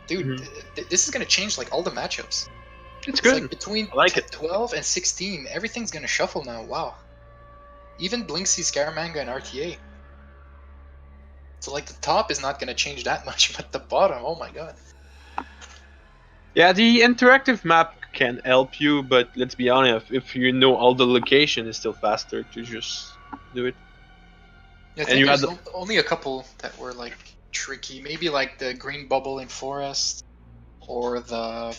Dude, this is gonna change like all the matchups. It's It's good. like between I like it. 12 and 16, everything's gonna shuffle now. Wow. Even Blinksy, Scaramanga, and RTA. So like the top is not gonna change that much, but the bottom, oh my god. Yeah, the interactive map can help you, but let's be honest, if you know all the location, it's still faster to just do it. Yeah, I And think you had there's only a couple that were like tricky. Maybe like the green bubble in forest, or the.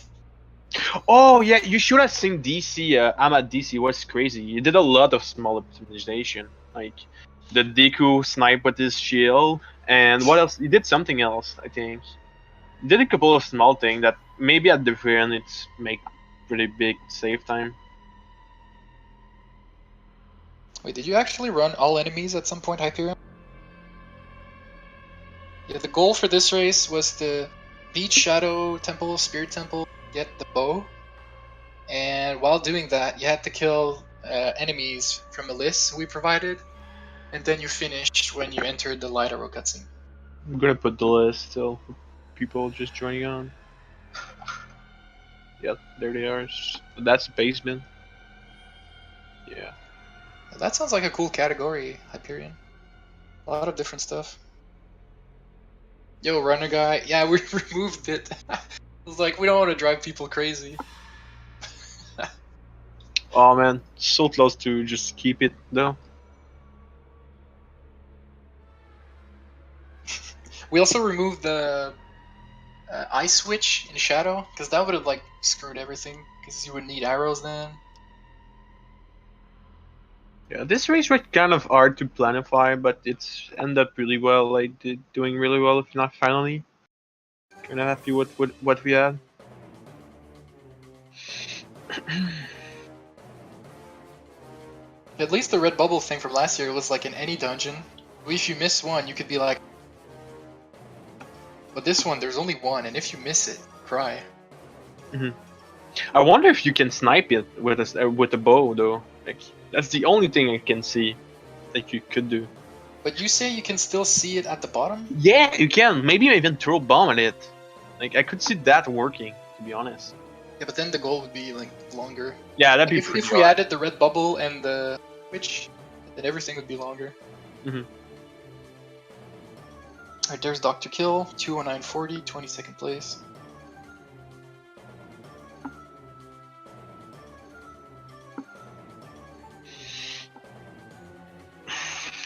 oh yeah, you should have seen DC. I'm at DC was crazy. He did a lot of small optimization, like the Deku snipe with his shield, and what else? He did something else, I think. He did a couple of small things that maybe at the very end it's make pretty big save time. Wait, did you actually run all enemies at some point, Hyperion? Yeah, the goal for this race was to beat Shadow Temple, Spirit Temple, get the bow, and while doing that, you had to kill enemies from a list we provided, and then you finished when you entered the Light Arrow cutscene. I'm gonna put the list still for people just joining on. Yep, there they are. That's basement. Yeah. That sounds like a cool category, Hyperion. A lot of different stuff. Yo, runner guy. Yeah, we removed it. I was like, we don't want to drive people crazy. Oh man, so close to just keep it though. We also removed the eye switch in Shadow, because that would have like screwed everything, because you would need arrows then. Yeah, this race was kind of hard to planify, but it's ended up really well. Like doing really well, if not finally. Kind of happy with what we had. At least the red bubble thing from last year was like in any dungeon. If you miss one, you could be like. But this one, there's only one, and if you miss it, cry. I wonder if you can snipe it with a bow though. Like that's the only thing I can see that you could do. But you say you can still see it at the bottom? Yeah, you can. Maybe even throw a bomb at it. Like I could see that working, to be honest. Yeah, but then the goal would be like longer. Yeah, that'd be If pretty we hard. added the red bubble and the switch, then everything would be longer. Alright, there's Dr. Kill, 209.40, 22nd place.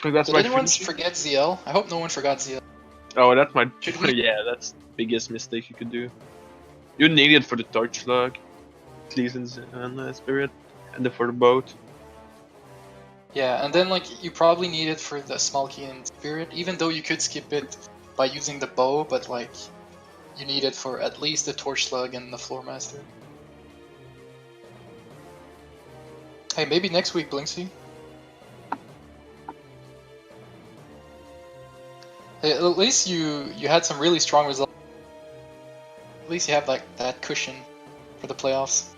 That's Did my anyone finishing. forget ZL? I hope no one forgot ZL. Oh, that's my. Should we- Yeah, that's the biggest mistake you could do. You need it for the torch slug, Cleason's and spirit, and for the boat. Yeah, and then like you probably need it for the small key and spirit, even though you could skip it by using the bow, but like you need it for at least the torch slug and the floor master. Hey, maybe next week, Blinksy. Hey, at least you had some really strong results. At least you have like that cushion for the playoffs.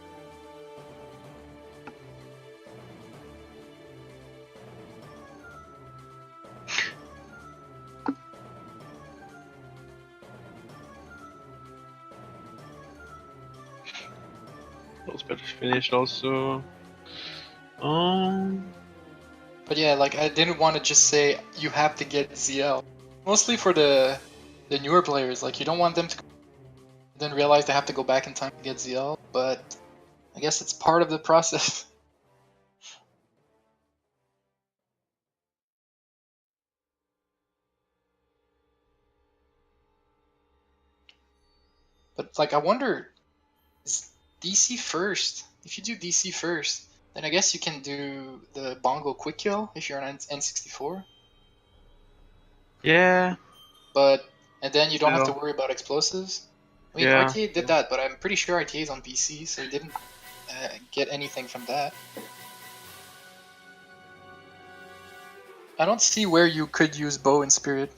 Those better finished also. But yeah, like I didn't want to just say you have to get ZL. Mostly for the newer players, like you don't want them to then realize they have to go back in time to get ZL, but I guess it's part of the process. But like I wonder, is DC first? If you do DC first, then I guess you can do the bongo quick kill if you're on N64. Yeah. But and then you don't have to Still. worry about explosives. I mean, Yeah. RTA did that, but I'm pretty sure RTA is on PC, so he didn't get anything from that. I don't see where you could use bow and spirit.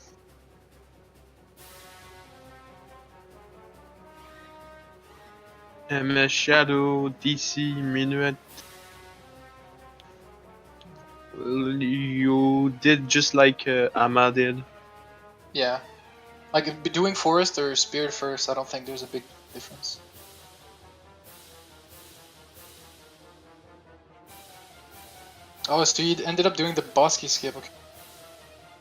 MS Shadow, DC, Minuet. You did just like Ama did. Yeah. Like doing forest or spirit first, I don't think there's a big difference. Oh, so you ended up doing the Bosky skip. Okay.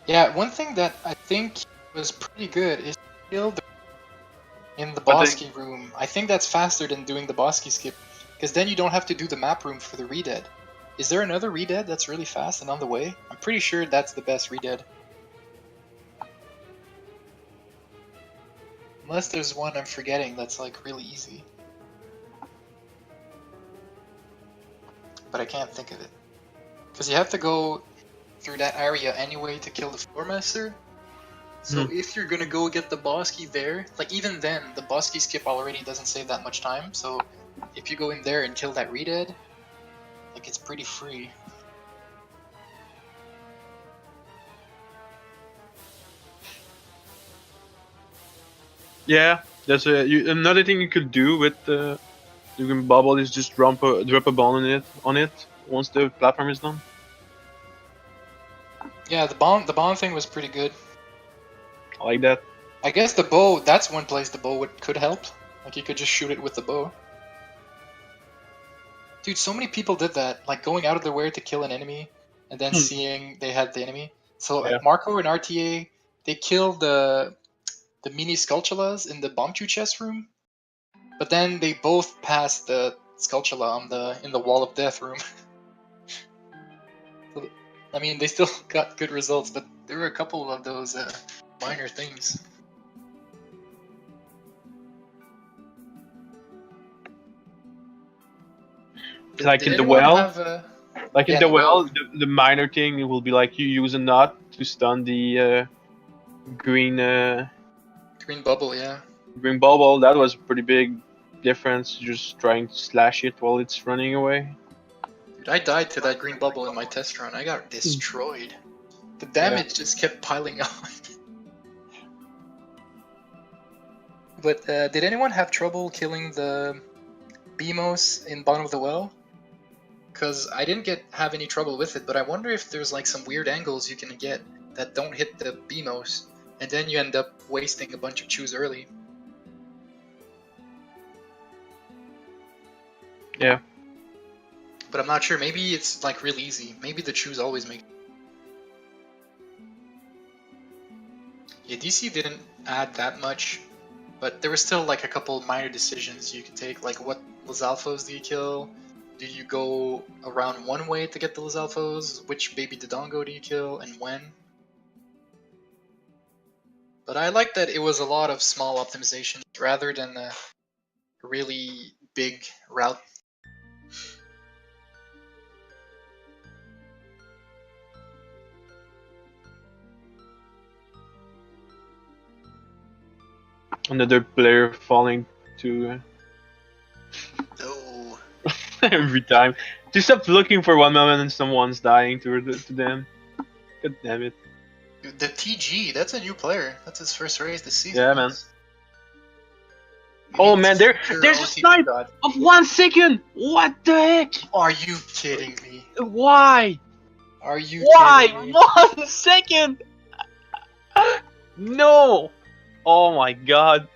Yeah, one thing that I think was pretty good is kill in the Bosky room. I think that's faster than doing the Bosky skip, because then you don't have to do the map room for the redead. Is there another redead that's really fast and on the way? I'm pretty sure that's the best redead. Unless there's one I'm forgetting that's like really easy. But I can't think of it. Because you have to go through that area anyway to kill the Floor Master. So if you're gonna go get the Bosky there, like even then, the Bosky skip already doesn't save that much time, so if you go in there and kill that redead, like it's pretty free. Yeah, that's another thing you could do with the bubble is just drop a ball on it once the platform is done. Yeah, the bomb thing was pretty good. I like that. I guess the bow, that's one place the bow could help. Like you could just shoot it with the bow. Dude, so many people did that, like going out of their way to kill an enemy and then seeing they had the enemy. So Yeah. Marco and RTA, they killed the mini Skulltulas in the bomb chew chest room, but then they both passed the Skulltula in the wall of death room. I mean, they still got good results, but there were a couple of those minor things. Like in the well, well, the minor thing will be like you use a knot to stun the green green bubble, yeah. green bubble. That was a pretty big difference. Just trying to slash it while it's running away. Dude, I died to that green bubble in my test run. I got destroyed. The damage just kept piling on. But did anyone have trouble killing the Beamos in bottom of the well? Because I didn't have any trouble with it, but I wonder if there's like some weird angles you can get that don't hit the Beamos, and then you end up wasting a bunch of chews early. Yeah. But I'm not sure. Maybe it's like real easy. Maybe the chews always make. Yeah, DC didn't add that much, but there were still like a couple minor decisions you could take, like what Lizalfos do you kill? Do you go around one way to get the Lizalfos? Which baby Dodongo do you kill, and when? But I like that it was a lot of small optimizations rather than a really big route. Another player falling to Oh. every time. Just stop looking for one moment and someone's dying to them. God damn it. The TG, that's a new player. That's his first race this season. Yeah, man. You Oh need man, to there's a OTP snipe god. of 1 second! What the heck? Are you kidding me? Why? Are you Why? kidding me? 1 second! No! Oh my god.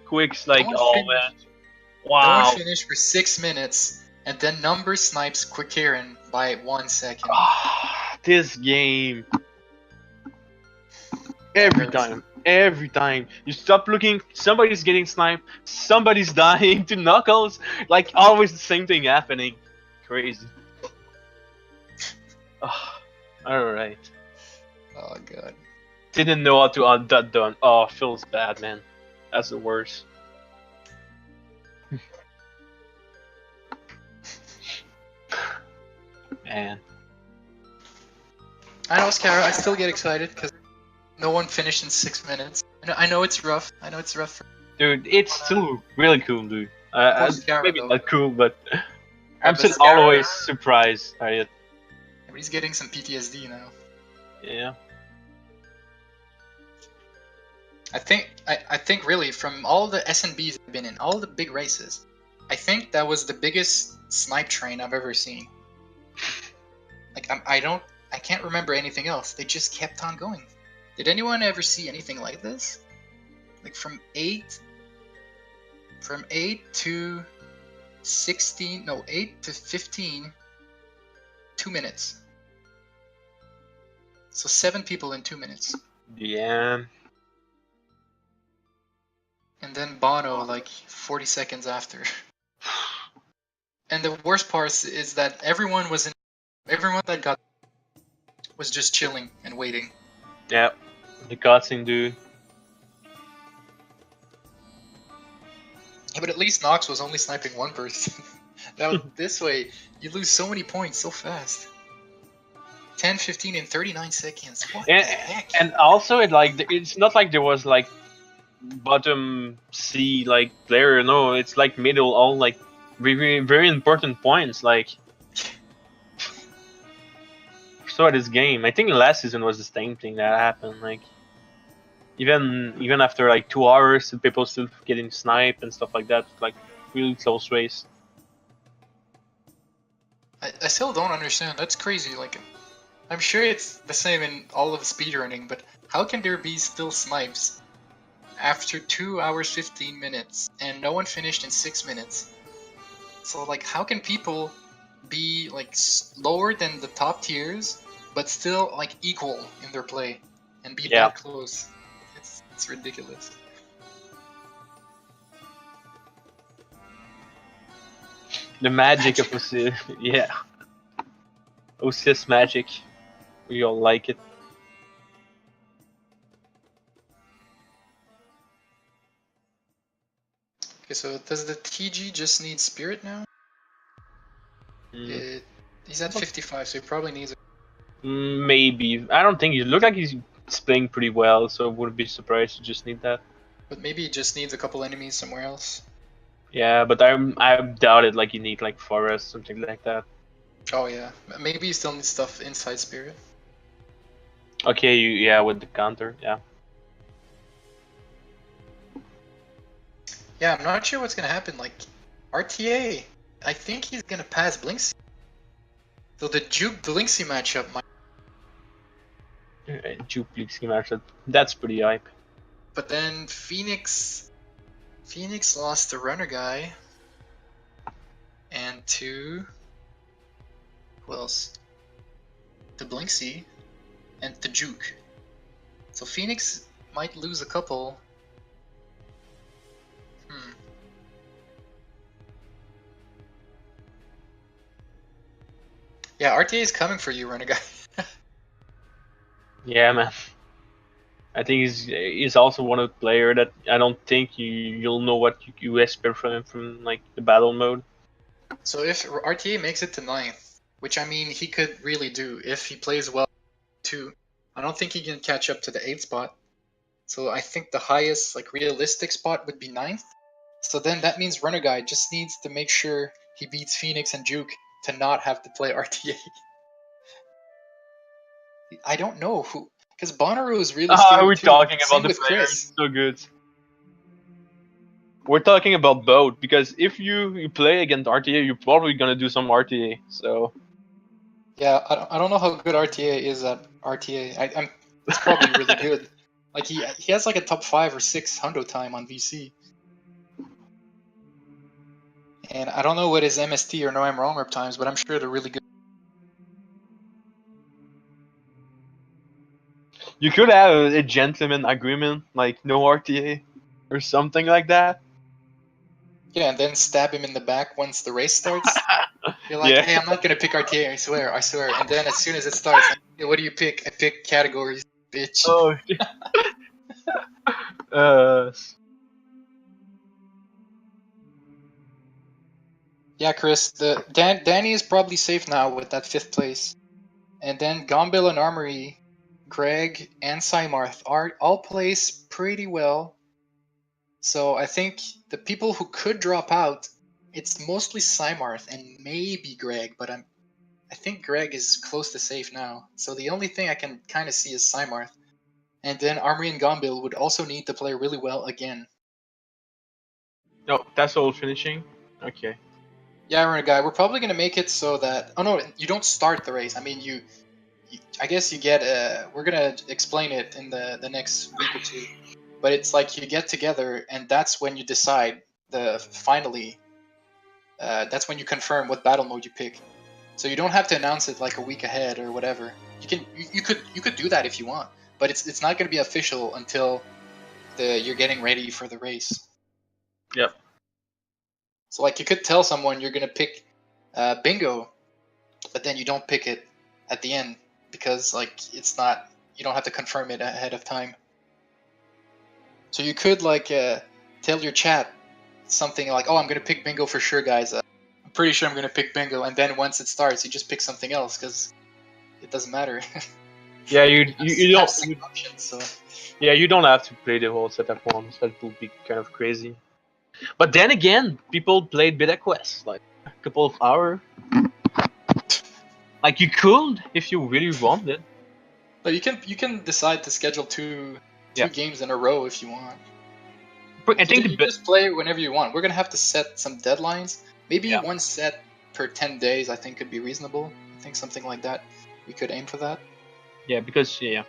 Quick's like, Don't oh finish. man. Don't Wow. finish for 6 minutes, and then number snipes Quick Karen by 1 second. This game. Every time. Every time. You stop looking, somebody's getting sniped, somebody's dying to Knuckles. Like, always the same thing happening. Crazy. Alright. Oh god. Didn't know how to add that done. Oh, feels bad, man. That's the worst. Man. I know, Scara, I still get excited because no one finished in 6 minutes. I know it's rough. I know it's rough for Dude, it's still really cool, dude. Scara, Maybe though. not cool, but I'm but still Scara- always surprised by it. But he's getting some PTSD now. Yeah. I think really from all the SNBs I've been in, all the big races, I think that was the biggest snipe train I've ever seen. Like I can't remember anything else. They just kept on going. Did anyone ever see anything like this? Like from 8 to 16, no, 8 to 15, 2 minutes. So 7 people in 2 minutes. Yeah. And then Bono like 40 seconds after. And the worst part is that everyone that got was just chilling and waiting. Yeah. The cutscene, dude. Yeah, but at least Nox was only sniping one person. Now this way, you lose so many points so fast. 10, 15, and 39 seconds. What the heck? And also, it's not like there was like bottom C like player. No, it's like middle, all like very very important points. Like so this game, I think last season was the same thing that happened. Like even after like 2 hours, people still getting sniped and stuff like that. Like really close race. I still don't understand. That's crazy. Like, I'm sure it's the same in all of speedrunning, but how can there be still snipes after 2 hours 15 minutes and no one finished in 6 minutes? So like, how can people be like lower than the top tiers, but still like equal in their play and be that close? It's ridiculous. The magic of OCS, yeah. OCS magic. We all like it. Okay, so does the TG just need Spirit now? He's at 55, so he probably needs it. Maybe. I don't think he look like he's playing pretty well, so I wouldn't be surprised to just need that. But maybe he just needs a couple enemies somewhere else. Yeah, but I doubt it. Like you need like forest, something like that. Oh yeah, maybe you still need stuff inside Spirit. Okay, yeah, with the counter, yeah. Yeah, I'm not sure what's gonna happen. Like RTA, I think he's gonna pass Blinksy. So the Juke Blinksy matchup might. Juke Blinksy matchup. That's pretty hype. But then Phoenix lost the runner guy. And to who else? To Blinksy and to Juke. So Phoenix might lose a couple. Yeah, RTA is coming for you, Renegade. Yeah, man. I think he's also one of the player that I don't think you'll know what you expect from him from like the battle mode. So if RTA makes it to 9th, which I mean he could really do if he plays well too, I don't think he can catch up to the 8th spot. So I think the highest like realistic spot would be 9th. So then that means Renegade just needs to make sure he beats Phoenix and Juke to not have to play RTA. I don't know who, because Bonnaroo is really scary We're too. talking Same about the with players. Chris. So good. We're talking about both because if you play against RTA, you're probably gonna do some RTA. So Yeah, I don't know how good RTA is at RTA. It's probably really good. Like he has like a top 5 or 6 hundo time on VC. And I don't know what his MST or No I'm Wrong rep times, but I'm sure they're really good. you could have a gentleman agreement, like no RTA or something like that. Yeah, and then stab him in the back once the race starts. You're like, Yeah. hey, I'm not gonna pick RTA, I swear. And then as soon as it starts, like, hey, what do you pick? I pick categories, bitch. Oh. uh. Yeah, Chris, Danny is probably safe now with that 5th place. And then Gombil and Armory, Greg and Symarth are all placed pretty well. So I think the people who could drop out, it's mostly Symarth and maybe Greg, but I think Greg is close to safe now. So the only thing I can kind of see is Symarth. And then Armory and Gombil would also need to play really well again. No, that's all finishing. Okay. Yeah, Renegade, we're probably going to make it so that... Oh no, you don't start the race. I mean, I guess you get... we're going to explain it in the next week or two. But it's like you get together, and that's when you decide finally... that's when you confirm what battle mode you pick. So you don't have to announce it like a week ahead or whatever. You could do that if you want, but it's not going to be official until you're getting ready for the race. Yep. So like you could tell someone you're going to pick bingo, but then you don't pick it at the end because like it's not, you don't have to confirm it ahead of time. So you could like tell your chat something like, "Oh, I'm going to pick bingo for sure, guys. I'm pretty sure I'm going to pick bingo," and then once it starts, you just pick something else because it doesn't matter. Yeah, you have don't. options, so. Yeah, you don't have to play the whole setup once. That would be kind of crazy. But then again, people played Beta Quest like a couple of hours. Like you could if you really wanted. But you can decide to schedule two Yeah. games in a row if you want. I think You just play whenever you want. We're gonna have to set some deadlines. Maybe Yeah. one set per 10 days. I think could be reasonable. I think something like that. We could aim for that. Yeah, because yeah.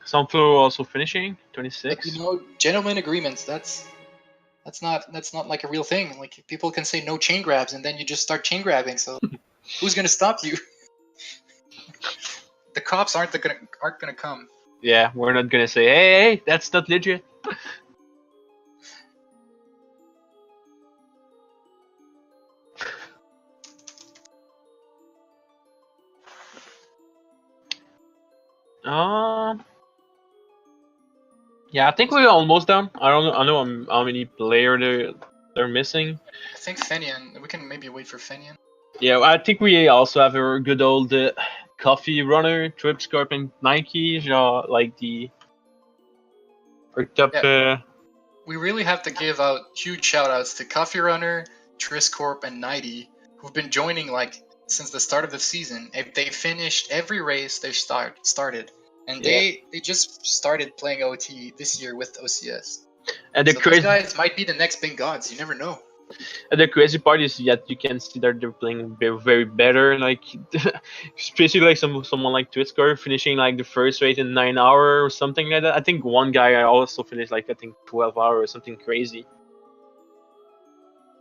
Some people are also finishing 26. But you know, gentlemen agreements. That's not like a real thing. Like people can say no chain grabs, and then you just start chain grabbing. So who's gonna stop you? The cops aren't gonna come. Yeah, we're not gonna say, hey, that's not legit. Yeah, I think we're almost done. I don't know. I know how many players they're missing. I think Fenian. We can maybe wait for Fenian. Yeah, I think we also have a good old coffee runner, Trip Scorp, and Nike, like the or top. Yeah. We really have to give out huge shout outs to Coffee Runner, Triscorp, and Nighty, who've been joining like since the start of the season. They finished every race they started, and they just started playing OT this year with OCS. And the so crazy these guys might be the next big gods. You never know. And the crazy part is that you can see that they're playing very, very better. Like, especially like someone like Twitsker finishing like the first race in 9 hours or something like that. I think one guy also finished like I think 12 hours or something crazy.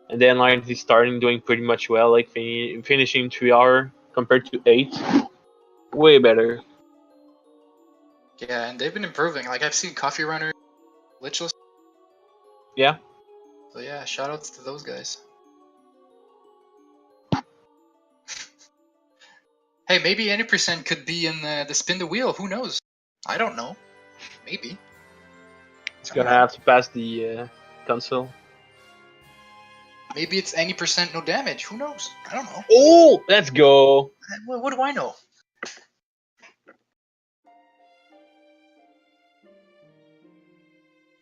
And then like he's starting doing pretty much well, like finishing 3 hours compared to 8. Way better. Yeah, and they've been improving. Like I've seen Coffee Runner, glitchless. Yeah. So yeah, shoutouts to those guys. Hey, maybe any percent could be in the spin the wheel. Who knows? I don't know. Maybe. It's I don't gonna know. have to pass the console. Maybe it's any percent no damage. Who knows? I don't know. Oh, let's go. What do I know?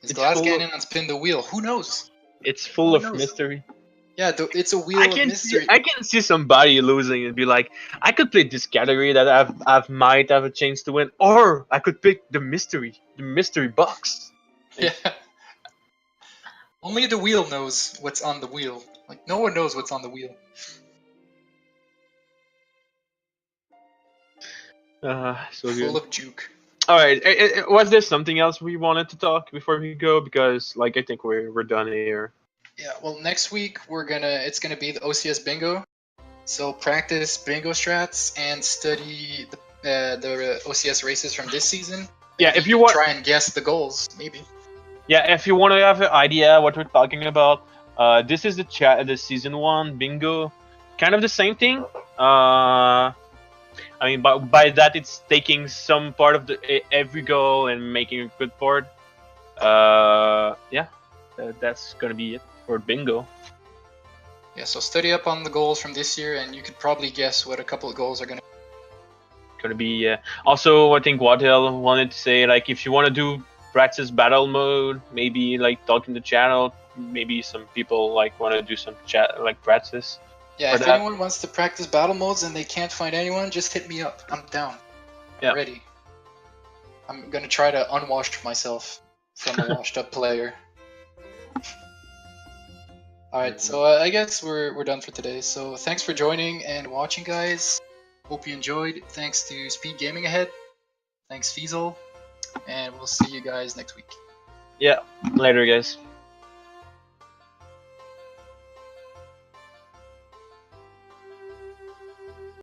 Is It's Glass full. Cannon on spin the wheel? Who knows? It's full Who of knows? mystery. Yeah, it's a wheel of mystery. I can see somebody losing and be like, I could play this category that I've might have a chance to win, or I could pick the mystery box. Yeah. Only the wheel knows what's on the wheel. Like no one knows what's on the wheel. So Full good. of juke. All right, was there something else we wanted to talk before we go? Because like I think we're done here. Yeah. Well, next week it's gonna be the OCS bingo. So practice bingo strats and study the OCS races from this season. Yeah, And if you you can want, try and guess the goals, maybe. yeah, if you want to have an idea what we're talking about, this is the season 1 bingo, kind of the same thing. I mean, by that it's taking some part of every goal and making a good part. Yeah, that's gonna be it for bingo. Yeah. So study up on the goals from this year, and you could probably guess what a couple of goals are gonna. Gonna be also, I think Waddell wanted to say, like, if you want to do practice battle mode, maybe like talk in the channel. Maybe some people like want to do some chat like practice. Yeah. For If that. anyone wants to practice battle modes and they can't find anyone, just hit me up. I'm down. I'm Yeah. ready. I'm gonna try to unwash myself from a washed up player. Alright, so I guess we're done for today. So thanks for joining and watching, guys. Hope you enjoyed. Thanks to Speed Gaming Ahead. Thanks, Fiesel. And we'll see you guys next week. Yeah. Later, guys.